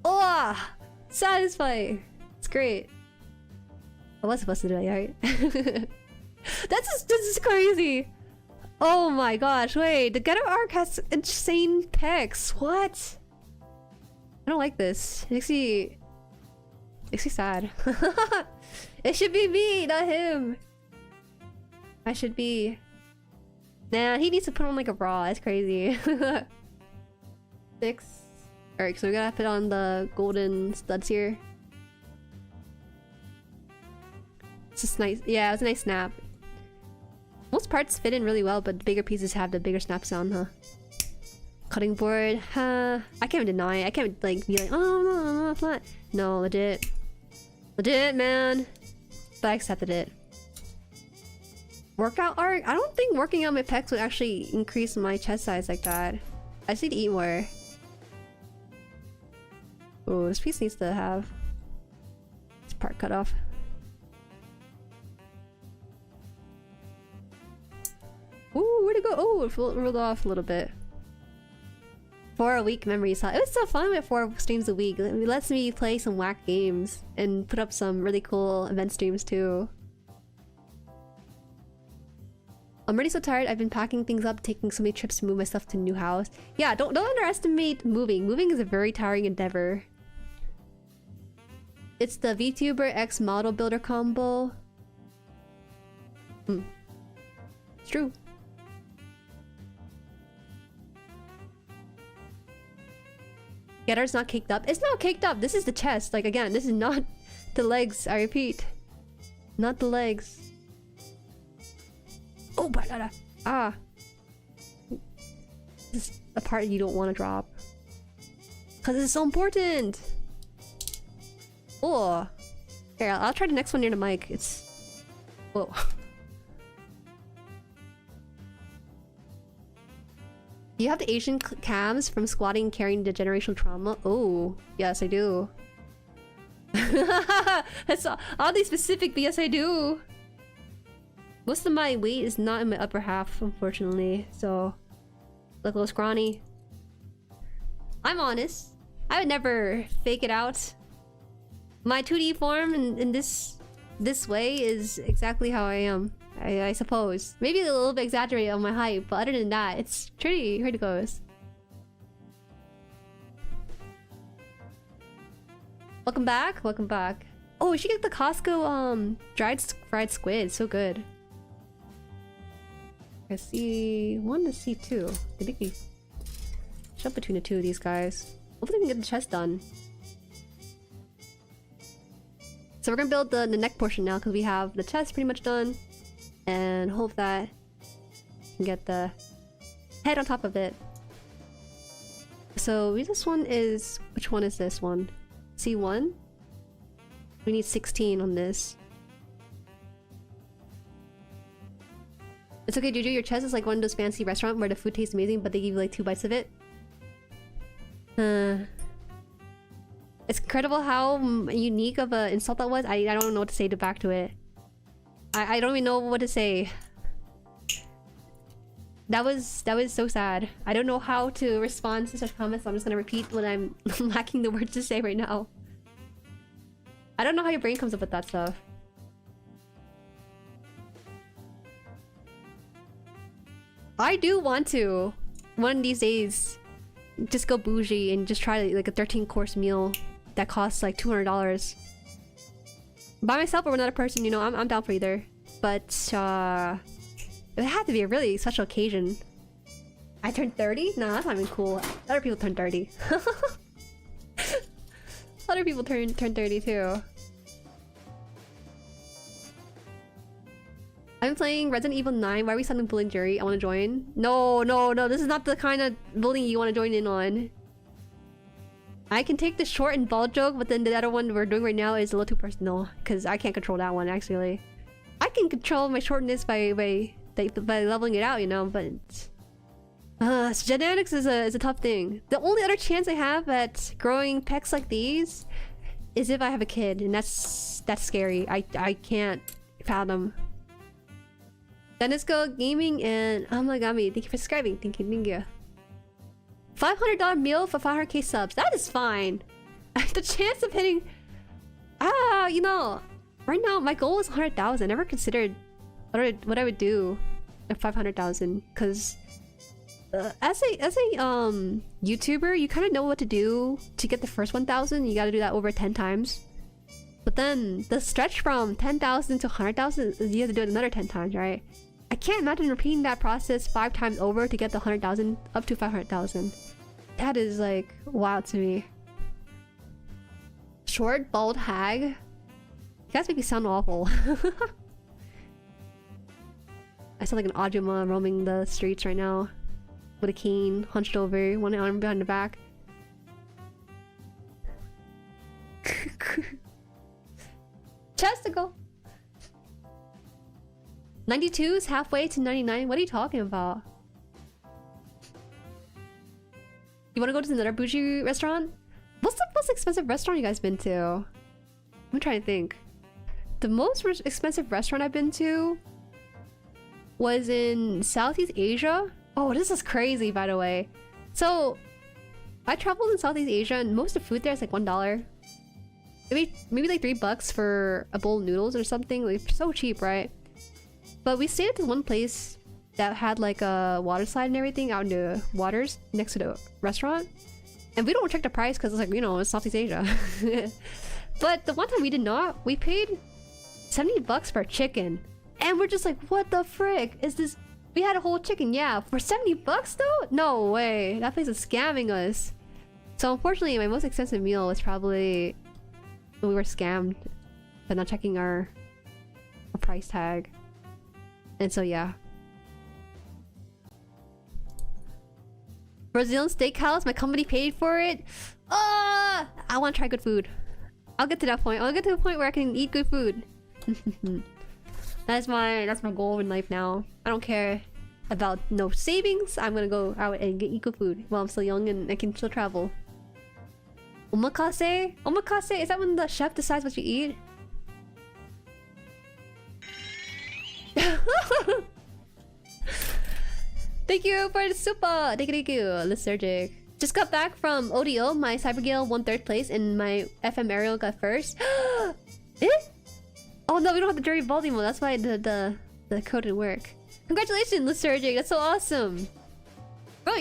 Oh, satisfying. It's great. I was supposed to do that, right? This is crazy. Oh my gosh, wait. The Getter arc has insane pecs. What? I don't like this. It Makes me sad. It should be me, not him. I should be. Nah, he needs to put on like a bra. It's crazy. 6. Alright, so we gotta put on the golden studs here. It's just nice. Yeah, it was a nice snap. Most parts fit in really well, but the bigger pieces have the bigger snaps on, huh? Cutting board, huh? I can't even deny it. I can't like be like, oh no, flat. No, legit. Legit, man. But I accepted it. Workout art? I don't think working out my pecs would actually increase my chest size like that. I just need to eat more. Oh, this piece needs to have this part cut off. Ooh, where'd it go? Oh, it rolled off a little bit. 4 a week memories. It was so fun with 4 streams a week. It lets me play some whack games and put up some really cool event streams too. I'm already so tired. I've been packing things up, taking so many trips to move my stuff to a new house. Yeah, don't underestimate moving. Moving is a very tiring endeavor. It's the VTuber X model builder combo. It's true. Getter's not caked up. It's not caked up. This is the chest. Like, again, this is not the legs. I repeat. Not the legs. Oh, but ah. This is a part you don't want to drop. Because it's so important. Oh. Here, I'll try the next one near the mic. It's... Whoa. Do you have the Asian cams from squatting and carrying the generational trauma? Oh, yes, I do. That's oddly specific, but yes, I do. Most of my weight is not in my upper half, unfortunately. So, look a little scrawny. I'm honest. I would never fake it out. My 2D form in this way is exactly how I am. I suppose. Maybe a little bit exaggerated on my height, but other than that, it's pretty goes. Welcome back, welcome back. Oh, we should get the Costco dried fried squid. So good. I see one to see 2. I think we jump between the 2 of these guys. Hopefully we can get the chest done. So we're gonna build the neck portion now because we have the chest pretty much done. And hope that we can get the head on top of it. So this one is... Which one is this one? C1? We need 16 on this. It's okay, Juju, your chest is like one of those fancy restaurants where the food tastes amazing, but they give you like 2 bites of it. It's incredible how unique of an insult that was. I don't know what to say back to it. I don't even know what to say. That was so sad. I don't know how to respond to such comments, so I'm just gonna repeat what I'm lacking the words to say right now. I don't know how your brain comes up with that stuff. I do want to, one of these days, just go bougie and just try like a 13-course meal that costs like $200. By myself or with another person, you know, I'm down for either. But it had to be a really special occasion. I turned 30? No, that's not even cool. Other people turn 30. Other people turn 30 too. I'm playing Resident Evil 9. Why are we suddenly bullying Jueri? I want to join. No. This is not the kind of bullying you want to join in on. I can take the short and bald joke, but then the other one we're doing right now is a little too personal. Because I can't control that one, actually. I can control my shortness by leveling it out, you know, but... genetics is a tough thing. The only other chance I have at growing pecs like these is if I have a kid, and that's scary. I can't fathom. Dennis Go Gaming and oh my god, thank you for subscribing. Thank you. $500 meal for 500k subs. That is fine. The chance of hitting... you know, right now my goal is 100,000. I never considered what I would do at 500,000 because as a YouTuber, you kind of know what to do to get the first 1,000. You got to do that over 10 times. But then the stretch from 10,000 to 100,000, you have to do it another 10 times, right? I can't imagine repeating that process 5 times over to get the 100,000 up to 500,000. That is like wild to me. Short, bald hag. You guys make me sound awful. I sound like an Ajuma roaming the streets right now. With a cane, hunched over, one arm behind the back. Chesticle! 92 is halfway to 99? What are you talking about? You wanna go to another bougie restaurant? What's the most expensive restaurant you guys been to? I'm trying to think. The most expensive restaurant I've been to was in Southeast Asia. Oh, this is crazy, by the way. So, I traveled in Southeast Asia and most of the food there is like $1. Maybe like $3 for a bowl of noodles or something. Like, so cheap, right? But we stayed at this one place that had like a water slide and everything out in the waters next to the restaurant. And we don't check the price because it's like, you know, it's Southeast Asia. But the one time we did not, we paid $70 for chicken. And we're just like, what the frick is this? We had a whole chicken, yeah. For $70 though? No way. That place is scamming us. So unfortunately, my most expensive meal was probably when we were scammed by not checking our price tag. And so yeah. Brazilian steakhouse, my company paid for it. I want to try good food. I'll get to that point. I'll get to the point where I can eat good food. That's my goal in life now. I don't care about no savings. I'm gonna go out and eat good food while I'm still young and I can still travel. Omakase? Omakase? Is that when the chef decides what you eat? Thank you for the super! Thank you, Lysergic. Just got back from ODO, my Cybergale won 3rd place and my FM Ariel got 1st. Eh? Oh no, we don't have the Jueri Ball anymore, that's why the code didn't work. Congratulations, Lysergic, that's so awesome! Bro,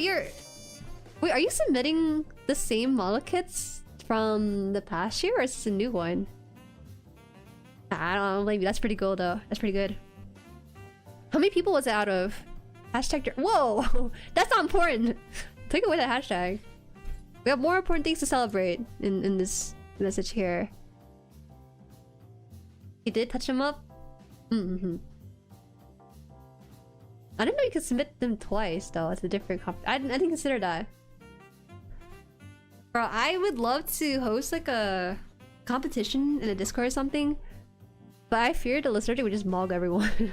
wait, are you submitting the same model kits from the past year or is this a new one? I don't know, maybe that's pretty cool though. That's pretty good. How many people was it out of? Hashtag. Whoa! That's not important! Take away that hashtag. We have more important things to celebrate in this message here. You did touch them up? Mm-hmm. I didn't know you could submit them twice though. It's a different I didn't consider that. Bro, I would love to host like a competition in a Discord or something. But I fear the Lysergic would just mog everyone.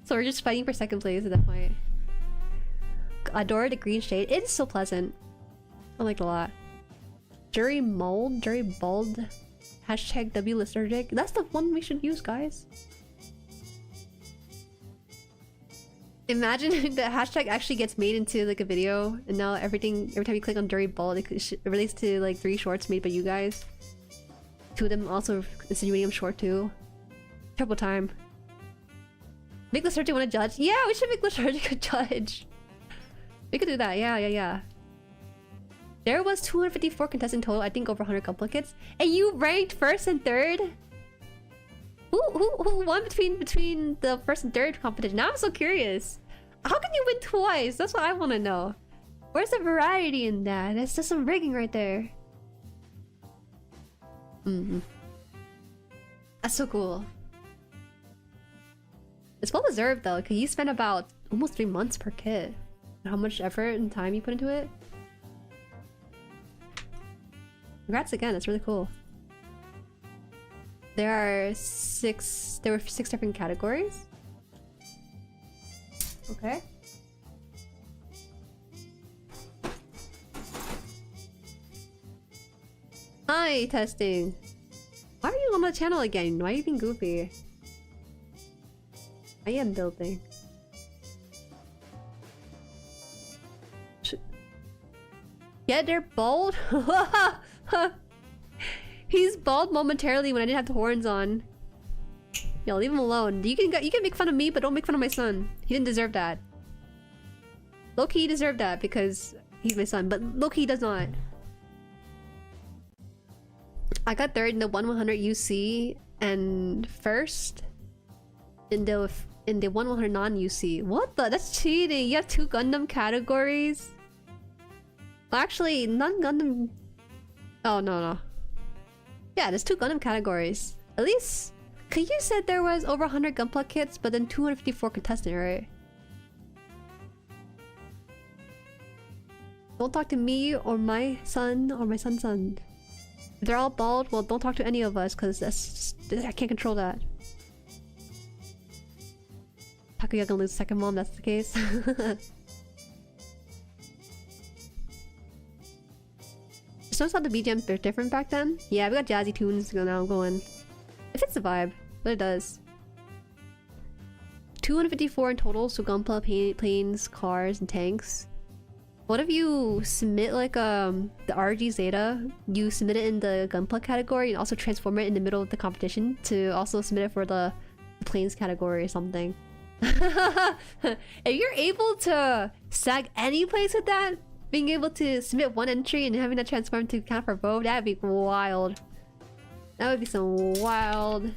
So we're just fighting for 2nd place at that point. Adore the green shade. It is so pleasant. I like it a lot. Jueri mold, Jueri bald. Hashtag W Lysergic. That's the one we should use, guys. Imagine the hashtag actually gets made into like a video, and now every time you click on Jueri bald, it relates to like 3 shorts made by you guys. 2 of them also insinuating I'm short too. Triple time. Make Lysergic want to judge? Yeah, we should make Lysergic a judge. We could do that. Yeah. There was 254 contestants in total. I think over 100 duplicates. And you ranked 1st and 3rd? Who won between the 1st and 3rd competition? Now I'm so curious. How can you win twice? That's what I want to know. Where's the variety in that? That's just some rigging right there. That's so cool. It's well deserved though, because you spent about almost 3 months per kit. How much effort and time you put into it. Congrats again, that's really cool. There were 6 different categories. Okay. Hi, testing. Why are you on the channel again? Why are you being goofy? I am building. Yeah, they're bald. He's bald momentarily when I didn't have the horns on. Yo, leave him alone. You can make fun of me, but don't make fun of my son. He didn't deserve that. Loki, he deserved that because he's my son, but Loki does not. I got third in the 1/100 UC and first in the 1/100 non-UC. What the? That's cheating. You have 2 Gundam categories. Well, actually, non-Gundam. Oh no. Yeah, there's 2 Gundam categories. At least, cause you said there was over 100 Gunpla kits, but then 254 contestant, right? Don't talk to me or my son or my son's son. If they're all bald, well, don't talk to any of us, cause that's just, I can't control that. Takuya gonna lose second mom, that's the case. Just notice how the BGMs are different back then? Yeah, we got jazzy tunes now going. It fits the vibe, but it does. 254 in total, so Gunpla, planes, cars, and tanks. What if you submit like the RG Zeta, you submit it in the Gunpla category and also transform it in the middle of the competition to also submit it for the planes category or something. If you're able to sag any place with that, being able to submit one entry and having that transform to count for both, that'd be wild. That would be some wild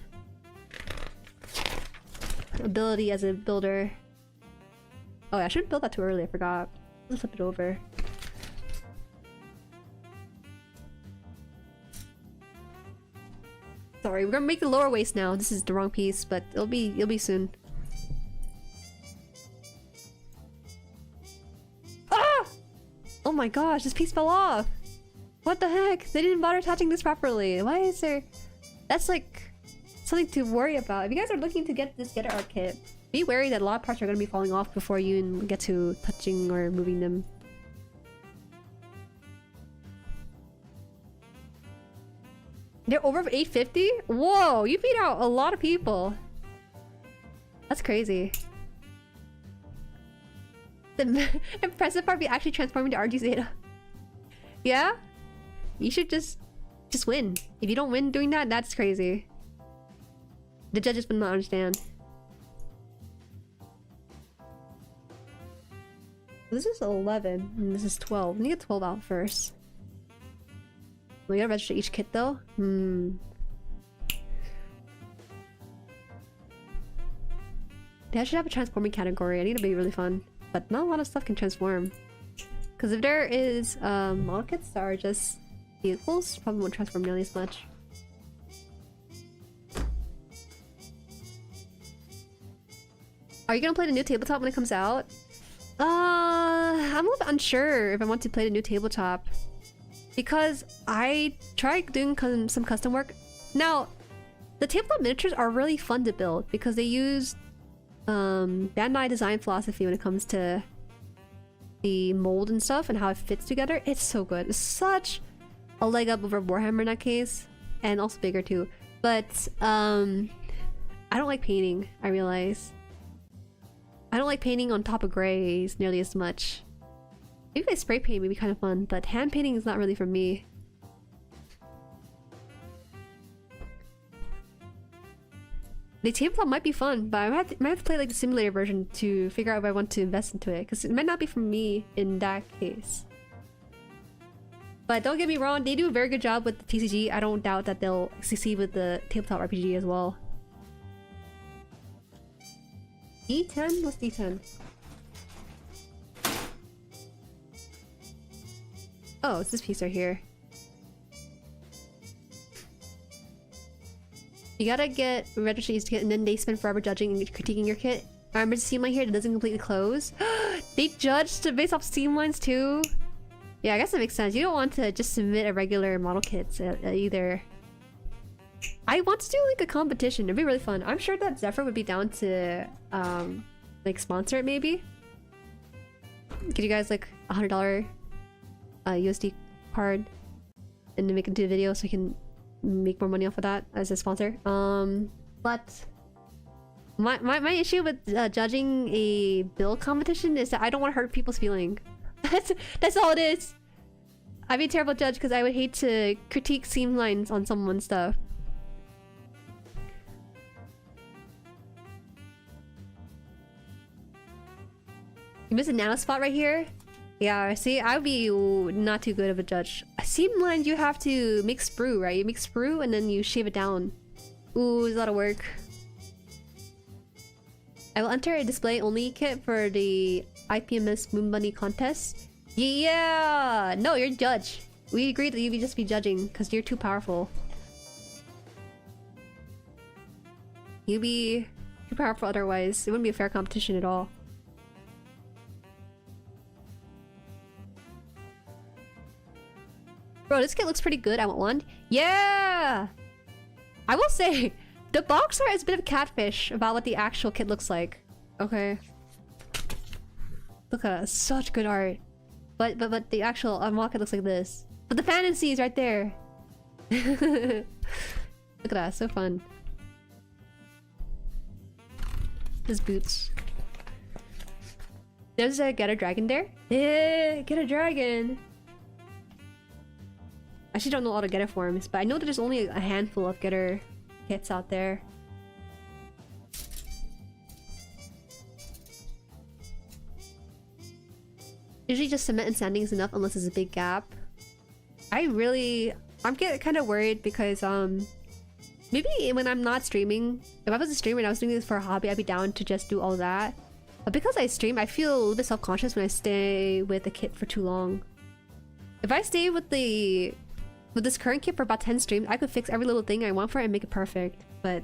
ability as a builder. Oh yeah, I shouldn't build that too early, I forgot. Let's flip it over. Sorry, we're gonna make the lower waist now. This is the wrong piece, but it'll be soon. Ah! Oh my gosh, this piece fell off. What the heck? They didn't bother attaching this properly. Why is there? That's like something to worry about. If you guys are looking to get this GETTER art kit, be wary that a lot of parts are gonna be falling off before you even get to touching or moving them. They're over 850? Whoa, you beat out a lot of people. That's crazy. The impressive part be actually transforming to RG Zeta. Yeah? You should just win. If you don't win doing that, that's crazy. The judges would not understand. This is 11 and this is 12. Let me get 12 out first. We gotta register each kit though. They should have a transforming category. I think it'd be really fun. But not a lot of stuff can transform. Because if there is model kits that are just vehicles, probably won't transform nearly as much. Are you gonna play the new tabletop when it comes out? I'm a little bit unsure if I want to play the new tabletop. Because I tried doing some custom work. Now, the tabletop miniatures are really fun to build because they use Bandai design philosophy when it comes to the mold and stuff and how it fits together. It's so good. It's such a leg up over Warhammer in that case. And also bigger too. But I don't like painting, I realize. I don't like painting on top of grays nearly as much. Maybe if I spray paint would be kind of fun, but hand painting is not really for me. The tabletop might be fun, but I might have to play like the simulator version to figure out if I want to invest into it, because it might not be for me in that case. But don't get me wrong, they do a very good job with the TCG. I don't doubt that they'll succeed with the tabletop RPG as well. D10? What's D10? Oh, it's this piece right here. You gotta get registered each kit and then they spend forever judging and critiquing your kit. I remember the seam line here that doesn't completely close. They judged based off seam lines too? Yeah, I guess that makes sense. You don't want to just submit a regular model kit either. I want to do like a competition. It'd be really fun. I'm sure that Zephyr would be down to like sponsor it maybe. Give you guys like $100 USD card and then make it into a video so I can make more money off of that as a sponsor. But my issue with judging a build competition is that I don't want to hurt people's feelings. That's all it is. I'd be a terrible judge because I would hate to critique seam lines on someone's stuff. You missed a nano spot right here? Yeah, see, I would be not too good of a judge. Seamland, you have to make sprue, right? You make sprue and then you shave it down. Ooh, it's a lot of work. I will enter a display-only kit for the IPMS Moon Bunny contest. Yeah! No, you're a judge. We agreed that you would just be judging because you're too powerful. You'd be too powerful otherwise. It wouldn't be a fair competition at all. Bro, this kit looks pretty good. I want one. Yeah! I will say, the box art is a bit of a catfish about what the actual kit looks like. Okay. Look at that. Such good art. But the actual unlock it looks like this. But the fantasy is right there. Look at that. So fun. His boots. There's a Get a Dragon there? Yeah, Get a Dragon! I actually don't know all the Getter forms, but I know that there's only a handful of Getter kits out there. Usually just cement and sanding is enough unless there's a big gap. I'm getting kind of worried because maybe when I'm not streaming, if I was a streamer and I was doing this for a hobby, I'd be down to just do all that. But because I stream, I feel a little bit self-conscious when I stay with the kit for too long. If I stay with this current kit for about 10 streams, I could fix every little thing I want for it and make it perfect. But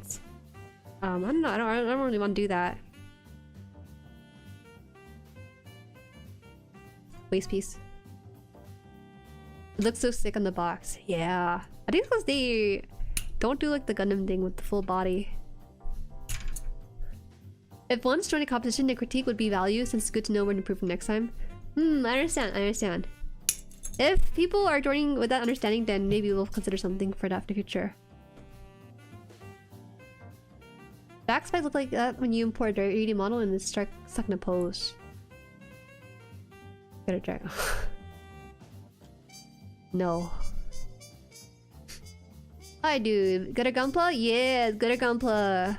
I don't know. I don't really want to do that. Waist piece. It looks so sick on the box. Yeah, I think because they don't do like the Gundam thing with the full body. If one's joining a competition, the critique would be value since it's good to know when to improve next time. I understand. I understand. If people are joining with that understanding, then maybe we'll consider something for that in the future. Back spikes look like that when you import a 3D model and it's stuck in a pose. Gotta try. No. Hi, dude. Good at Gunpla? Yeah, good at Gunpla.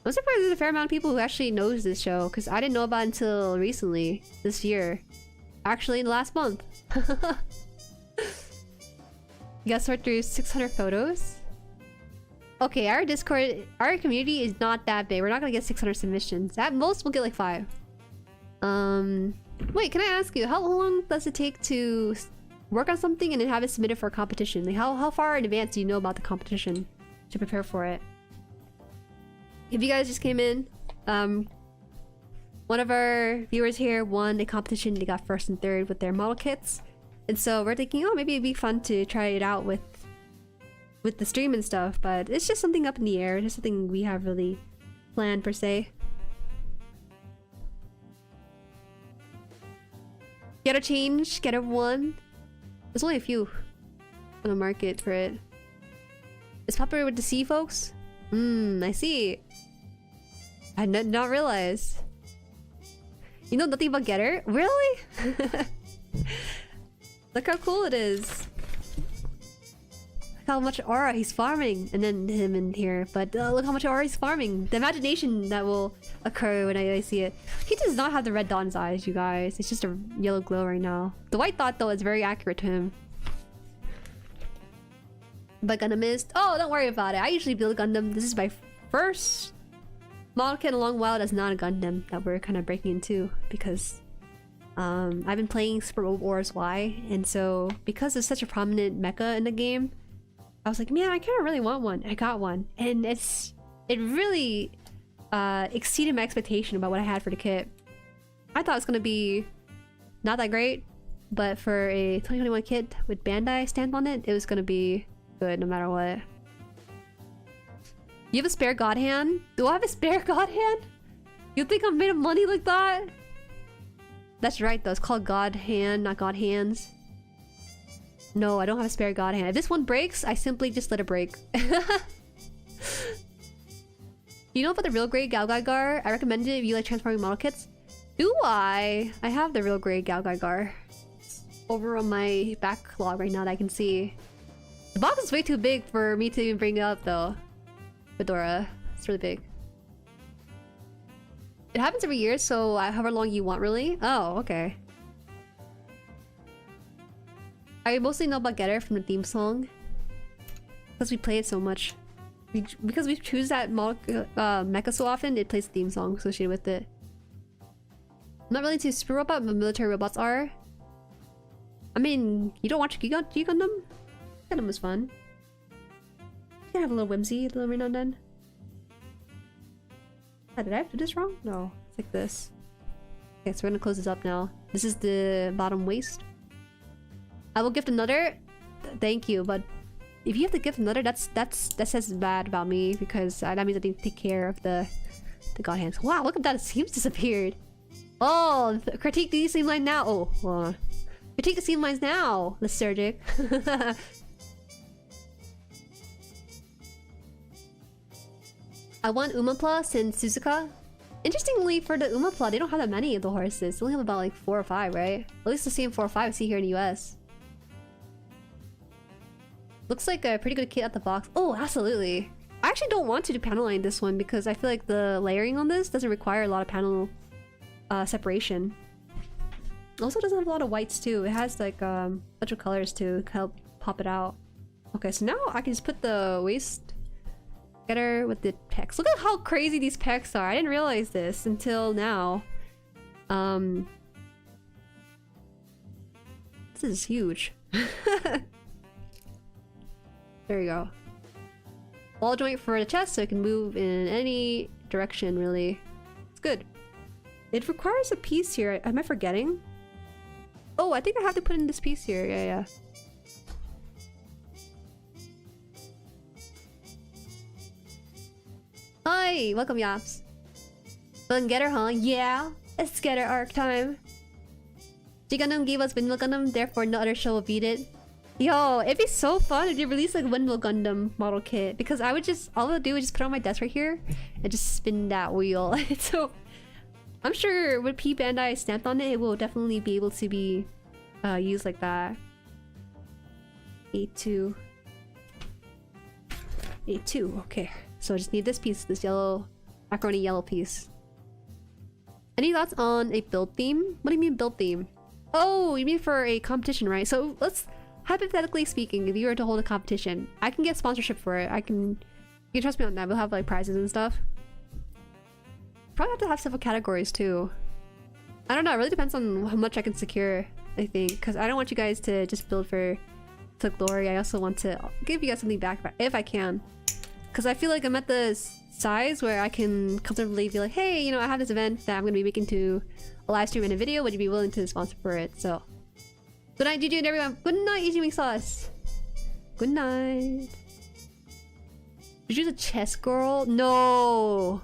I'm surprised there's a fair amount of people who actually knows this show, because I didn't know about it until recently, this year. Actually, in the last month. You gotta sort through 600 photos? Okay, our Discord, our community is not that big. We're not gonna get 600 submissions. At most, we'll get like 5. Wait, can I ask you, how long does it take to work on something and then have it submitted for a competition? Like, how far in advance do you know about the competition to prepare for it? If you guys just came in, one of our viewers here won a competition. They got 1st and 3rd with their model kits. And so we're thinking, oh, maybe it'd be fun to try it out with the stream and stuff. But it's just something up in the air. It's something we have really planned, per se. Get a change, get a 1. There's only a few on the market for it. It's popular with the C folks? I see. I did not realize. You know nothing about Getter? Really? Look how cool it is. Look how much aura he's farming. And then him in here. But look how much aura he's farming. The imagination that will occur when I see it. He does not have the red dot in his eyes, you guys. It's just a yellow glow right now. The white dot, though, is very accurate to him. But Gundam is... Oh, don't worry about it. I usually build a Gundam. This is my first model kit in a long while that's not a Gundam that we're kind of breaking into. Because I've been playing Super Robot Wars Y. And so, because it's such a prominent mecha in the game, I was like, man, I kind of really want one. I got one. And it really exceeded my expectation about what I had for the kit. I thought it was going to be not that great. But for a 2021 kit with Bandai stamped on it, it was going to be good no matter what. You have a spare god hand? Do I have a spare god hand? You think I'm made of money like that? That's right though, it's called god hand, not god hands. No, I don't have a spare god hand. If this one breaks, I simply just let it break. You know about the real grade Galgaigar? I recommend it if you like transforming model kits. Do I? I have the real grade Galgaigar. It's over on my backlog right now that I can see. The box is way too big for me to even bring it up though. Fedora. It's really big. It happens every year, so however long you want really. Oh, okay. I mostly know about Getter from the theme song. Because we play it so much. Because we choose that mecha so often, it plays the theme song associated with it. I'm not really into super robot, but military robots are. I mean, you don't watch Gundam? Gundam was fun. You can have a little whimsy every now and then. Did I do this wrong? No, it's like this. Okay, so we're gonna close this up now. This is the bottom waist. I will gift another. Thank you, but if you have to gift another, that says bad about me because that means I didn't take care of the god hands. Wow, look at that! It seems disappeared. Oh, critique the seam line now. Oh, hold on. Critique the seam lines now. Lethargic. I want Umapla and Suzuka. Interestingly, for the Umapla, they don't have that many of the horses. They only have about like 4 or 5, right? At least the same 4 or 5 I see here in the US. Looks like a pretty good kit at the box. Oh, absolutely. I actually don't want to do panel line this one because I feel like the layering on this doesn't require a lot of panel separation. Also doesn't have a lot of whites too. It has like a bunch of colors to help pop it out. Okay, so now I can just put the waist getter with the pecs. Look at how crazy these pecs are. I didn't realize this until now. This is huge. There you go. Ball joint for the chest so it can move in any direction, really. It's good. It requires a piece here. Am I forgetting? Oh, I think I have to put in this piece here. Yeah. Hi! Welcome, Yaps. Fun Getter, huh? Yeah! It's Getter arc time. Gundam gave us Windmill Gundam, therefore no other show will beat it. Yo, it'd be so fun if they released like Windmill Gundam model kit. Because I would just, all I would do is just put it on my desk right here and just spin that wheel. So, I'm sure with P Bandai stamped on it, it will definitely be able to be used like that. A2. A2, okay. So I just need this piece, this yellow, macaroni yellow piece. Any thoughts on a build theme? What do you mean build theme? Oh, you mean for a competition, right? So let's, hypothetically speaking, if you were to hold a competition, I can get sponsorship for it. You can trust me on that. We'll have like prizes and stuff. Probably have to have several categories too. I don't know, it really depends on how much I can secure, I think. Because I don't want you guys to just build for glory. I also want to give you guys something back if I can. Because I feel like I'm at the size where I can comfortably be like, hey, you know, I have this event that I'm going to be making to a live stream and a video. Would you be willing to sponsor for it? So, good night, GG and everyone. Good night, Easy Wing Sauce. Good night. Did you use a chess girl? No.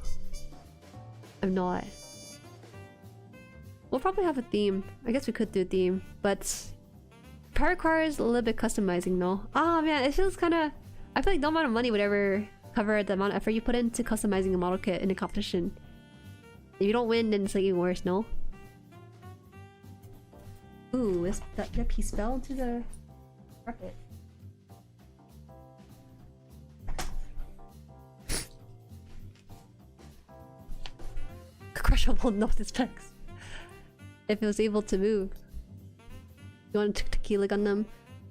I'm not. We'll probably have a theme. I guess we could do a theme, but part requires a little bit customizing, no? Oh man, it feels kind of. I feel like no amount of money would ever cover the amount of effort you put into customizing a model kit in a competition. If you don't win, then it's like even worse, no? Ooh, is that piece fell into the carpet? Crushable note specs. If it was able to move. You want a Tequila Gundam?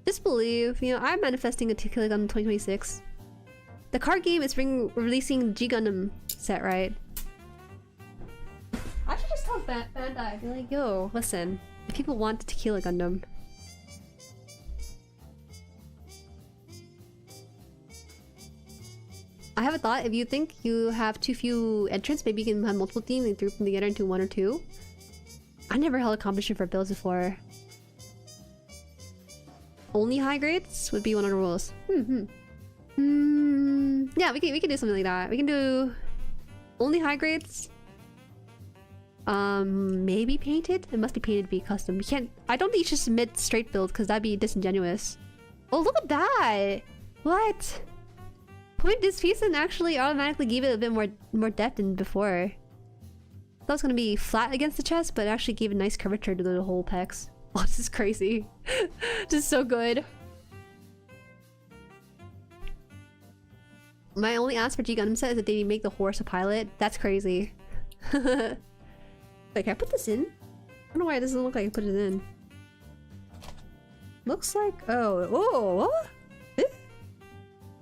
Just believe, you know, I'm manifesting a Tequila Gundam 2026. The card game is releasing G Gundam set, right? I should just tell Bandai, be like, yo, listen, if people want the Tequila Gundam. I have a thought. If you think you have too few entrants, maybe you can have multiple teams and group them together into 1 or 2. I never held a competition for builds before. Only high grades would be one of the rules. Yeah, we can do something like that. We can do only high grades. Maybe painted. It must be painted to be custom. You can't. I don't think you should submit straight builds because that'd be disingenuous. Oh, look at that! What? Point this piece and actually automatically gave it a bit more depth than before. I thought it was gonna be flat against the chest, but it actually gave a nice curvature to the whole pecs. Oh, this is crazy. This is so good. My only ask for G Gundam set is that they make the horse a pilot. That's crazy. Wait, can I put this in? I don't know why it doesn't look like I put it in. looks like... Oh, what? Eh?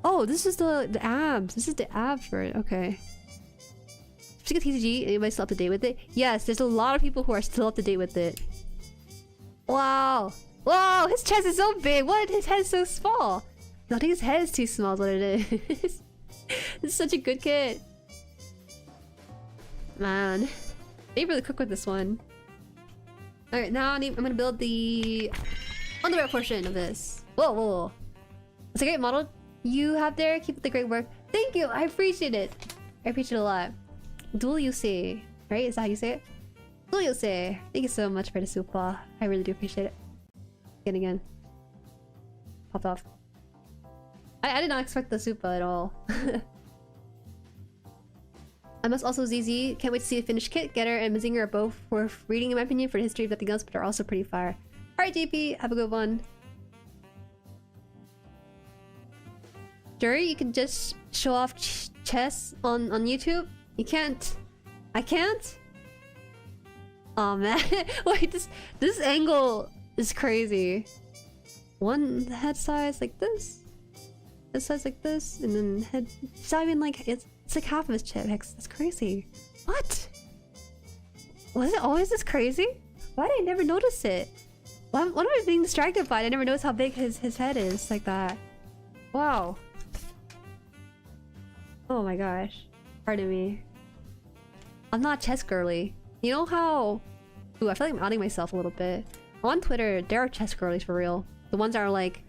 Oh, this is the abs. This is the abs for it. Okay. Speaking of TCG, anybody still up to date with it? Yes, there's a lot of people who are still up to date with it. Wow. Whoa, his chest is so big. What? His head is so small. I think his head is too small is what it is. This is such a good kit. Man. They really cook with this one. Alright, now I'm gonna build the underwear portion of this. Whoa, whoa, whoa. It's a great model you have there. Keep up the great work. Thank you! I appreciate it. I appreciate it a lot. Dual you say, right? Is that how you say it? Dual you say. Thank you so much for the super. I really do appreciate it. Again. Popped off. I did not expect the super at all. I must also ZZ. Can't wait to see the finished kit. Getter and Mazinger are both worth reading in my opinion for the history of nothing else, but are also pretty fire. Alright JP, have a good one. Jueri, you can just show off chess on YouTube? You can't. I can't? Oh man. Wait, this angle is crazy. One head size like this. Head size like this, and then head. It's not even like it's like half of his chest. That's crazy. What? Was it always this crazy? Why did I never notice it? What am I being distracted by? I never noticed how big his head is like that. Wow. Oh my gosh. Pardon me. I'm not chess girly. You know how... Ooh, I feel like I'm outing myself a little bit. On Twitter, there are chess girlies for real. The ones that are like...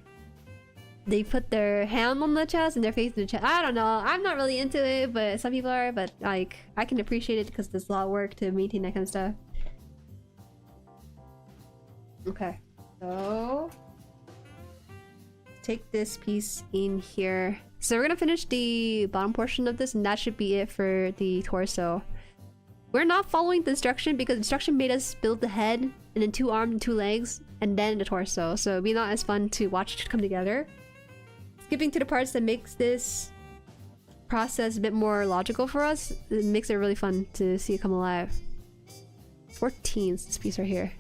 They put their hand on the chest and their face in the chest. I don't know. I'm not really into it, but some people are. But like, I can appreciate it because there's a lot of work to maintain that kind of stuff. Okay. So... Take this piece in here. So we're gonna finish the bottom portion of this and that should be it for the torso. We're not following the instruction because instruction made us build the head and then 2 arms and 2 legs and then the torso. So it'd be not as fun to watch it come together. Skipping to the parts that makes this process a bit more logical for us, it makes it really fun to see it come alive. 14 is this piece right here.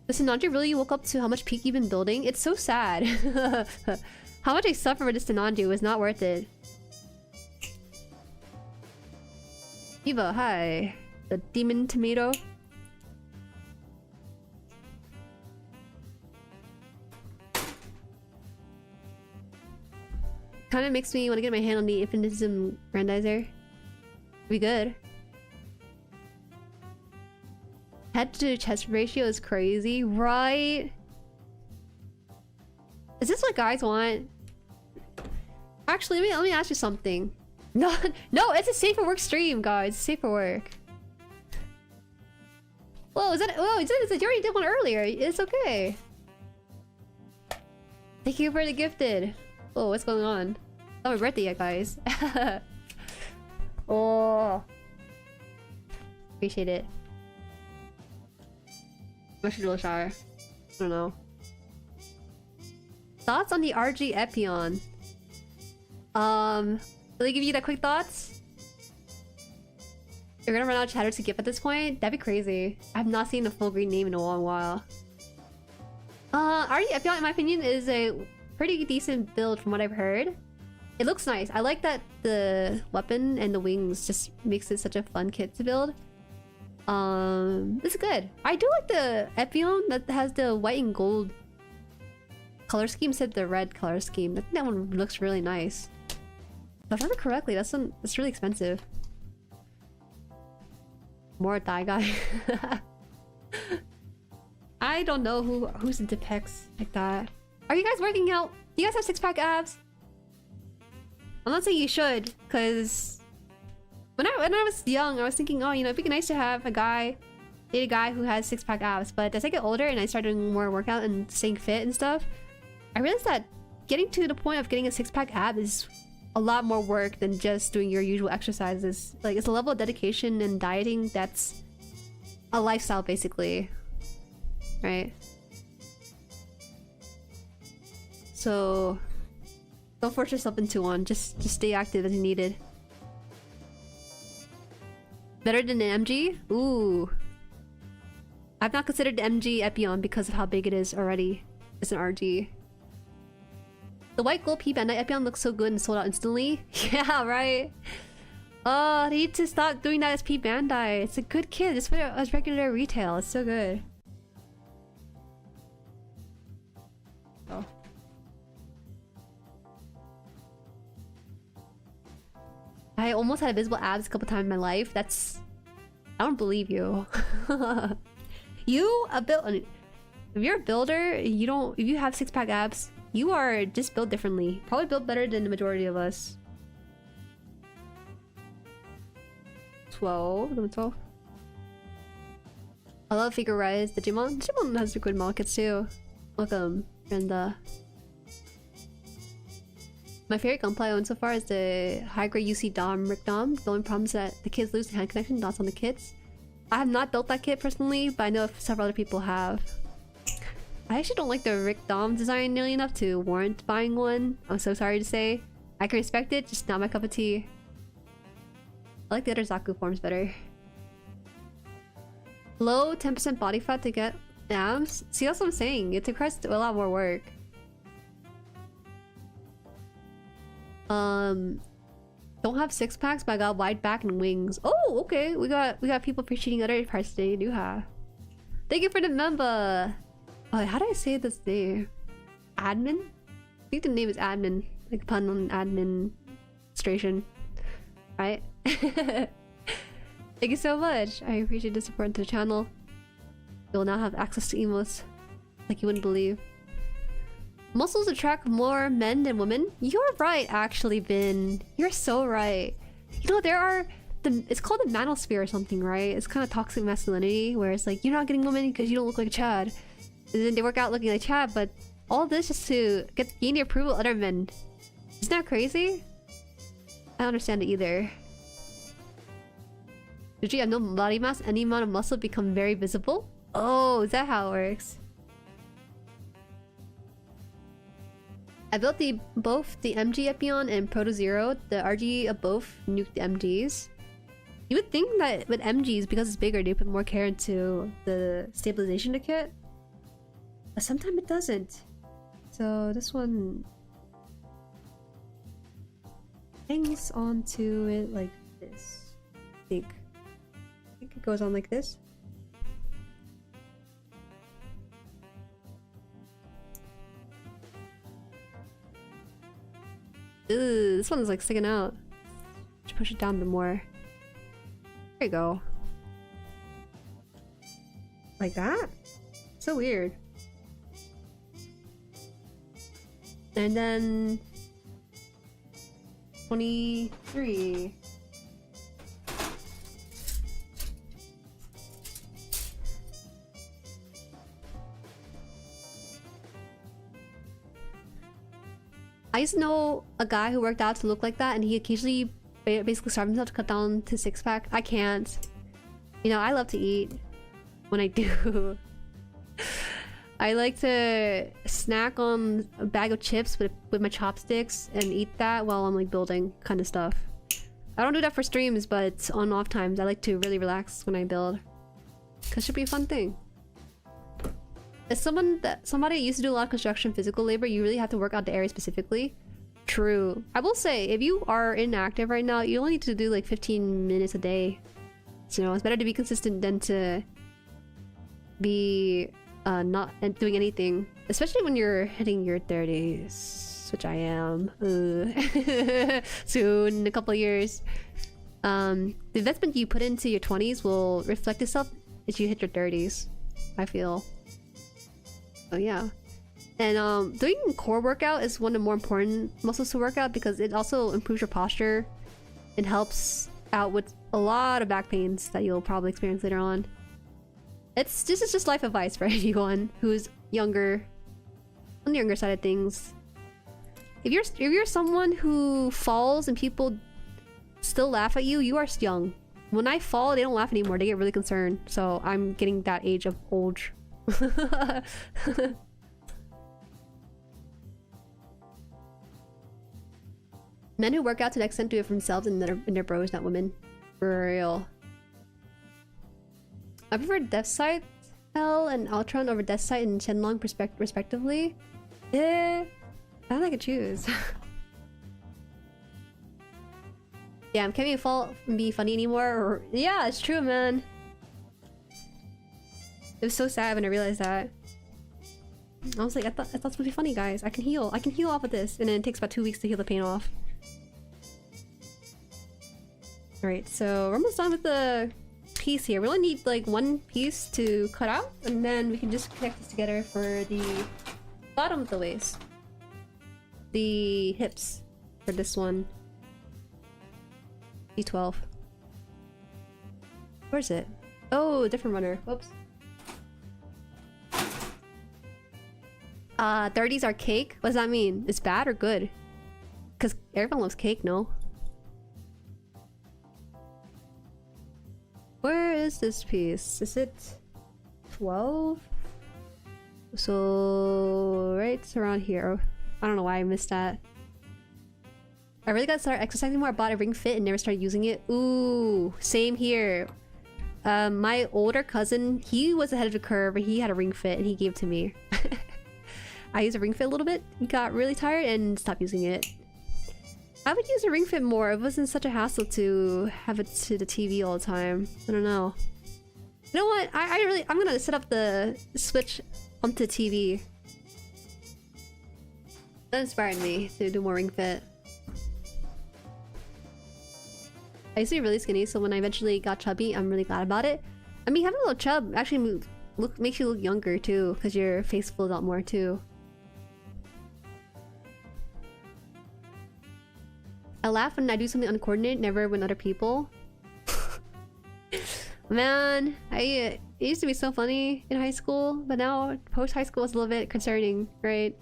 Listen, Nandri really woke up to how much peak you've been building? It's so sad. How much I suffer for this Tenanju was not worth it. Eva, hi. The demon tomato. Kinda makes me want to get my hand on the infinitism grandizer. Be good. Head to chest ratio is crazy, right? Is this what guys want? Actually, let me ask you something. No, it's a safe for work stream, guys. Safe for work. Whoa, is that? Whoa, you already did one earlier. It's okay. Thank you for the gifted. Oh, what's going on? Oh, my birthday yet, guys. Oh, appreciate it. I should do a shower. I don't know. Thoughts on the RG Epion? Will they give you that quick thoughts? You're gonna run out of chatter to gift at this point? That'd be crazy. I've not seen a full green name in a long while. RG Epion, in my opinion, is a pretty decent build from what I've heard. It looks nice. I like that the weapon and the wings just makes it such a fun kit to build. It's good. I do like the Epion that has the white and gold color scheme instead of the red color scheme. I think that one looks really nice. If I remember correctly, that's really expensive. More Thai guy. I don't know who's into pecs like that. Are you guys working out? Do you guys have 6-pack abs? I'm not saying you should, because when I was young, I was thinking, oh, you know, it'd be nice to have date a guy who has 6-pack abs. But as I get older and I start doing more workout and staying fit and stuff, I realized that getting to the point of getting a 6-pack ab is a lot more work than just doing your usual exercises. Like, it's a level of dedication and dieting that's a lifestyle, basically. Right? So don't force yourself into one. Just stay active as needed. Better than an MG? Ooh. I've not considered the MG Epion because of how big it is already. It's an RG. The white gold P Bandai Epion looks so good and sold out instantly. Yeah, right? Oh, they need to stop doing that as P Bandai. It's a good kit. Just put it as regular retail. It's so good. Oh. I almost had visible abs a couple times in my life. That's... I don't believe you. You if you're a builder, you don't... If you have six-pack abs, you are just built differently. Probably built better than the majority of us. 12. I love Figure Rise, Digimon. Digimon has good model kits too. Welcome, Brenda. My favorite gunplay I own so far is the high grade UC Dom Rick Dom. The only problem is that the kids lose the hand connection, dots on the kits. I have not built that kit personally, but I know several other people have. I actually don't like the Rick Dom design nearly enough to warrant buying one. I'm so sorry to say. I can respect it, just not my cup of tea. I like the other Zaku forms better. Low 10% body fat to get abs? See, that's what I'm saying. It requires a lot more work. Don't have six packs, but I got wide back and wings. Oh, okay. We got people appreciating other parts they do have. Thank you for the member. Oh, how do I say this name? Admin? I think the name is Admin. Like a pun on administration. Right? Thank you so much. I appreciate the support to the channel. You'll now have access to emotes like you wouldn't believe. Muscles attract more men than women? You're right, actually, Bin. You're so right. You know, there are... it's called the manosphere or something, right? It's kind of toxic masculinity, where it's like, you're not getting women because you don't look like Chad. And then they work out looking like Chad, but all this just to gain the approval of other men. Isn't that crazy? I don't understand it either. Did you have no body mass? Any amount of muscle become very visible? Oh, is that how it works? I built both the MG Epion and Proto Zero. The RG of both nuked the MGs. You would think that with MGs, because it's bigger, they put more care into the stabilization of the kit. But sometimes it doesn't. So this one hangs onto it like this. I think it goes on like this. Ooh, this one's like sticking out. Just push it down a bit more. There you go. Like that? So weird. And then 23. I used to know a guy who worked out to look like that, and he occasionally basically starved himself to cut down to six-pack. I can't. You know, I love to eat when I do. I like to snack on a bag of chips with my chopsticks and eat that while I'm like building kind of stuff. I don't do that for streams, but on off times I like to really relax when I build. Cause it should be a fun thing. As somebody that used to do a lot of construction physical labor, you really have to work out the area specifically. True. I will say, if you are inactive right now, you only need to do like 15 minutes a day. So, you know, it's better to be consistent than to be not doing anything. Especially when you're hitting your 30s, which I am. Soon, in a couple of years. The investment you put into your 20s will reflect itself as you hit your 30s, I feel. So yeah. And doing core workout is one of the more important muscles to work out because it also improves your posture. It helps out with a lot of back pains that you'll probably experience later on. This is just life advice for anyone who's younger, on the younger side of things. If you're someone who falls and people still laugh at you, you are young. When I fall, they don't laugh anymore. They get really concerned. So I'm getting that age of old. Men who work out to the extent do it for themselves and their bros, not women. For real. I prefer depth side L and Ultron over Death Sight and Shenlong respectively. I don't think I could choose. Yeah, can't be funny anymore. Or, yeah, it's true, man. It was so sad when I realized that. I was like, I thought it's supposed to be funny, guys. I can heal off of this, and then it takes about 2 weeks to heal the pain off. Alright, so we're almost done with the piece here. We only need like one piece to cut out, and then we can just connect this together for the bottom of the waist. The hips for this one. D12. Where's it? Oh, different runner. Whoops. 30s are cake? What does that mean? It's bad or good? Because everyone loves cake, no? Where is this piece? Is it 12? So right around here. I don't know why I missed that. I really gotta start exercising more. I bought a Ring Fit and never started using it. Ooh, same here. My older cousin, he was ahead of the curve, but he had a Ring Fit and he gave it to me. I used a Ring Fit a little bit, got really tired and stopped using it. I would use a Ring Fit more. It wasn't such a hassle to have it to the TV all the time. I don't know. You know what? I'm gonna set up the Switch onto the TV. That inspired me to do more Ring Fit. I used to be really skinny, so when I eventually got chubby, I'm really glad about it. I mean, having a little chub actually makes you look younger too, because your face fills out more too. I laugh when I do something uncoordinated, never when other people. Man, it used to be so funny in high school, but now post high school is a little bit concerning, right?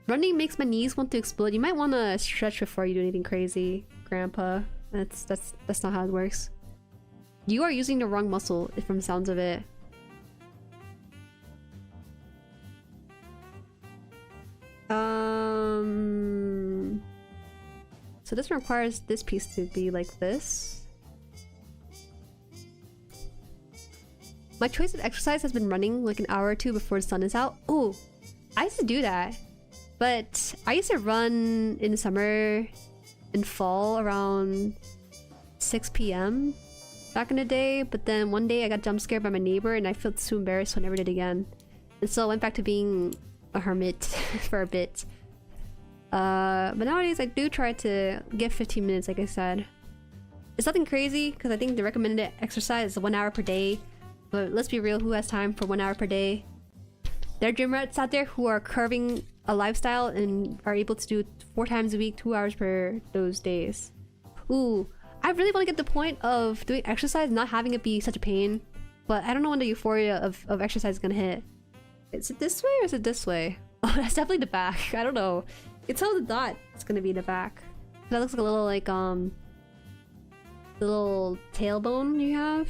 Running makes my knees want to explode. You might want to stretch before you do anything crazy, Grandpa. That's not how it works. You are using the wrong muscle, from the sounds of it. So this requires this piece to be like this. My choice of exercise has been running like an hour or two before the sun is out. Oh, I used to do that. But I used to run in the summer and fall around 6 p.m. back in the day. But then one day I got jump scared by my neighbor and I felt so embarrassed, so I never did it again. And so I went back to being a hermit for a bit. But nowadays I do try to get 15 minutes, like I said. It's nothing crazy because I think the recommended exercise is 1 hour per day. But let's be real, who has time for 1 hour per day? There are gym rats out there who are curving a lifestyle and are able to do 4 times a week, 2 hours per those days. Ooh, I really want to get the point of doing exercise, not having it be such a pain. But I don't know when the euphoria of exercise is gonna hit. Is it this way or is it this way? Oh, that's definitely the back. I don't know. It's how the dot is gonna be the back. That looks like a little like the little tailbone you have.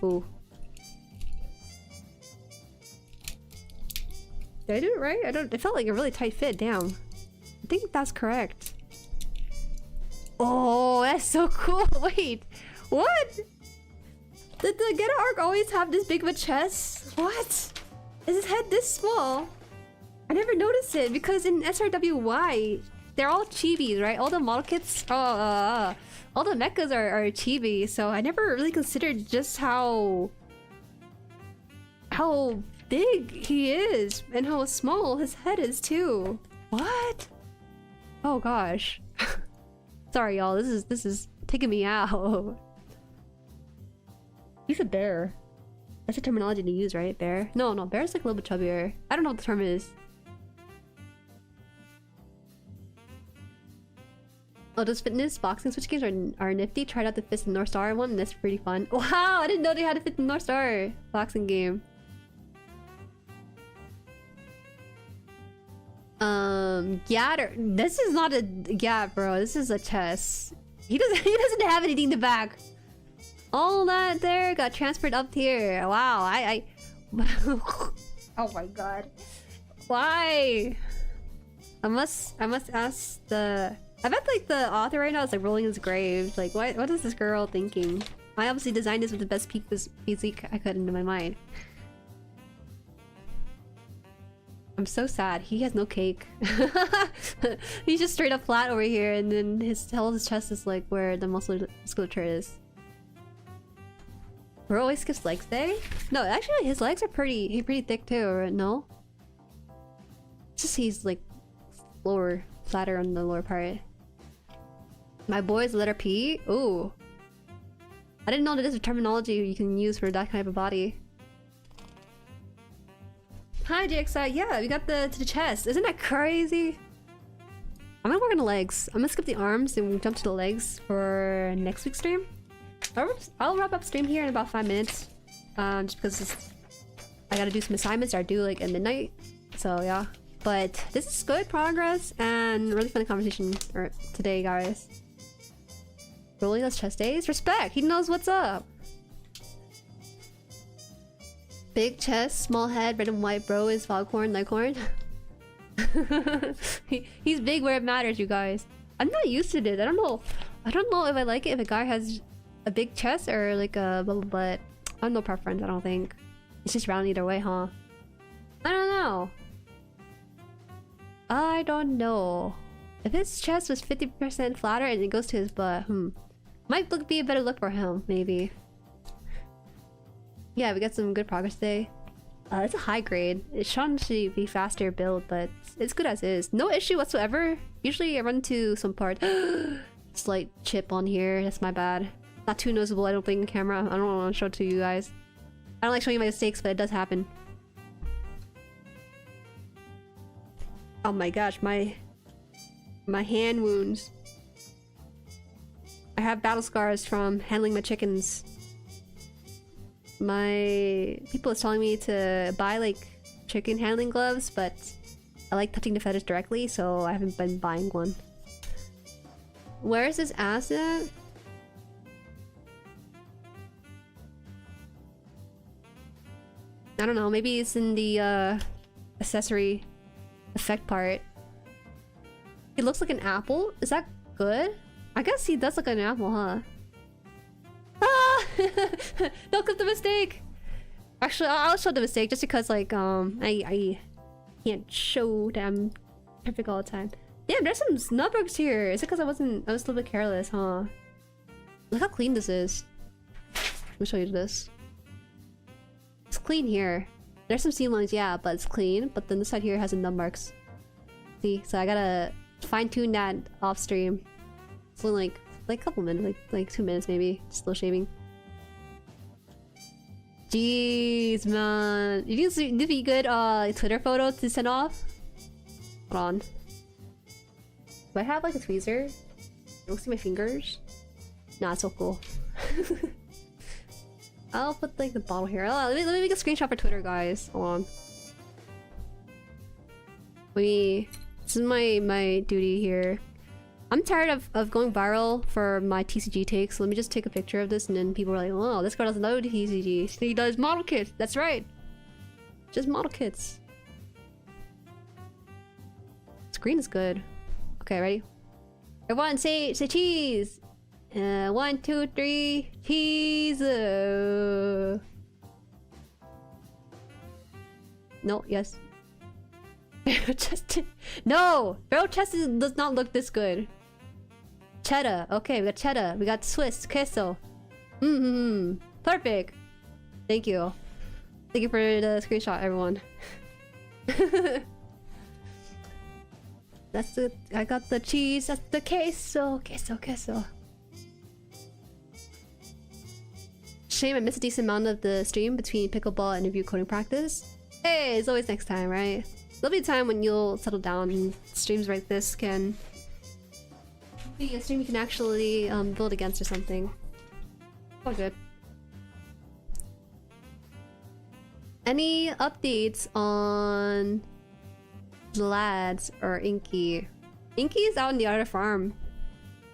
Ooh. Did I do it right? It felt like a really tight fit. Damn. I think that's correct. Oh, that's so cool. Wait, what? Did the Getter arc always have this big of a chest? What? Is his head this small? I never noticed it because in SRWY, they're all chibis, right? All the model kits, all the mechas are chibi, so I never really considered just how big he is and how small his head is too. What? Oh gosh. Sorry y'all, this is taking me out. He's a bear. That's a terminology to use, right? Bear? No, bear's like a little bit chubbier. I don't know what the term is. Oh, those fitness boxing switch games are nifty. Tried out the Fist and North Star one and that's pretty fun. Wow, I didn't know they had a Fist and North Star boxing game. Getter. This is not a gap, bro. This is a chest. He doesn't have anything in the back. All that there got transferred up here. Wow, I oh my god. Why? I must ask the I bet like the author right now is like rolling his grave. Like, what is this girl thinking? I obviously designed this with the best physique I could into my mind. I'm so sad. He has no cake. He's just straight up flat over here, and then his chest is like where the musculature is. Bro always skips legs day? No, actually his legs are pretty thick too, right? No? It's just he's like flatter on the lower part. My boy's letter P? Ooh. I didn't know that this is a terminology you can use for that kind of a body. Hi JXI, yeah, we got to the chest. Isn't that crazy? I'm gonna work on the legs. I'm gonna skip the arms and jump to the legs for next week's stream. I'll wrap up stream here in about 5 minutes. Just because I gotta do some assignments that are due like at midnight. So yeah. But this is good progress and really fun conversation today, guys. Rolling those chest days? Respect! He knows what's up! Big chest, small head, red and white bro is foghorn, leghorn. He's big where it matters, you guys. I'm not used to this. I don't know if I like it if a guy has a big chest or like a bubble butt. I have no preference, I don't think. It's just round either way, huh? I don't know. I don't know. If his chest was 50% flatter and it goes to his butt, might be a better look for him, maybe. Yeah, we got some good progress today. It's a high grade. It should be faster build, but it's good as is. No issue whatsoever. Usually I run into some part. Slight chip on here. That's my bad. Not too noticeable, I don't think, in camera. I don't want to show it to you guys. I don't like showing my mistakes, but it does happen. Oh my gosh, my hand wounds. I have battle scars from handling my chickens. My people is telling me to buy like chicken handling gloves, but I like touching the fetish directly, so I haven't been buying one. Where is this asset? I don't know, maybe it's in the accessory effect part. He looks like an apple? Is that good? I guess he does look like an apple, huh? Ah! Don't clip the mistake! Actually, I'll show the mistake just because, like, I can't show that I'm perfect all the time. Damn, there's some snubbugs here. Is it because I was a little bit careless, huh? Look how clean this is. Let me show you this. It's clean here. There's some seam lines, yeah, but it's clean. But then this side here has some nub marks. See, so I gotta fine-tune that off stream. It's only like a couple minutes, like 2 minutes maybe. Just a little shaving. Jeez, man. You think it'd be good Twitter photo to send off? Hold on. Do I have like a tweezer? You don't see my fingers? Nah, it's so cool. I'll put like the bottle here. Let me make a screenshot for Twitter, guys. Hold on. This is my duty here. I'm tired of going viral for my TCG takes. So let me just take a picture of this, and then people are like, "Oh, this girl doesn't know TCG. She does model kits." That's right. Just model kits. Screen is good. Okay, ready? Everyone, say cheese. 1, 2, 3, cheese. No, yes. Barrel chest. No, barrel chest does not look this good. Cheddar. Okay, we got cheddar. We got Swiss queso. Perfect. Thank you. Thank you for the screenshot, everyone. That's the. I got the cheese. That's the queso. Queso. Shame I missed a decent amount of the stream between pickleball and review coding practice. Hey, it's always next time, right? There'll be a time when you'll settle down and streams like this can be a stream you can actually build against or something. All good. Any updates on the lads or Inky? Inky is out in the other farm.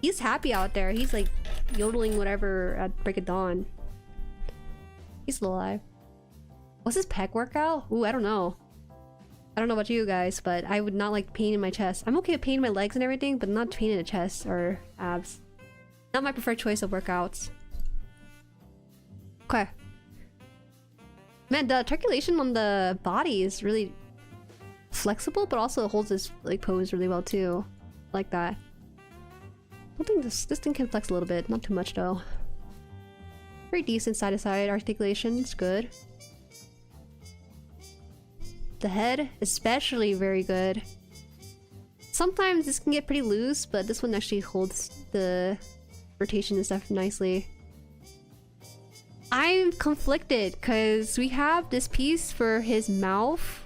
He's happy out there. He's like yodeling whatever at break of dawn. He's still alive. What's his pec workout? Ooh, I don't know. I don't know about you guys, but I would not like pain in my chest. I'm okay with pain in my legs and everything, but not pain in the chest or abs. Not my preferred choice of workouts. Okay. Man, the articulation on the body is really flexible, but also holds this like pose really well too. Like that. I think this thing can flex a little bit, not too much though. Very decent side to side articulation, it's good. The head, especially very good. Sometimes this can get pretty loose, but this one actually holds the rotation and stuff nicely. I'm conflicted because we have this piece for his mouth,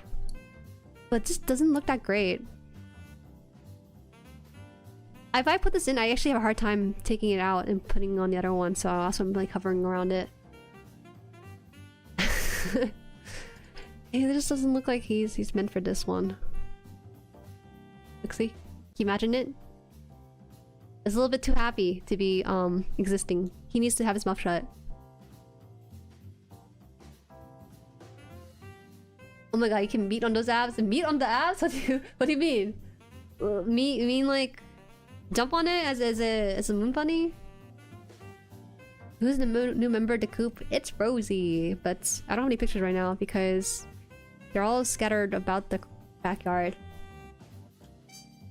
but just doesn't look that great. If I put this in, I actually have a hard time taking it out and putting on the other one, so also I'm like hovering around it. It just doesn't look like he's meant for this one. Look, see? Can you imagine it? It's a little bit too happy to be existing. He needs to have his mouth shut. Oh my god, you can meet on those abs? Meet on the abs? What do you mean? You mean like jump on it as a moon bunny? Who's the new member of the coop? It's Rosie, but I don't have any pictures right now because they're all scattered about the backyard.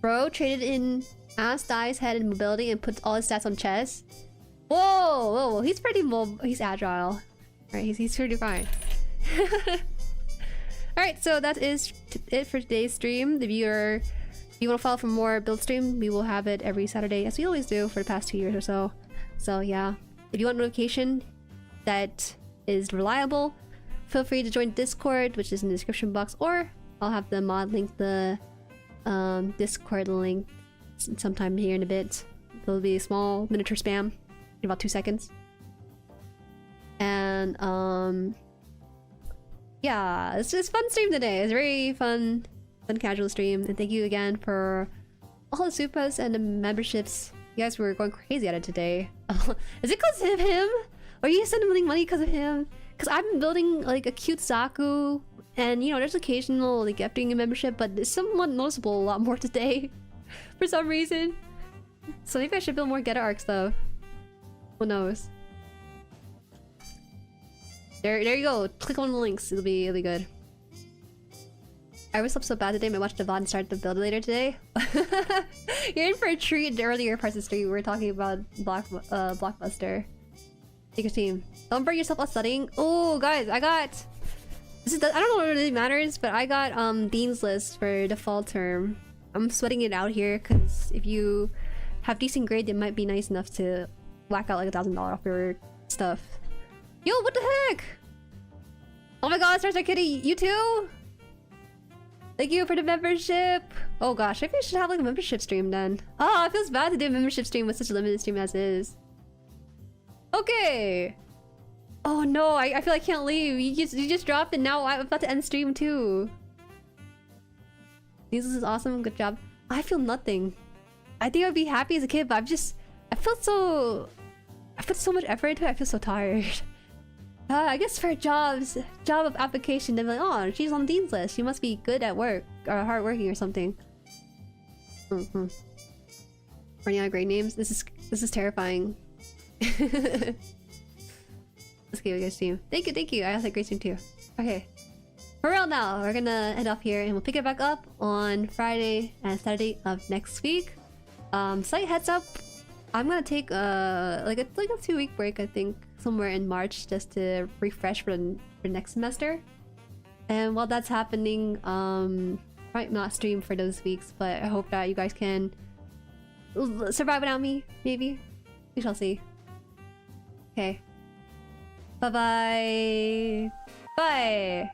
Bro traded in ass, thighs, head, and mobility and puts all his stats on chest. Whoa, he's pretty he's agile. Right, he's pretty fine. Alright, so that is it for today's stream. If you want to follow for more build stream, we will have it every Saturday, as we always do for the past 2 years or so. So yeah, if you want notification that is reliable, feel free to join Discord, which is in the description box, or I'll have the mod link the Discord link sometime here in a bit. There'll be a small miniature spam in about 2 seconds. And yeah, it's just fun stream today. It's very fun casual stream, and thank you again for all the supers and the memberships. You guys were going crazy at it today. Is it because of him? Or are you sending money because of him? Because I've been building like a cute Zaku, and you know, there's occasional like gifting a membership, but it's somewhat noticeable a lot more today for some reason. So maybe I should build more Getter arcs though. Who knows? There you go. Click on the links. It'll be good. I was slept so bad today. I watched the VOD and started to build later today. You're in for a treat. In the earlier parts of the stream, we were talking about Blockbuster. Take your team. Don't burn yourself out studying. Oh, guys, I got. I don't know what really matters, but I got Dean's List for the fall term. I'm sweating it out here because if you have decent grade, it might be nice enough to whack out like $1,000 off your stuff. Yo, what the heck? Oh my god, Star Kitty, you too? Thank you for the membership. Oh gosh, maybe I should have like a membership stream then. Oh, it feels bad to do a membership stream with such a limited stream as is. Okay. Oh no, I feel like I can't leave. You just dropped it. Now I'm about to end stream too. This is awesome. Good job. I feel nothing. I think I'd be happy as a kid, but I put so much effort into it. I feel so tired. I guess for job of application, they're like, oh, she's on Dean's List. She must be good at work or hardworking or something. Running out of great names. This is terrifying. Let's get a good stream. Thank you. I also had a great stream too. Okay. For real now, we're gonna head off here and we'll pick it back up on Friday and Saturday of next week. Slight heads up, I'm gonna take like a 2-week break, I think, somewhere in March, just to refresh for next semester. And while that's happening, might not stream for those weeks, but I hope that you guys can survive without me, maybe. We shall see. Okay. Bye-bye. Bye.